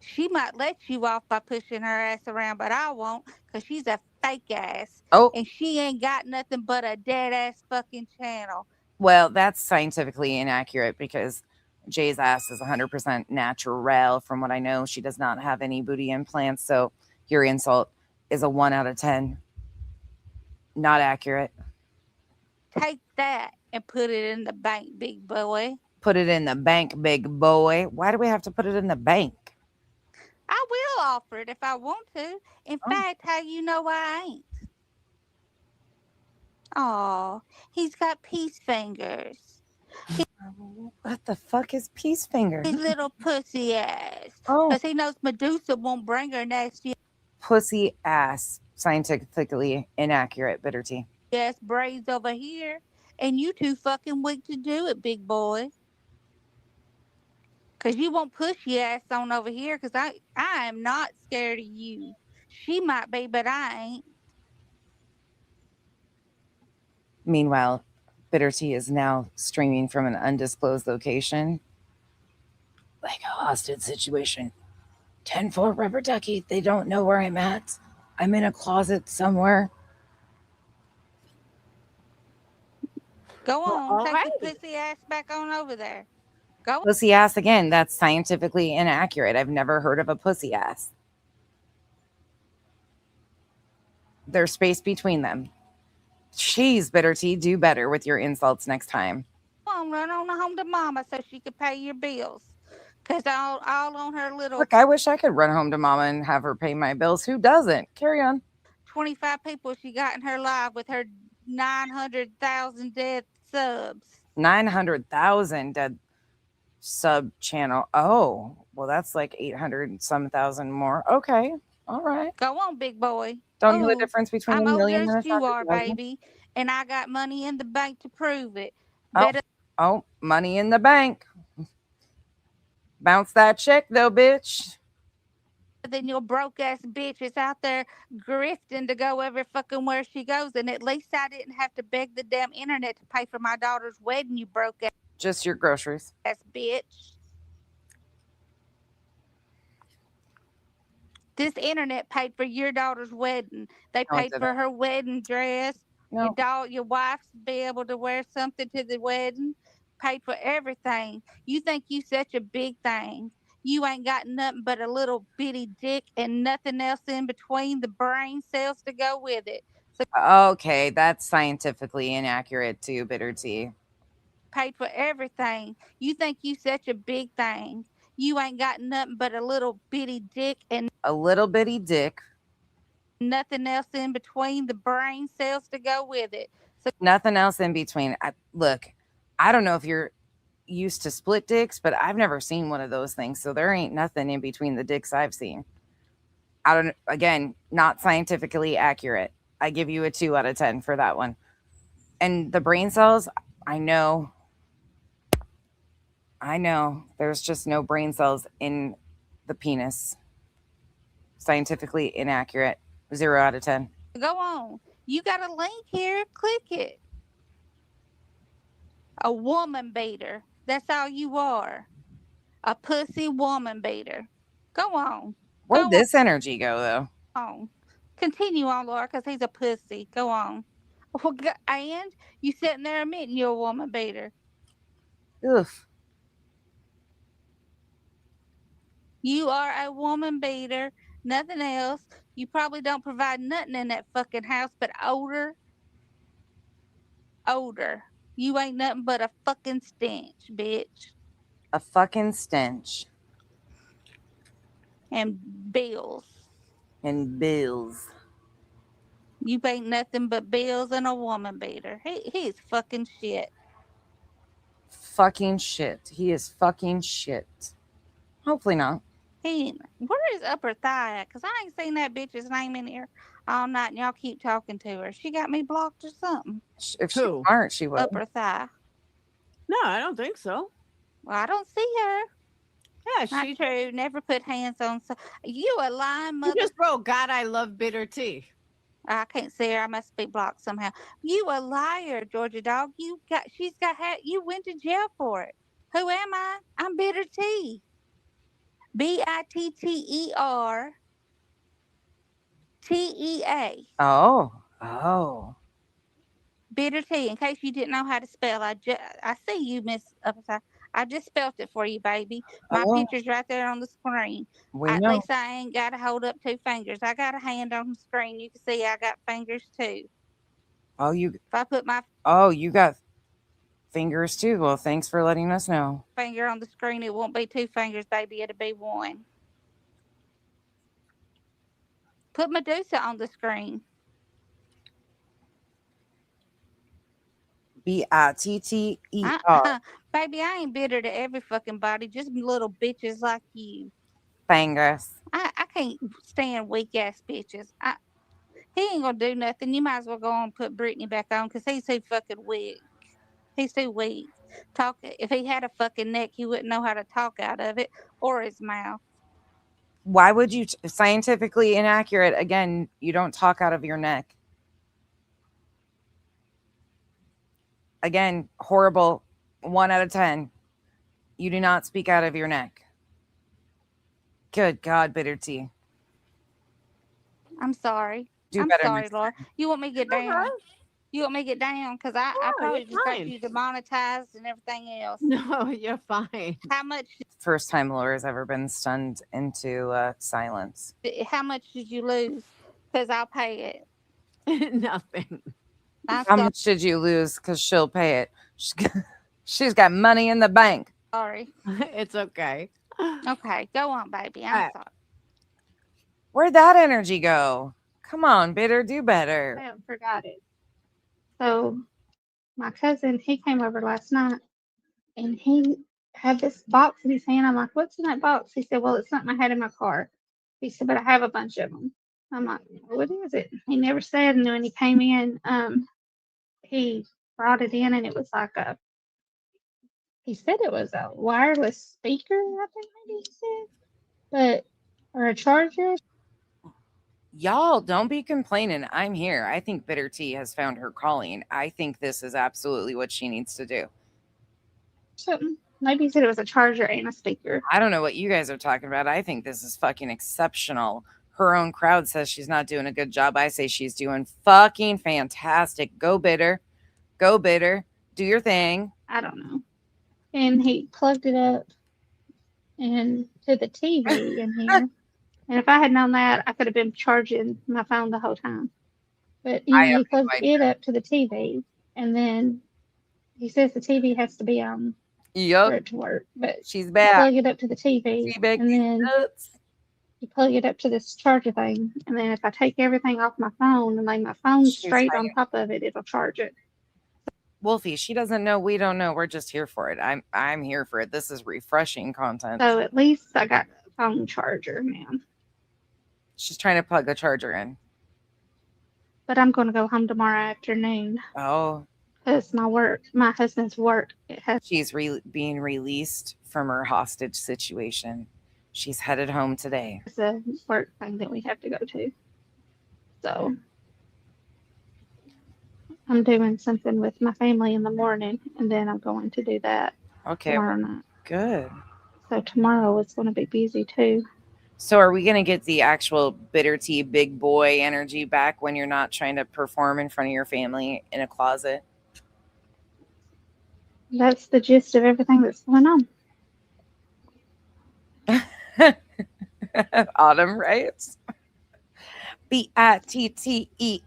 She might let you off by pushing her ass around, but I won't, because she's a fake ass. Oh. And she ain't got nothing but a dead ass fucking channel. Well, that's scientifically inaccurate because Jay's ass is 100% natural. From what I know, she does not have any booty implants. So your insult is a 1 out of 10. Not accurate. Take that and put it in the bank, big boy. Put it in the bank, big boy. Why do we have to put it in the bank? I will offer it if I want to. In fact, how you know I ain't? Oh, he's got peace fingers. What the fuck is peace finger? His little pussy ass. Oh, Because he knows Medusa won't bring her nasty pussy ass. Scientifically inaccurate, Bitter T. ass braids over here. And you too fucking weak to do it, big boy. Because you won't push your ass on over here, because I am not scared of you. She might be, but I ain't. Meanwhile, Bitter T is now streaming from an undisclosed location. Like a hostage situation. 10-4 rubber ducky. They don't know where I'm at. I'm in a closet somewhere. Go on, take alrighty. your pussy ass back on over there. Go on. Pussy ass again. That's scientifically inaccurate. I've never heard of a pussy ass. There's space between them. Jeez, Bitter T, do better with your insults next time. Run on home to mama so she could pay your bills. Because all on her little Look, I wish I could run home to mama and have her pay my bills. Who doesn't? Carry on. 25 people she got in her life with her 900,000 dead subs. 900,000 dead sub channel. Oh, well, that's like 800 some thousand more. Okay. All right. Go on, big boy. Don't know the Ooh, difference between I'm a older million and as you 100,000. are, baby, and I got money in the bank to prove it. Oh. Better Oh, money in the bank. Bounce that check though, bitch. than your broke ass bitch is out there grifting to go every fucking where she goes, and at least I didn't have to beg the damn internet to pay for my daughter's wedding, you broke Just your groceries. ass bitch. This internet paid for your daughter's wedding. They No, it paid for didn't. her wedding dress. No. Your wife's be able to wear something to the wedding. Paid for everything. You think you such a big thing. You ain't got nothing but a little bitty dick and nothing else in between the brain cells to go with it. So Okay, that's scientifically inaccurate too, bitter tea. paid for everything. You think you such a big thing. You ain't got nothing but a little bitty dick and A little bitty dick. nothing else in between the brain cells to go with it. So Nothing else in between. Look, I don't know if you're used to split dicks, but I've never seen one of those things. So there ain't nothing in between the dicks I've seen. I don't, again, not scientifically accurate. I give you a 2 out of 10 for that one. And the brain cells, I know there's just no brain cells in the penis. Scientifically inaccurate. 0 out of 10. go on. You got a link here. Click it. A woman beater. That's all you are. A pussy woman beater. Go on. Where'd Go this energy go, though? on. Continue on, Laura, because he's a pussy. Go on. Well, and you sitting there admitting you're a woman beater. Oof. You are a woman beater. Nothing else. You probably don't provide nothing in that fucking house but odor. Odor. You ain't nothing but a fucking stench, bitch. A fucking stench. And bills. And bills. You ain't nothing but bills and a woman beater. He's fucking shit. Fucking shit. He is fucking shit. Hopefully not. Where is upper thigh at? Because I ain't seen that bitch's name in here all night, and y'all keep talking to her. She got me blocked or something. If she's Who? smart, she would. Upper thigh. No, I don't think so. Well, I don't see her. Yeah, Not she true. Never put hands on. You a lying mother. just wrote, God, I love bitter tea. I can't see her. I must be blocked somehow. You a liar, Georgia dog. You went to jail for it. Who am I? I'm Bitter T. BITTER TEA. Oh. Bitter tea. In case you didn't know how to spell, I see you, Miss Upside. I just spelled it for you, baby. My Oh. picture's right there on the screen. We At know. least I ain't got to hold up 2 fingers. I got a hand on the screen. You can see I got fingers too. If I put my You got fingers too. Well, thanks for letting us know. finger on the screen, it won't be 2 fingers, baby. It'll be 1. Put Medusa on the screen. BITTER. Baby, I ain't bitter to every fucking body, just little bitches like you. Fingers. I can't stand weak ass bitches. He ain't gonna do nothing. You might as well go on and put Brittany back on because he's too fucking weak. He's too weak. If he had a fucking neck, he wouldn't know how to talk out of it or his mouth. Why would you? Scientifically inaccurate. Again, you don't talk out of your neck. Again, horrible. 1 out of 10. You do not speak out of your neck. Good God, bitter tea. I'm sorry. I'm better sorry, next Laura. You want me to get down? Alright. You want me to get down? Because I Yeah, probably you're just got fine. you demonetized and everything else. No, you're fine. How much? First time Laura's ever been stunned into silence. How much did you lose? Because I'll pay it. Nothing. I'm How much did you lose? Because she'll pay it. She's got money in the bank. sorry. It's okay. Okay, go on, baby. I'm Alright. sorry. Where'd that energy go? Come on, bitter, do better. I forgot it. So my cousin, he came over last night and he had this box in his hand. I'm like, what's in that box? He said, well, it's something I had in my car. He said, but I have a bunch of them. I'm like, what is it? He never said. And then when he came in, he brought it in, and it was like he said it was a wireless speaker, I think maybe he said, but, or a charger. Y'all don't be complaining. I'm here. I think Bitter Tea has found her calling. I think this is absolutely what she needs to do. Something. Maybe he said it was a charger and a speaker. I don't know what you guys are talking about. I think this is fucking exceptional. Her own crowd says she's not doing a good job. I say she's doing fucking fantastic. Go Bitter. Go Bitter. Do your thing. I don't know. And he plugged it up and to the TV in here. And if I had known that, I could have been charging my phone the whole time. But I have he plugged no idea. it up to the TV, and then he says the TV has to be on for Yup. it to work. But She's you back. plug it up to the TV, She back and then nuts. you plug it up to this charger thing. And then if I take everything off my phone and lay my phone She's straight on fighting. top of it, it'll charge it. Wolfie, she doesn't know. We don't know. We're just here for it. I'm here for it. This is refreshing content. So at least I got the phone charger now. She's trying to plug the charger in. But I'm going to go home tomorrow afternoon Oh, because my husband's work, it has she's being released from her hostage situation. She's headed home today. a work thing that we have to go to. So I'm doing something with my family in the morning, and then I'm going to do that Okay, tomorrow night. good. So tomorrow is going to be busy too. So are we going to get the actual Bitter Tea big boy energy back when you're not trying to perform in front of your family in a closet? That's the gist of everything that's going on. Autumn writes BITTERTEA.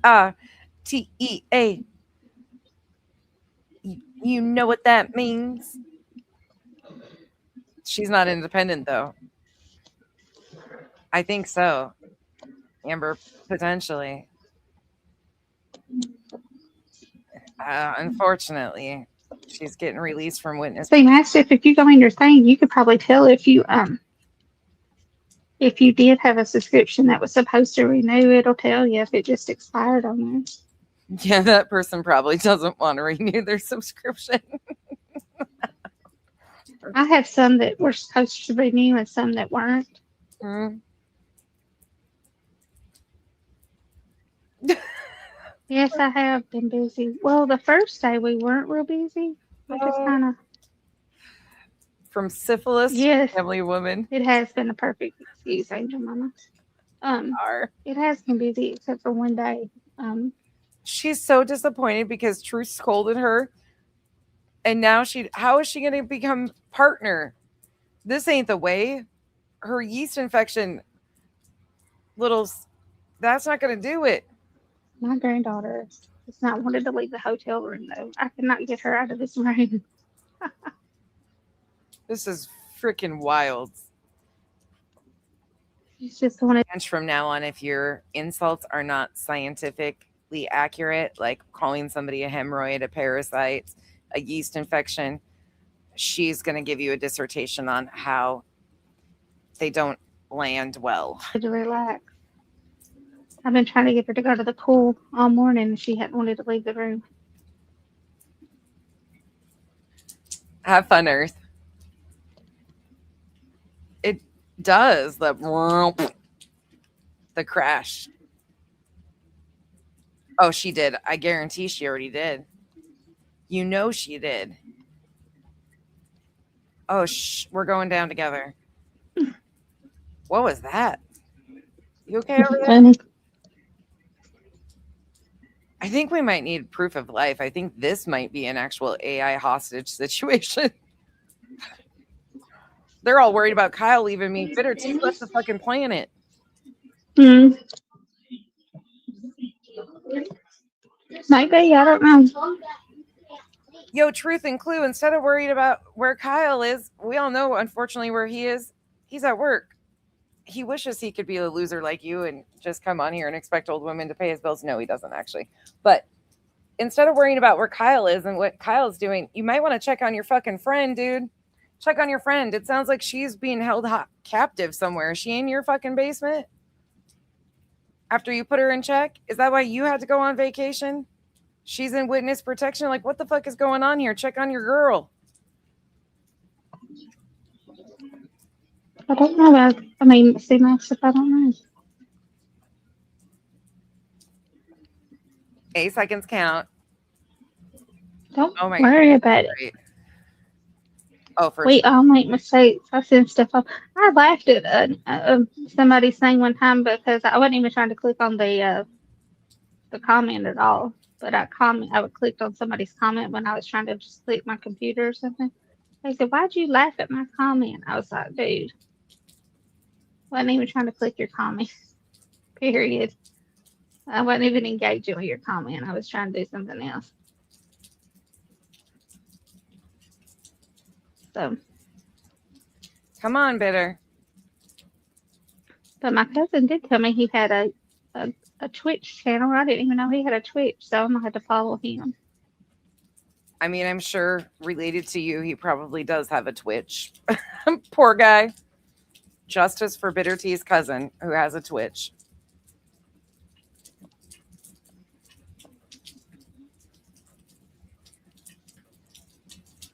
You know what that means? She's not independent though. I think so. Amber, potentially. Unfortunately, she's getting released from witness. See, Mastiff, if you go in your thing, you could probably tell if you did have a subscription that was supposed to renew. It'll tell you if it just expired on there. Yeah, that person probably doesn't want to renew their subscription. I have some that were supposed to renew and some that weren't. Mm. Yes, I have been busy. Well, the first day we weren't real busy. I just kind of, From syphilis yes, to family woman. it has been a perfect excuse, Angel Mama. It has been busy except for one day. She's so disappointed because Truth scolded her. And now how is she going to become partner? This ain't the way. Her yeast infection, that's not going to do it. My granddaughter has not wanted to leave the hotel room though. I cannot get her out of this room. This is freaking wild. She's just wanted. From now on, if your insults are not scientifically accurate, like calling somebody a hemorrhoid, a parasite, a yeast infection, she's going to give you a dissertation on how they don't land well. To relax. I've been trying to get her to go to the pool all morning and she hadn't wanted to leave the room. Have fun, Earth. It does. The crash. Oh, she did. I guarantee she already did. You know she did. Oh, we're going down together. What was that? You okay over there? Funny. I think we might need proof of life. I think this might be an actual AI hostage situation. They're all worried about Kyle leaving me. Bitter Tea left the fucking planet. Maybe, I don't know. Yo, Truth and Clue, instead of worried about where Kyle is, we all know, unfortunately, where he is. He's at work. He wishes he could be a loser like you and just come on here and expect old women to pay his bills. No, he doesn't actually. But instead of worrying about where Kyle is and what Kyle's doing, you might want to check on your fucking friend, dude. Check on your friend. It sounds like she's being held captive somewhere. Is she in your fucking basement? After you put her in check? Is that why you had to go on vacation? She's in witness protection. Like, what the fuck is going on here? Check on your girl. I don't know. I mean, see, Max, if I don't know. 8 seconds count. Don't Oh my worry about it. Great. Oh, for We sure. all make mistakes. I send stuff off. I laughed at somebody saying one time because I wasn't even trying to click on the comment at all. But I would click on somebody's comment when I was trying to just click my computer or something. They said, "Why'd you laugh at my comment?" I was like, "Dude, wasn't even trying to click your comment. Period. I wasn't even engaging with your comment. I was trying to do something else." So, Come on, Bitter. but my cousin did tell me he had a Twitch channel. I didn't even know he had a Twitch, so I'm gonna have to follow him. I mean, I'm sure related to you, he probably does have a Twitch. Poor guy. Justice for Bitter T's cousin who has a Twitch.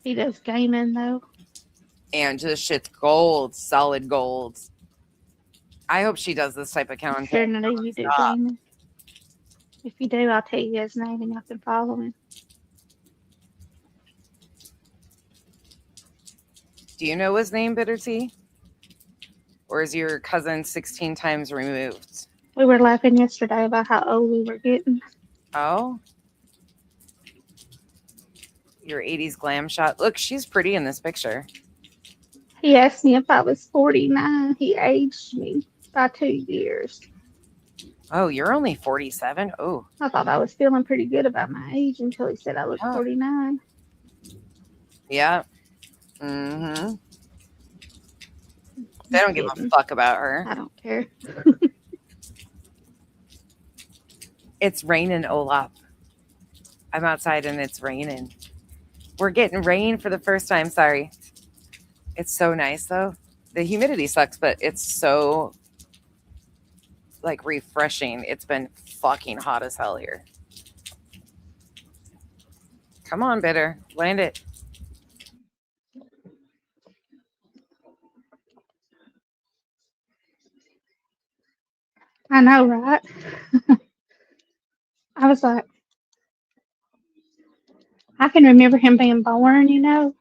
He does gaming though. And just shit's gold, solid gold. I hope she does this type of content. Sure, none of you do gaming. If you do, I'll tell you his name and y'all can follow him. Do you know his name, Bitter T? Or is your cousin 16 times removed? We were laughing yesterday about how old we were getting. Oh? Your 80s glam shot. Look, she's pretty in this picture. He asked me if I was 49. He aged me by 2 years. Oh, you're only 47? Oh. I thought I was feeling pretty good about my age until he said I looked 49. Yeah. Mm-hmm. They don't give a fuck about her. I don't care. It's raining, Olaf. I'm outside and it's raining. We're getting rain for the first time. Sorry. It's so nice, though. The humidity sucks, but it's so, like, refreshing. It's been fucking hot as hell here. Come on, Bitter. Land it. I know, right? I was like, I can remember him being born, and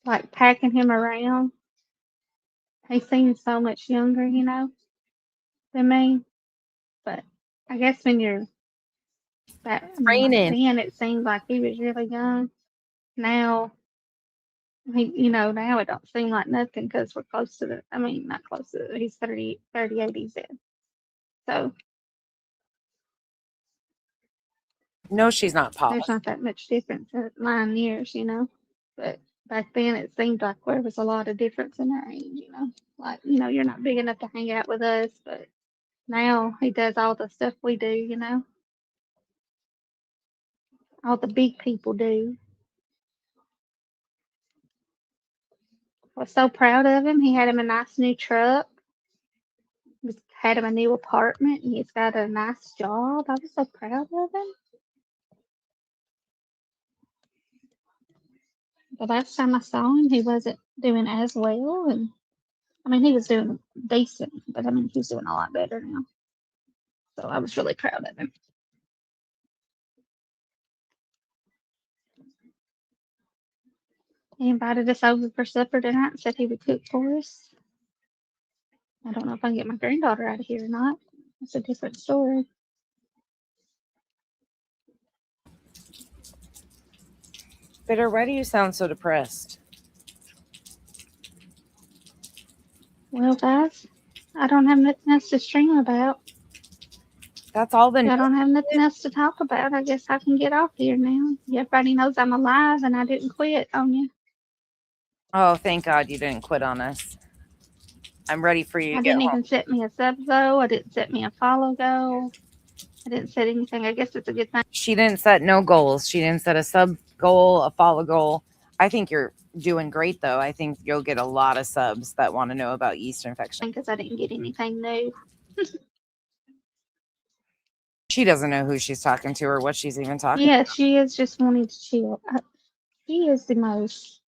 like packing him around. He seems so much younger, than me. But I guess when you're raining. Then it seemed like he was really young. Now, now it don't seem like nothing because we're close to not close to he's 38, he's in. So. No, she's not Paul. There's not that much difference in 9 years, But back then it seemed like there was a lot of difference in our age, Like, you're not big enough to hang out with us, but now he does all the stuff we do, All the big people do. I was so proud of him. He had him a nice new truck. Had him a new apartment, and he's got a nice job. I was so proud of him. The last time I saw him, he wasn't doing as well, and he was doing decent, but he's doing a lot better now. So I was really proud of him. He invited us over for supper tonight and said he would cook for us. I don't know if I can get my granddaughter out of here or not. That's a different story. Bitter, why do you sound so depressed? Well, guys, I don't have nothing else to stream about. That's all the I don't have nothing else to talk about. I guess I can get off here now. Everybody knows I'm alive and I didn't quit on you. Oh, thank God you didn't quit on us. I'm ready for you to I get didn't home. even set me a sub goal. I didn't set me a follow goal. I didn't set anything. I guess it's a good thing. She didn't set no goals. She didn't set a sub goal, a follow goal. I think you're doing great, though. I think you'll get a lot of subs that want to know about yeast infection. Because I didn't get anything new. She doesn't know who she's talking to or what she's even talking. Yeah, she is just wanting to chill. She is the most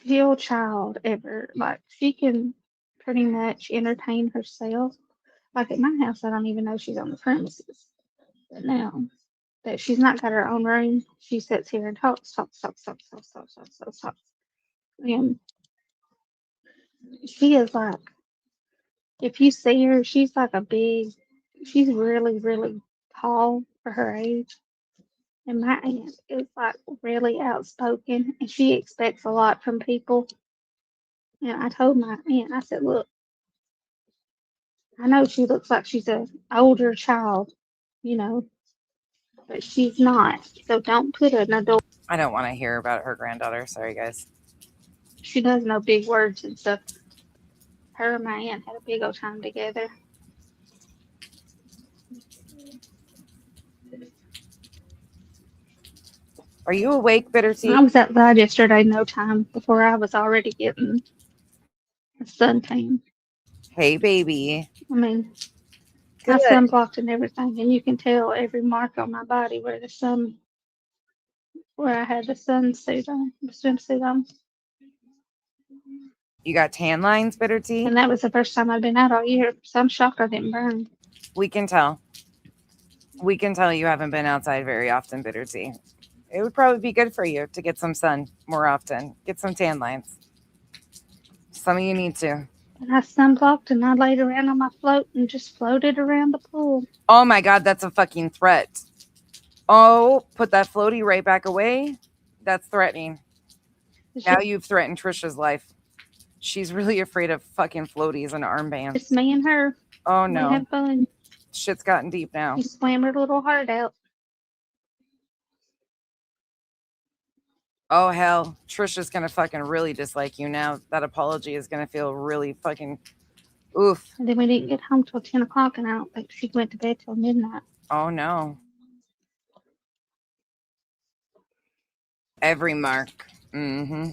chill child ever. Like, she can pretty much entertain herself. Like at my house, I don't even know she's on the premises. But now that she's not got her own room, she sits here and talks. And she is like, if you see her, she's like she's really, really tall for her age. And my aunt is like really outspoken and she expects a lot from people. And I told my aunt, I said, look, I know she looks like she's an older child, but she's not. So don't put an adult. I don't want to hear about her granddaughter. Sorry, guys. She does know big words and stuff. Her and my aunt had a big old time together. Are you awake, Bitter Tea? I was outside yesterday, no time before I was already getting a suntan. Hey, baby. I mean, Good. I sunblocked and everything, and you can tell every mark on my body where I had the swimsuit on. You got tan lines, Bitter Tea? And that was the first time I've been out all year, so I'm shocked I didn't burn. We can tell. We can tell you haven't been outside very often, Bitter Tea. It would probably be good for you to get some sun more often. Get some tan lines. Some of you need to. And I sunblocked and I laid around on my float and just floated around the pool. Oh my God, that's a fucking threat. Oh, put that floaty right back away. That's threatening. Now you've threatened Trisha's life. She's really afraid of fucking floaties and armbands. It's me and her. Oh We no. had fun. Shit's gotten deep now. She swam her little heart out. Oh hell. Trisha's gonna fucking really dislike you now. That apology is gonna feel really fucking oof. And then we didn't get home till 10 o'clock, and I don't think she went to bed till midnight. Oh no. Every mark. Mm-hmm.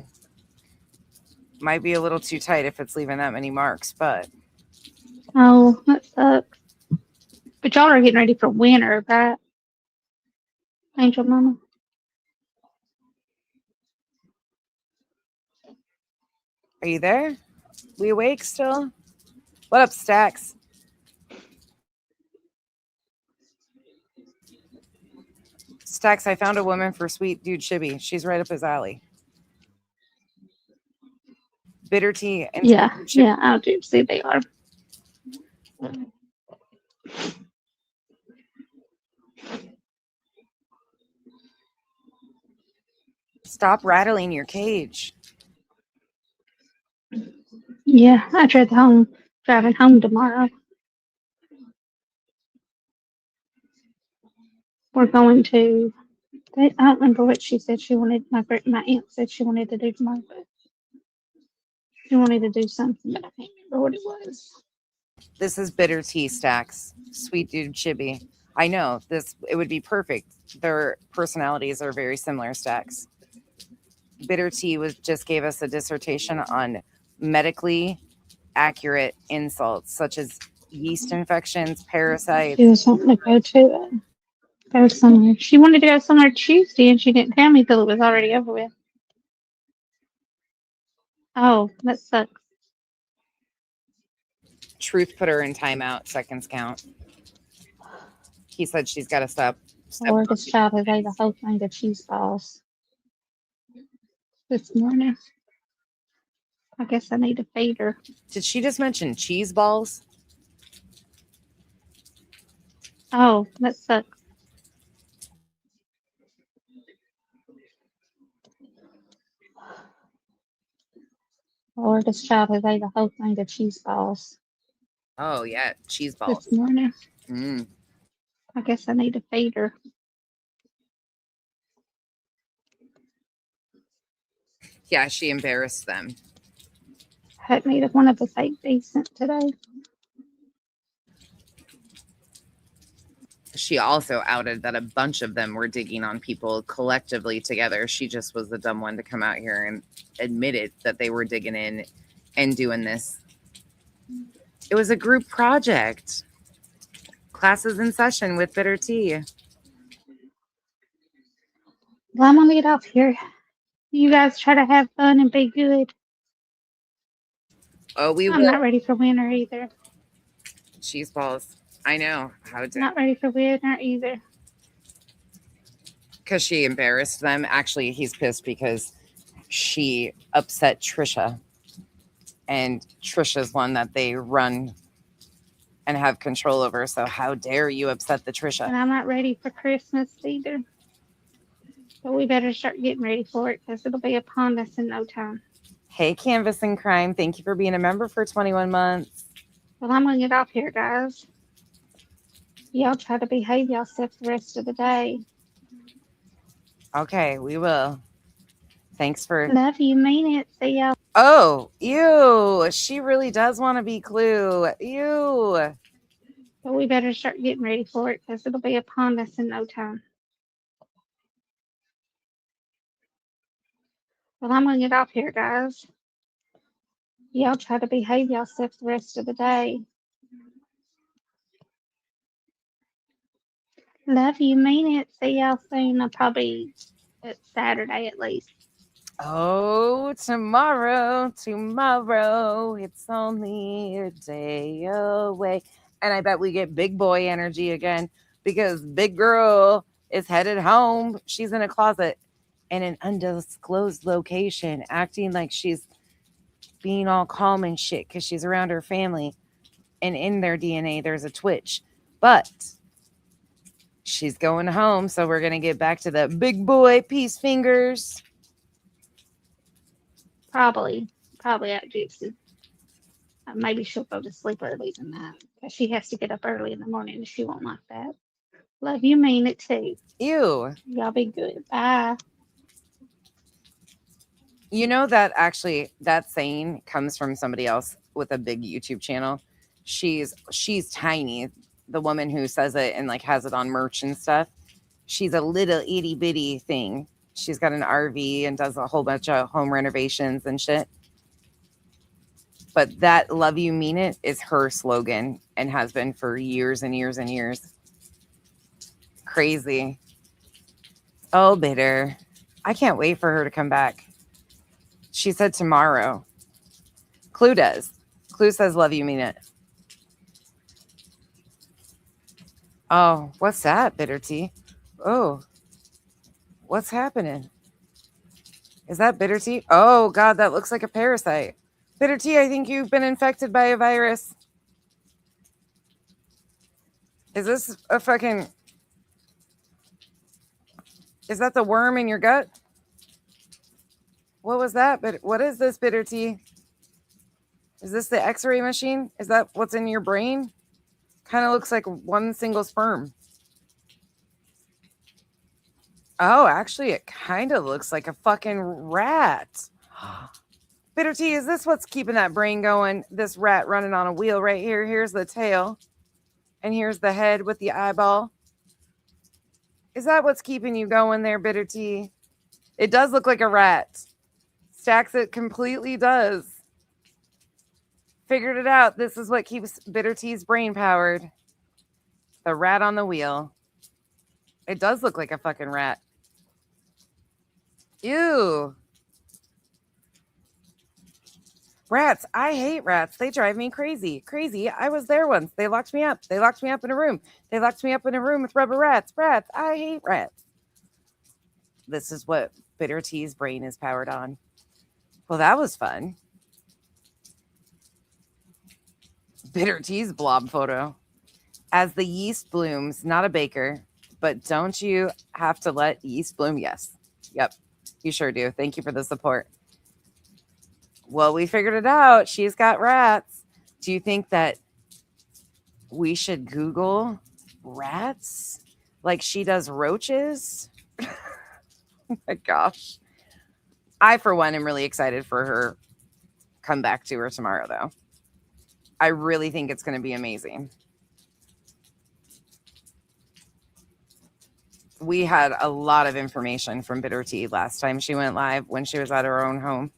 Might be a little too tight if it's leaving that many marks, but Oh, that sucks. But y'all are getting ready for winter, right? Angel Mama. are you there? We awake still? What up, Stacks? Stacks, I found a woman for sweet dude Chibi. She's right up his alley. Bitter Tea and Yeah, Chibi. yeah, I do see they are. Stop rattling your cage. Yeah, I driving home tomorrow. We're going to, I don't remember what she said she wanted, my aunt said she wanted to do tomorrow, but she wanted to do something, but I can't remember what it was. This is Bitter Tea, Stacks. Sweet dude Chibi. I know it would be perfect. Their personalities are very similar, Stacks. Bitter Tea just gave us a dissertation on medically accurate insults such as yeast infections, parasites. She was wanting to go somewhere. She wanted to go somewhere Tuesday, and she didn't tell me till it was already over with. Oh, that sucks. Truth put her in timeout. Seconds count. He said she's got to stop. Or this child has ate a whole thing of cheese balls this morning. I guess I need to feed her. Did she just mention cheese balls? Oh, that sucks. Or this child has ate a whole thing of cheese balls Oh yeah, cheese balls. this morning. Mm. I guess I need to feed her. Yeah, she embarrassed them. Hope neither one of us ate decent today. She also outed that a bunch of them were digging on people collectively together. She just was the dumb one to come out here and admitted that they were digging in and doing this. It was a group project. Classes in session with Bitter Tea. Well, I'm gonna get off here. You guys try to have fun and be good. Oh, we I'm will. not ready for winter either. Cheese balls. I know. How dare. Not ready for winter either. Because she embarrassed them. Actually, he's pissed because she upset Trisha. And Trisha's one that they run and have control over. So how dare you upset the Trisha? And I'm not ready for Christmas either. But we better start getting ready for it because it'll be upon us in no time. Hey, Canvas and Crime. Thank you for being a member for 21 months. Well, I'm gonna get off here, guys. Y'all try to behave yourself the rest of the day. Okay, we will. Thanks for. Love you, mean it. See y'all. Oh, ew. She really does want to be Clue. Ew. But we better start getting ready for it because it'll be upon us in no time. Well, I'm gonna get off here, guys. Y'all try to behave yourself the rest of the day. Love you, mean it. See y'all soon. Probably it's Saturday at least. Oh, tomorrow. It's only a day away. And I bet we get big boy energy again because big girl is headed home. She's in a closet in an undisclosed location, acting like she's being all calm and shit because she's around her family. And in their DNA, there's a twitch. But she's going home, so we're going to get back to the big boy peace fingers. Probably at Gypsy. Maybe she'll go to sleep early tonight because she has to get up early in the morning and she won't like that. Love you, mean it too. Ew. Y'all be good. Bye. You know that actually that saying comes from somebody else with a big YouTube channel. She's tiny. The woman who says it and like has it on merch and stuff. She's a little itty bitty thing. She's got an RV and does a whole bunch of home renovations and shit. But that love you mean it is her slogan and has been for years and years and years. Crazy. Oh, bitter. I can't wait for her to come back. She said tomorrow. Clue does. Clue says love you mean it. Oh, what's that, Bitter Tea? Oh, what's happening? Is that Bitter Tea? Oh, God, that looks like a parasite. Bitter Tea, I think you've been infected by a virus. Is this a fucking... Is that the worm in your gut? What was that? But what is this, Bitter Tea? Is this the x-ray machine? Is that what's in your brain? Kind of looks like one single sperm. Oh, actually, it kind of looks like a fucking rat. Bitter Tea, is this what's keeping that brain going? This rat running on a wheel right here. Here's the tail. And here's the head with the eyeball. Is that what's keeping you going there, Bitter Tea? It does look like a rat. Stacks it completely does. Figured it out. This is what keeps Bitter Tea's brain powered. The rat on the wheel. It does look like a fucking rat. Ew. Rats. I hate rats. They drive me crazy. Crazy. I was there once. They locked me up. They locked me up in a room. They locked me up in a room with rubber rats. Rats. I hate rats. This is what Bitter Tea's brain is powered on. Well, that was fun. Bitter Tea's blob photo. As the yeast blooms, not a baker, but don't you have to let yeast bloom? Yes. Yep. You sure do. Thank you for the support. Well, we figured it out. She's got rats. Do you think that we should Google rats like she does roaches? Oh my gosh. I, for one, am really excited for her comeback to her tomorrow, though. I really think it's going to be amazing. We had a lot of information from Bitter Tea last time she went live when she was at her own home.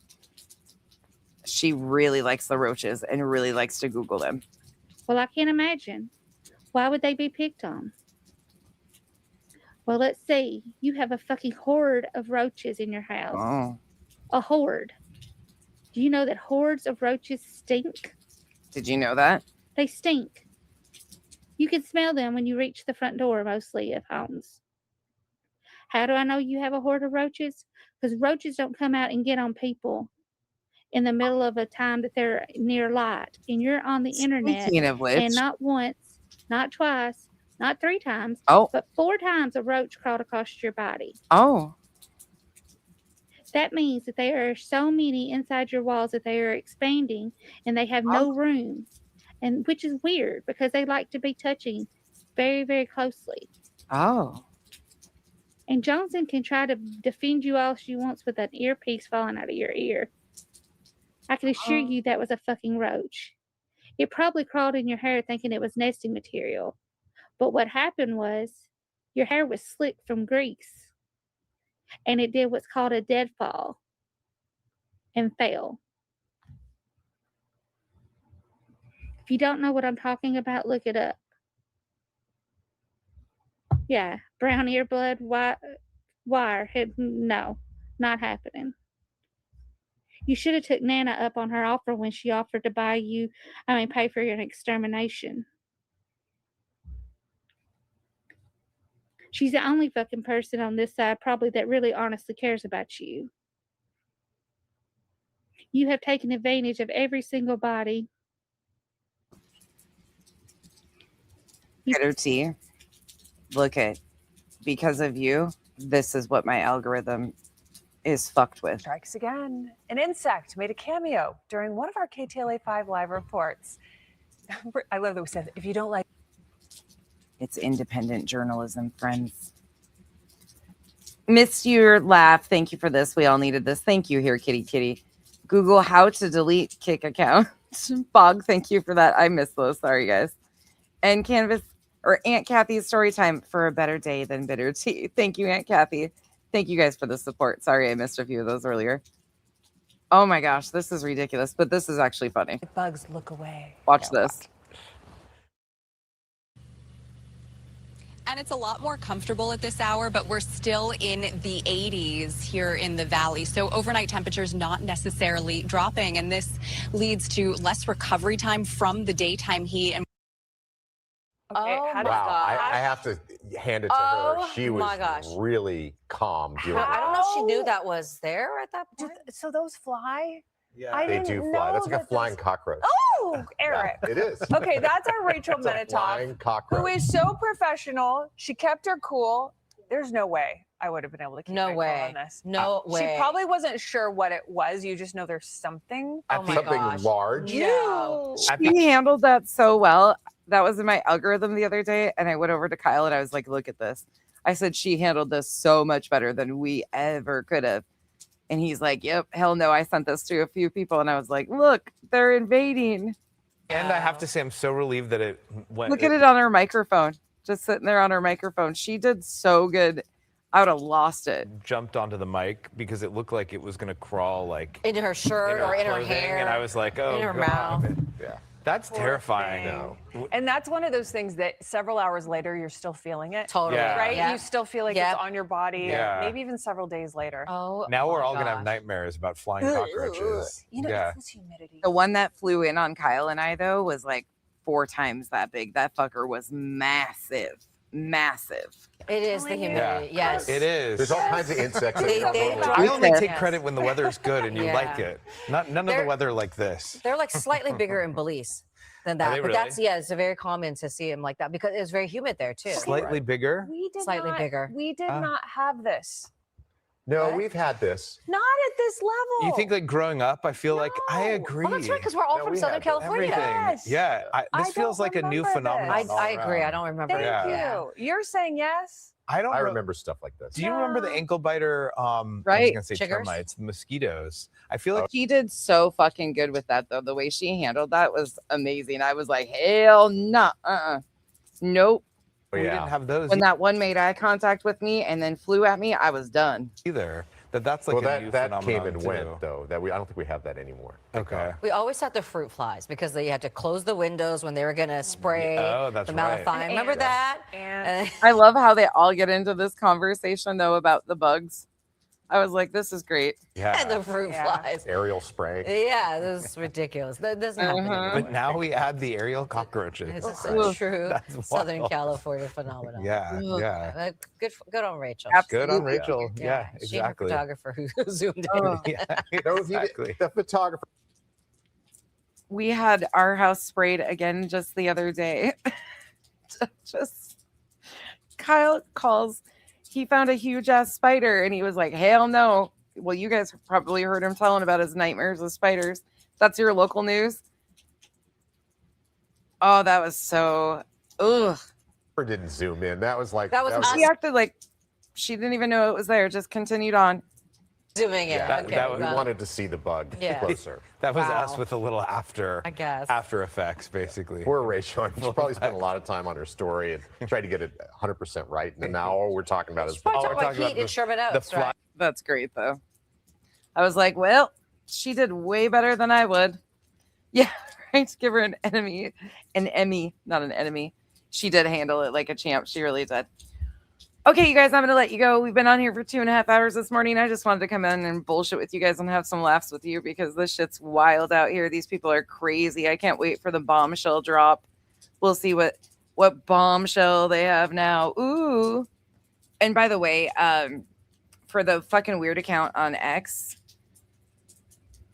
She really likes the roaches and really likes to Google them. Well, I can't imagine. Why would they be picked on? Well, let's see. You have a fucking horde of roaches in your house. Oh, A horde. Do you know that hordes of roaches stink? did you know that? They stink. You can smell them when you reach the front door, mostly of homes. How do I know you have a horde of roaches? Because roaches don't come out and get on people in the middle of a time that they're near light. And you're on the internet. Speaking of which, And not once, not twice, not 3 times, oh, but 4 times a roach crawled across your body. oh, That means that there are so many inside your walls that they are expanding and they have no room. And which is weird because they like to be touching very, very closely. oh. And Johnson can try to defend you all she wants with an earpiece falling out of your ear. I can assure you that was a fucking roach. It probably crawled in your hair thinking it was nesting material. But what happened was your hair was slick from grease. And it did what's called a deadfall and fell. If you don't know what I'm talking about, look it up. Yeah, brown earblood, wire. No, not happening. You should have took Nana up on her offer when she offered to pay for your extermination. She's the only fucking person on this side probably that really honestly cares about you. You have taken advantage of every single body. Bitter Tea. Look at, because of you, this is what my algorithm is fucked with. Strikes again. An insect made a cameo during one of our KTLA 5 live reports. I love that we said, if you don't like. It's independent journalism, friends. Missed your laugh. Thank you for this. We all needed this. Thank you here, kitty kitty. Google how to delete kick account. Bog, thank you for that. I missed those. Sorry, guys. And Canvas or Aunt Kathy's story time for a better day than Bitter Tea. Thank you, Aunt Kathy. Thank you guys for the support. Sorry, I missed a few of those earlier. Oh my gosh, this is ridiculous, but this is actually funny. Bugs look away. Watch this. And it's a lot more comfortable at this hour, but we're still in the 80s here in the valley. So overnight temperatures not necessarily dropping, and this leads to less recovery time from the daytime heat. And Okay, Oh how does Wow, that? I have to hand it to her. She was my gosh. really calm. Dealing I don't with know if she knew How? that was there at that point. So those fly? Yeah. I it. They didn't do fly. know That's like a that flying those- cockroach. Oh, Eric. Yeah, it is. Okay, that's our Rachel It's a Menitoff, flying cockroach. who is so professional. She kept her cool. There's no way I would have been able to keep No my cool way. on this. No way. She probably wasn't sure what it was. You just know there's something. Oh my Something gosh. large. No. She handled that so well. That was in my algorithm the other day, and I went over to Kyle and I was like, look at this. I said, she handled this so much better than we ever could have. And he's like, yep, hell no. I sent this to a few people, and I was like, look, they're invading. And I have to say, I'm so relieved that it went. Look at it on her microphone, just sitting there on her microphone. She did so good. I would have lost it. Jumped onto the mic because it looked like it was going to crawl like into her shirt or in her clothing, hair. and I was like, oh, in her God. mouth. Yeah. That's Poor terrifying. thing. And that's one of those things that several hours later, you're still feeling it. Totally. Yeah. Right? Yep. You still feel like Yep. it's on your body. Yeah. Maybe even several days later. Oh, Now we're my all going to have gosh. nightmares about flying cockroaches. You know, yeah. it's this humidity. The one that flew in on Kyle and I, though, was like 4 times that big. That fucker was massive. Massive. It is the humidity. Yes. It is. There's all kinds of insects. that They- don't they normally drop- I do only that. take Yes. credit when the weather's good and you Yeah. like it. None of the They're- weather like this. They're like slightly bigger in Belize than that. they But really? that's, yeah, it's very common to see them like that because it's very humid there too. Slightly bigger. We did Slightly not, bigger. We did Ah. not have this. No, What? we've had this. Not at this level. You think like growing up, I feel like I No. agree. Well, that's right, because we're all No, from we Southern had California. Everything. Yes. Yeah. I This feels don't like a new remember phenomenon. this. I all agree. I around. don't remember. Thank Yeah. you. You're saying yes? I don't I re- remember stuff like this. Do you remember the ankle biter? I was Right. gonna say Chiggers? termites, the mosquitoes. I feel like She did so fucking good with that, though. The way she handled that was amazing. I was like, hell no. Nope. Oh, We yeah. didn't have those When that one made eye contact with me and then flew at me, I was done. either. That's like Well, a new that came phenomenon and too. went though. I don't think we have that anymore. Thank Okay. God. We always had the fruit flies because they had to close the windows when they were going to spray Oh, that's the right. malathion. Remember And- that? And I love how they all get into this conversation though about the bugs. I was like, this is great. Yeah. And the fruit Yeah. flies. Aerial spraying. Yeah, this is ridiculous. That doesn't happen anymore. But now we add the aerial cockroaches. It's Ugh. a true That's Southern wild. California phenomenon. Yeah, Ugh. yeah. Good on Rachel. Good on Absolutely. Rachel. Yeah, She and her exactly. photographer who zoomed in. Oh. Yeah, No, exactly. the photographer. We had our house sprayed again just the other day. Just Kyle calls. He found a huge ass spider and he was like, hell no. Well, you guys probably heard him telling about his nightmares with spiders. That's your local news. Oh, that was so ugh. Didn't zoom in. That was like That was us. She acted like she didn't even know it was there. Just continued on. Zooming in. Yeah, Okay, we got it. wanted to see the bug Yeah. closer. That was us Wow. with a little after guess. after effects, basically. Poor Rachel. She probably spent a lot of time on her story and tried to get it 100% right. And then now all we're talking about is Probably we're talking about talking about heat and Sherman the Oaks, right? That's great though. I was like, well, she did way better than I would. Yeah, right. Give her an Emmy, not an enemy. She did handle it like a champ. She really did. Okay, you guys, I'm going to let you go. We've been on here for 2.5 hours this morning. I just wanted to come in and bullshit with you guys and have some laughs with you because this shit's wild out here. These people are crazy. I can't wait for the bombshell drop. We'll see what bombshell they have now. Ooh. And by the way, for the fucking weird account on X,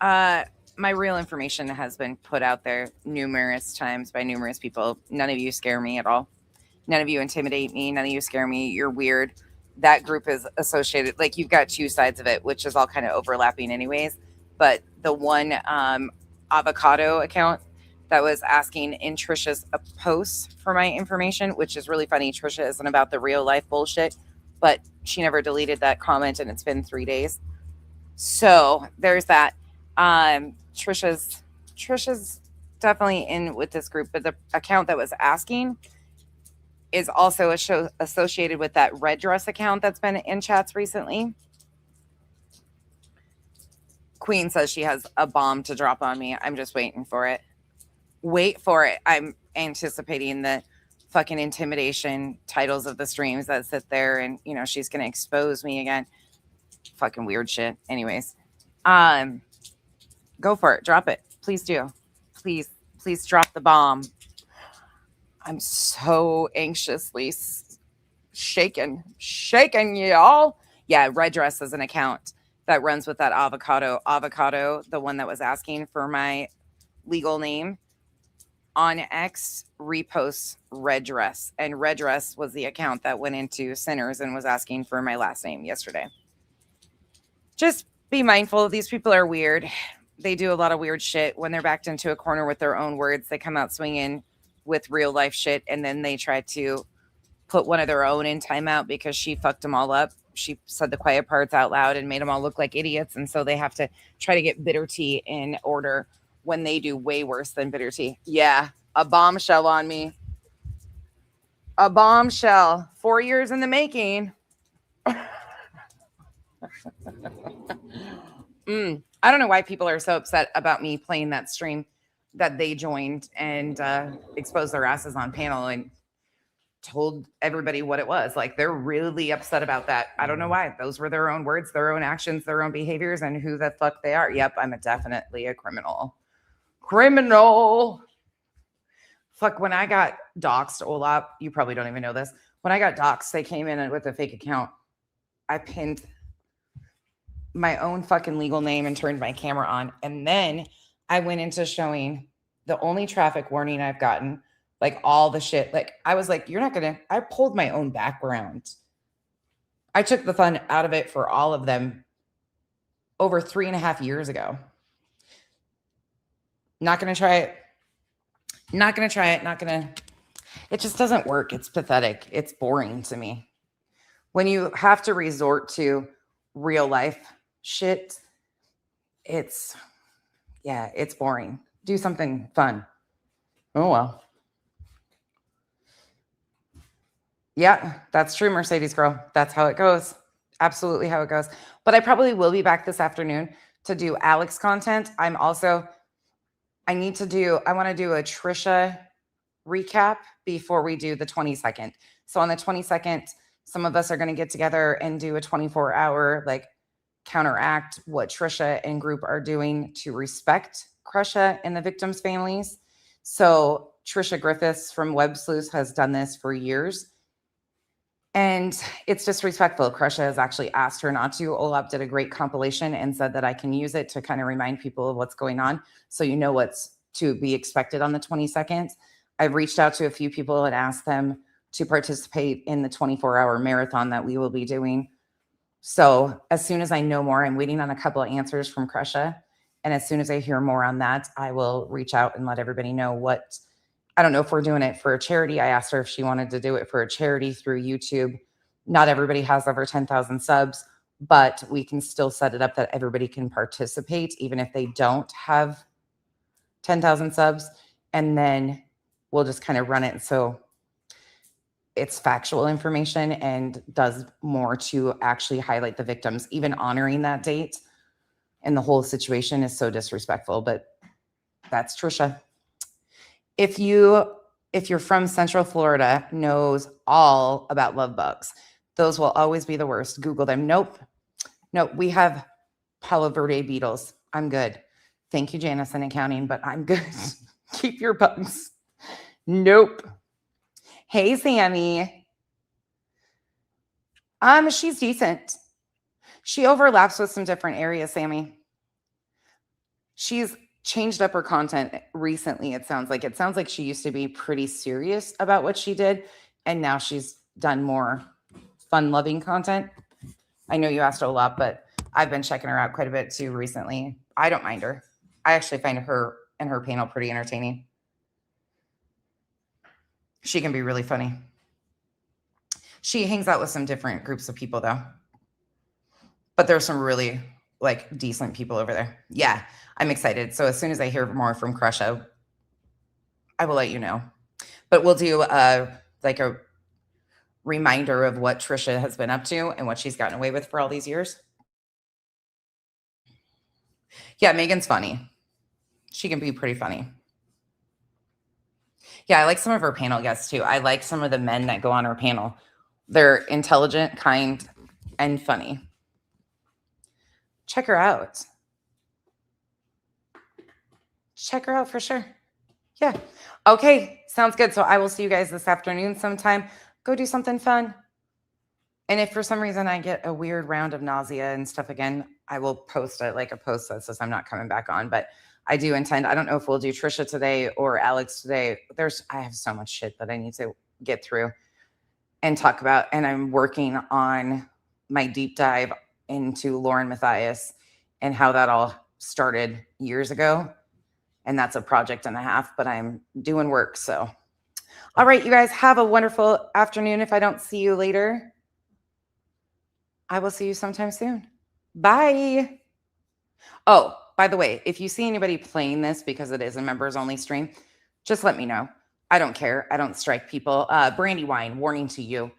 my real information has been put out there numerous times by numerous people. None of you scare me at all. None of you intimidate me. None of you scare me. You're weird. That group is associated. Like you've got two sides of it, which is all kind of overlapping anyways. But the one avocado account that was asking in Trisha's posts for my information, which is really funny. Trisha isn't about the real life bullshit, but she never deleted that comment and it's been 3 days. So there's that. Trisha's definitely in with this group, but the account that was asking is also associated with that red dress account that's been in chats recently. Queen says she has a bomb to drop on me. I'm just waiting for it. Wait for it. I'm anticipating the fucking intimidation titles of the streams that sit there and, you know, she's going to expose me again. Fucking weird shit. Anyways, go for it. Drop it. Please do. Please drop the bomb. I'm so anxiously shaken, y'all. Yeah, Red Dress is an account that runs with that avocado, the one that was asking for my legal name on X, reposts Red Dress. And Red Dress was the account that went into Sinners and was asking for my last name yesterday. Just be mindful. These people are weird. They do a lot of weird shit. When they're backed into a corner with their own words, they come out swinging with real life shit, and then they try to put one of their own in timeout because she fucked them all up. She said the quiet parts out loud and made them all look like idiots, and so they have to try to get bitter tea in order when they do way worse than bitter tea. Yeah, a bombshell on me. A bombshell. 4 years in the making. I don't know why people are so upset about me playing that stream that they joined and exposed their asses on panel and told everybody what it was. Like, they're really upset about that. I don't know why. Those were their own words, their own actions, their own behaviors, and who the fuck they are. Yep, I'm definitely a criminal. Fuck, when I got doxxed, Olap, you probably don't even know this. When I got doxxed, they came in with a fake account. I pinned my own fucking legal name and turned my camera on. And then I went into showing the only traffic warning I've gotten, like all the shit. Like, I was like, I pulled my own background. I took the fun out of it for all of them over 3.5 years ago. Not going to try it. It just doesn't work. It's pathetic. It's boring to me. When you have to resort to real life shit, it's boring. Do something fun. Oh well. Yeah, that's true, Mercedes girl. That's how it goes. Absolutely how it goes. But I probably will be back this afternoon to do Alex content. I want to do a Trisha recap before we do the 22nd. So on the 22nd, some of us are going to get together and do a 24-hour like counteract what Trisha and group are doing to respect Crusha and the victims' families. So Trisha Griffiths from Web Sleuths has done this for years. And it's disrespectful. Crusha has actually asked her not to. Olap did a great compilation and said that I can use it to kind of remind people of what's going on. So you know what's to be expected on the 22nd. I've reached out to a few people and asked them to participate in the 24-hour marathon that we will be doing. So as soon as I know more, I'm waiting on a couple of answers from Crusha. And as soon as I hear more on that, I will reach out and let everybody know what. I don't know if we're doing it for a charity. I asked her if she wanted to do it for a charity through YouTube. Not everybody has over 10,000 subs, but we can still set it up that everybody can participate, even if they don't have 10,000 subs. And then we'll just kind of run it so it's factual information and does more to actually highlight the victims. Even honoring that date and the whole situation is so disrespectful, but that's Trisha. If you're from Central Florida, knows all about love bugs. Those will always be the worst. Google them. Nope. We have Palo Verde beetles. I'm good. Thank you, Janice in accounting, but I'm good. Keep your bugs. Nope. Hey, Sammy. She's decent. She overlaps with some different areas, Sammy. She's changed up her content recently. It sounds like she used to be pretty serious about what she did, and now she's done more fun-loving content. I know you asked a lot, but I've been checking her out quite a bit too recently. I don't mind her. I actually find her and her panel pretty entertaining. She can be really funny. She hangs out with some different groups of people though, but there's some really like decent people over there. Yeah, I'm excited. So as soon as I hear more from Crusha, I will let you know. But we'll do like a reminder of what Trisha has been up to and what she's gotten away with for all these years. Yeah, Megan's funny. She can be pretty funny. Yeah, I like some of her panel guests too. I like some of the men that go on her panel. They're intelligent, kind, and funny. Check her out. Check her out for sure. Yeah. Okay, sounds good. So I will see you guys this afternoon sometime. Go do something fun. And if for some reason I get a weird round of nausea and stuff again, I will post it like a post that says I'm not coming back on. But I do intend, I don't know if we'll do Trisha today or Alex today. I have so much shit that I need to get through and talk about. And I'm working on my deep dive into Lauren Matthias and how that all started years ago. And that's a project and a half, but I'm doing work. So, all right, you guys have a wonderful afternoon. If I don't see you later, I will see you sometime soon. Bye. Oh, by the way, if you see anybody playing this because it is a members only stream, just let me know. I don't care. I don't strike people. Brandywine, warning to you.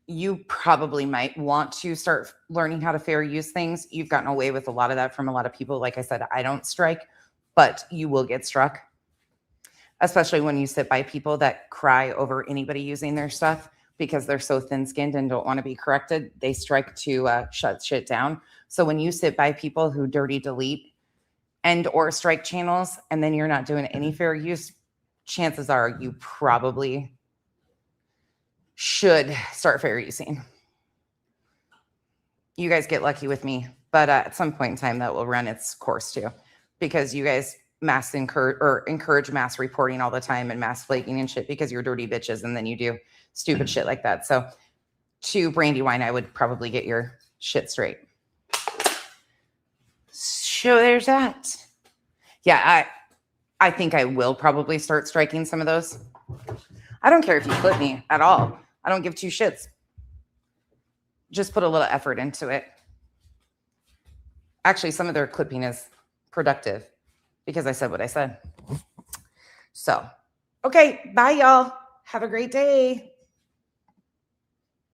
You probably might want to start learning how to fair use things. You've gotten away with a lot of that from a lot of people. Like I said, I don't strike, but you will get struck, especially when you sit by people that cry over anybody using their stuff because they're so thin-skinned and don't want to be corrected. They strike to shut shit down. So when you sit by people who dirty delete and or strike channels, and then you're not doing any fair use, chances are you probably should start fair using. You guys get lucky with me, but at some point in time that will run its course too, because you guys encourage mass reporting all the time and mass flaking and shit because you're dirty bitches, and then you do stupid shit like that. So to Brandywine, I would probably get your shit straight. So there's that. Yeah, I think I will probably start striking some of those. I don't care if you clip me at all. I don't give two shits. Just put a little effort into it. Actually, some of their clipping is productive because I said what I said. So, okay, bye y'all. Have a great day.